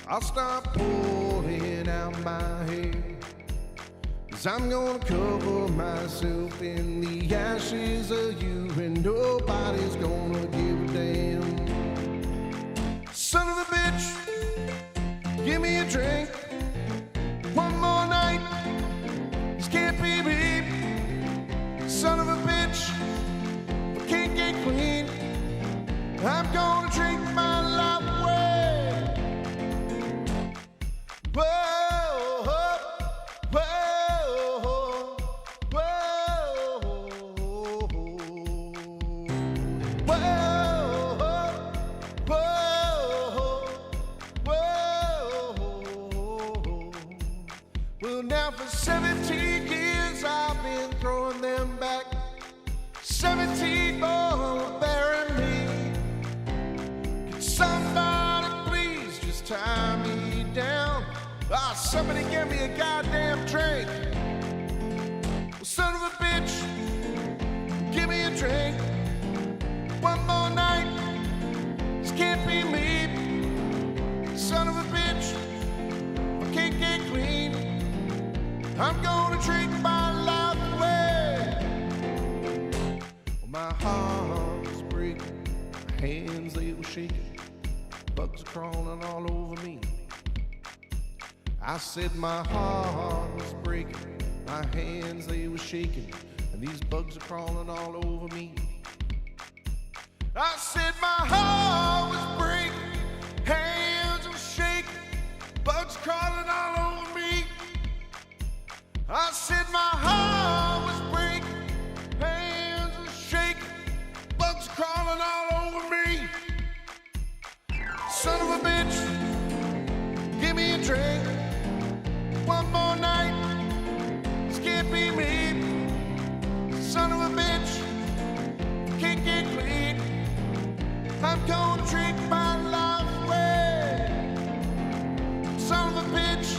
I'll start pulling out my hair. 'Cause I'm gonna cover myself in the ashes of you, and nobody's gonna give a damn. Son of a bitch, give me a drink. One more night, this can't be me. Son of a bitch, I can't get clean. I'm gonna drink my life away. Whoa, whoa, whoa, whoa, whoa. Well, now for 17 years I've been throwing them back. 17 more burying me. Can somebody please just tie me down? Ah, somebody give me a goddamn drink. Well, son of a bitch, give me a drink. One more night, this can't be me. Son of a bitch, I can't get clean. I'm gonna drink my life away. Well, my heart's breaking, my hands they were shaking, bugs crawling all over me. I said my heart was breaking, my hands they were shaking, and these bugs are crawling all over me. I said my heart was breaking, hands were shaking, bugs crawling all over me. I said my heart was breaking, hands were shaking, bugs crawling all over me. Son of a bitch, give me a drink. One more night, this can't be me. Son of a bitch, can't get clean. I'm gonna drink my life away. Son of a bitch,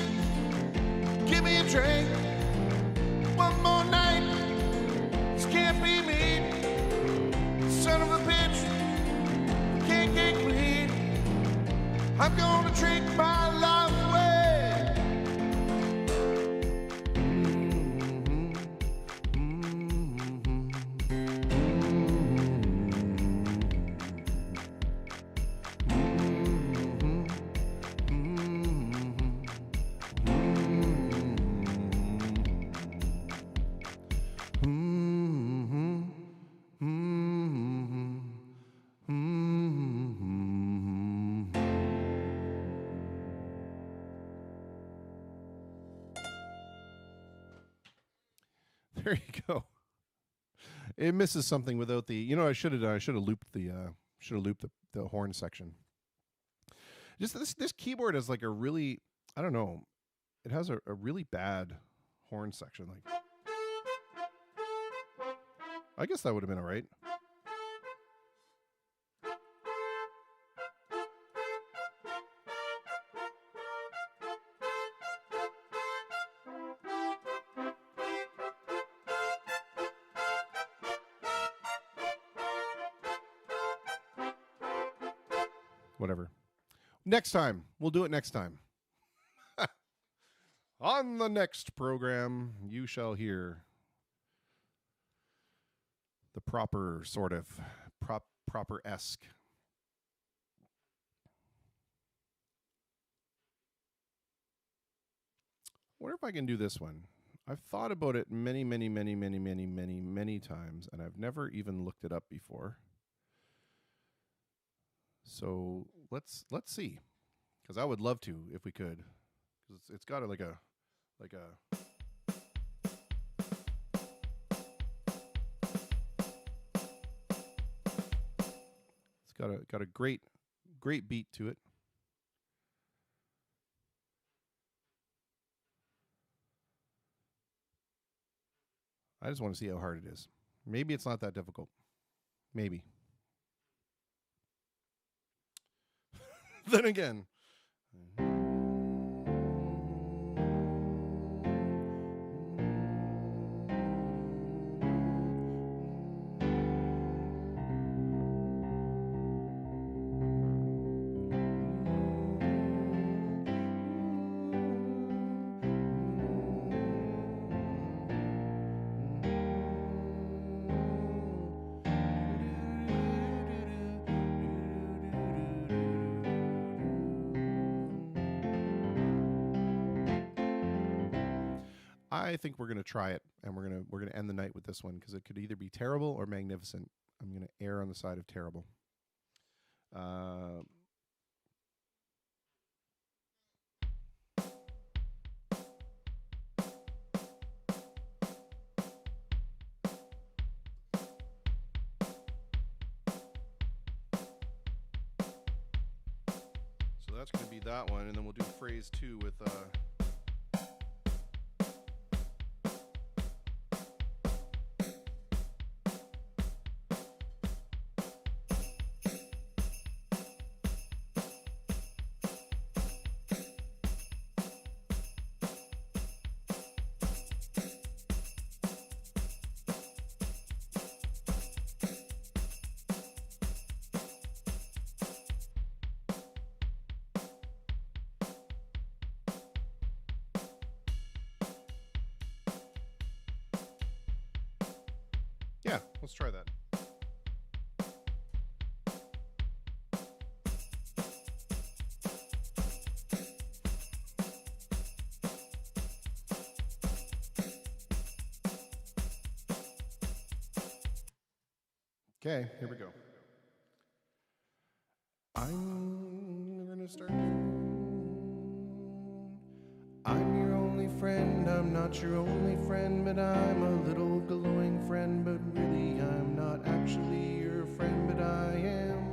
give me a drink. One more night, this can't be me. Son of a bitch, can't get clean. I'm gonna drink my life away. There you go. It misses something without the. You know, I should have looped the the horn section. Just this keyboard is like a really, I don't know. it has a really bad horn section. Like, I guess that would have been all right. Whatever. Next time. We'll do it next time. On the next program, you shall hear the proper sort of proper-esque. I wonder if I can do this one. I've thought about it many times, and I've never even looked it up before. So let's see, because I would love to if we could, because it's got like a it's got a great beat to it. I just want to see how hard it is. Maybe it's not that difficult. Maybe. Then again. I think we're gonna try it, and we're gonna end the night with this one because it could either be terrible or magnificent. I'm gonna err on the side of terrible. So that's gonna be that one, and then we'll do phrase 2 with. Yeah, let's try that. Okay, here we go. I'm gonna start. I'm your only friend, I'm not your only friend, but I'm a little glowing friend, but really I'm not actually your friend, but I am.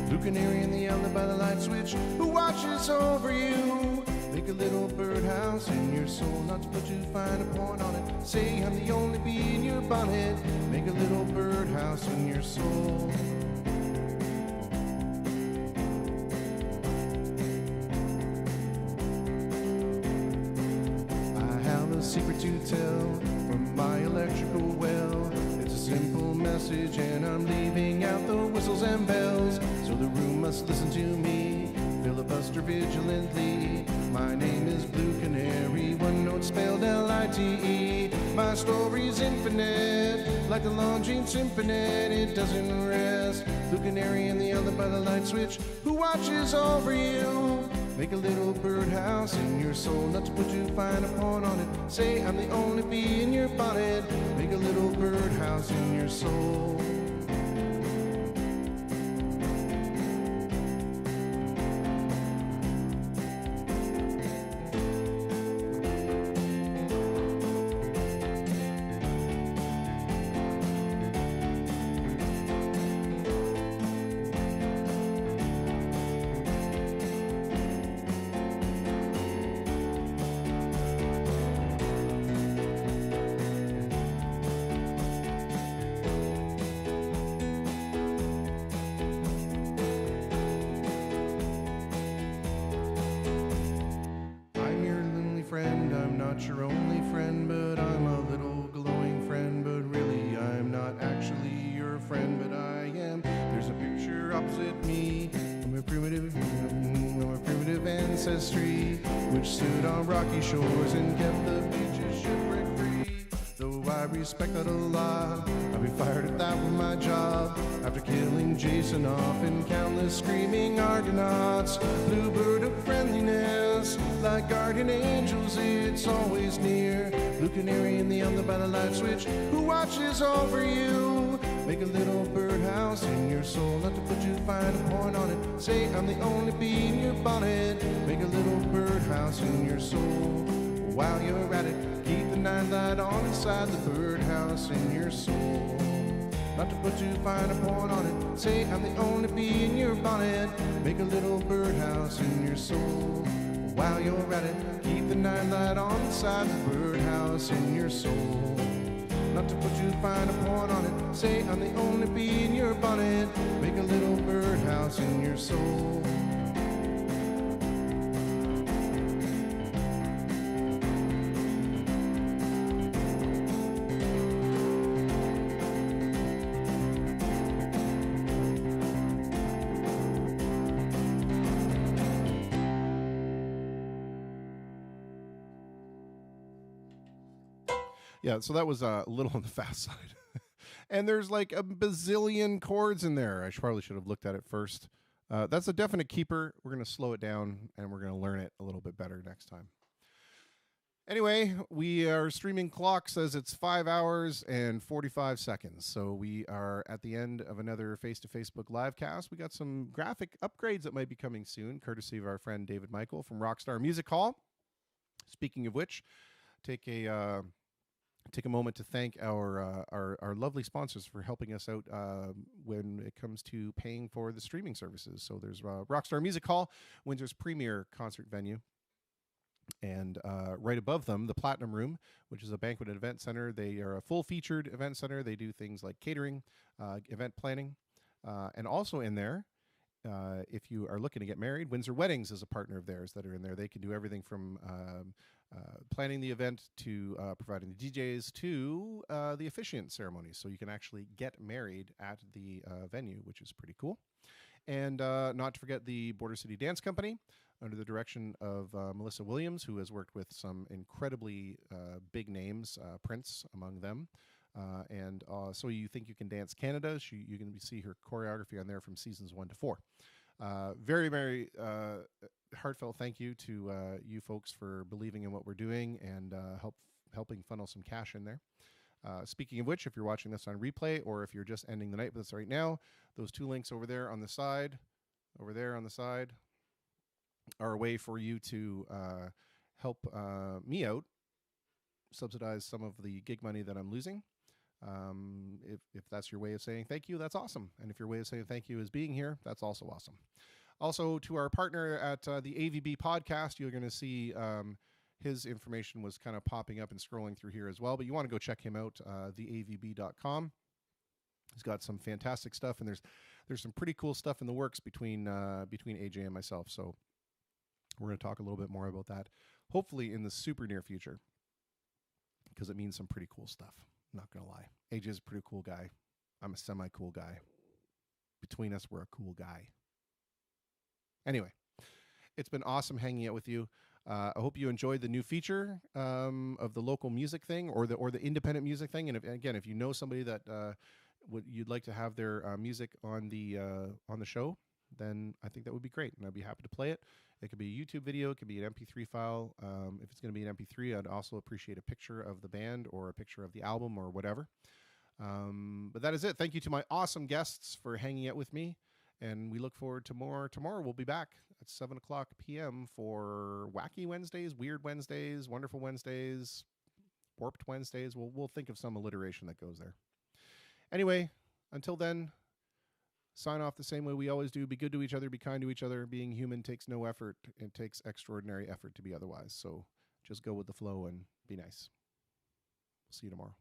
Blue canary in the outlet by the light switch, who watches over you? Make a little birdhouse in your soul, not to put too fine a point on it. Say I'm the only bee in your bonnet. Make a little birdhouse in your soul. I have a secret to tell from my electrical well. It's a simple message and I'm leaving out the whistles and bells. So the room must listen to me, filibuster vigilantly. My name is Blue Canary, one note spelled L-I-T-E. My story's infinite, like the Longines Symphony, it doesn't rest. Blue Canary in the outlet by the light switch, who watches over you? Make a little birdhouse in your soul, not to put too fine a point on it. Say I'm the only bee in your bonnet. Make a little birdhouse in your soul. opposite me. I'm a primitive ancestry, which stood on rocky shores and kept the beaches shipwreck free. Though I respect that a lot, I'll be fired at that with my job. After killing Jason off and countless screaming Argonauts, bluebird of friendliness, like guardian angels, it's always near. Blue canary in the under by the light switch, who watches over you. Make a little birdhouse in your soul, not to put too fine a point on it. Say I'm the only bee in your bonnet. Make a little birdhouse in your soul. While you're at it, keep the night light on inside the birdhouse in your soul. Not to put too fine a point on it. Say I'm the only bee in your bonnet. Make a little birdhouse in your soul. While you're at it, keep the night light on inside the birdhouse in your soul. Not to put too fine a point on it. Say I'm the only bee in your bonnet. Make a little birdhouse in your soul. Yeah, so that was a little on the fast side. And there's like a bazillion chords in there. I probably should have looked at it first. That's a definite keeper. We're going to slow it down, and we're going to learn it a little bit better next time. Anyway, our streaming clock says it's 5 hours and 45 seconds. So we are at the end of another Face-to-Facebook live cast. We got some graphic upgrades that might be coming soon, courtesy of our friend David Michael from Rockstar Music Hall. Speaking of which, take a moment to thank our lovely sponsors for helping us out when it comes to paying for the streaming services. So there's Rockstar Music Hall, Windsor's premier concert venue. And right above them, the Platinum Room, which is a banquet and event center. They are a full-featured event center. They do things like catering, event planning. And also in there, if you are looking to get married, Windsor Weddings is a partner of theirs that are in there. They can do everything from planning the event to providing the DJs to the officiant ceremonies. So you can actually get married at the venue, which is pretty cool. And not to forget the Border City Dance Company, under the direction of Melissa Williams, who has worked with some incredibly big names, Prince among them. And So You Think You Can Dance Canada. You can see her choreography on there from seasons 1 to 4. Very, very heartfelt thank you to you folks for believing in what we're doing and helping funnel some cash in there. Speaking of which, if you're watching this on replay or if you're just ending the night with us right now, those two links over there on the side, are a way for you to help me out, subsidize some of the gig money that I'm losing. If that's your way of saying thank you, that's awesome. And if your way of saying thank you is being here, that's also awesome. Also, to our partner at the AVB podcast, you're going to see his information was kind of popping up and scrolling through here as well. But you want to go check him out, theavb.com. He's got some fantastic stuff, and there's some pretty cool stuff in the works between AJ and myself. So we're going to talk a little bit more about that, hopefully in the super near future, because it means some pretty cool stuff. I'm not going to lie. AJ's a pretty cool guy. I'm a semi-cool guy. Between us, we're a cool guy. Anyway, it's been awesome hanging out with you. I hope you enjoyed the new feature of the local music thing or the independent music thing. And if you know somebody that you'd like to have their music on the show, then I think that would be great, and I'd be happy to play it. It could be a YouTube video, it could be an MP3 file. If it's going to be an MP3, I'd also appreciate a picture of the band or a picture of the album or whatever. But that is it. Thank you to my awesome guests for hanging out with me, and we look forward to more. Tomorrow we'll be back at 7 o'clock p.m. for Wacky Wednesdays, Weird Wednesdays, Wonderful Wednesdays, Warped Wednesdays. We'll think of some alliteration that goes there. Anyway, until then, sign off the same way we always do. Be good to each other. Be kind to each other. Being human takes no effort. It takes extraordinary effort to be otherwise. So just go with the flow and be nice. See you tomorrow.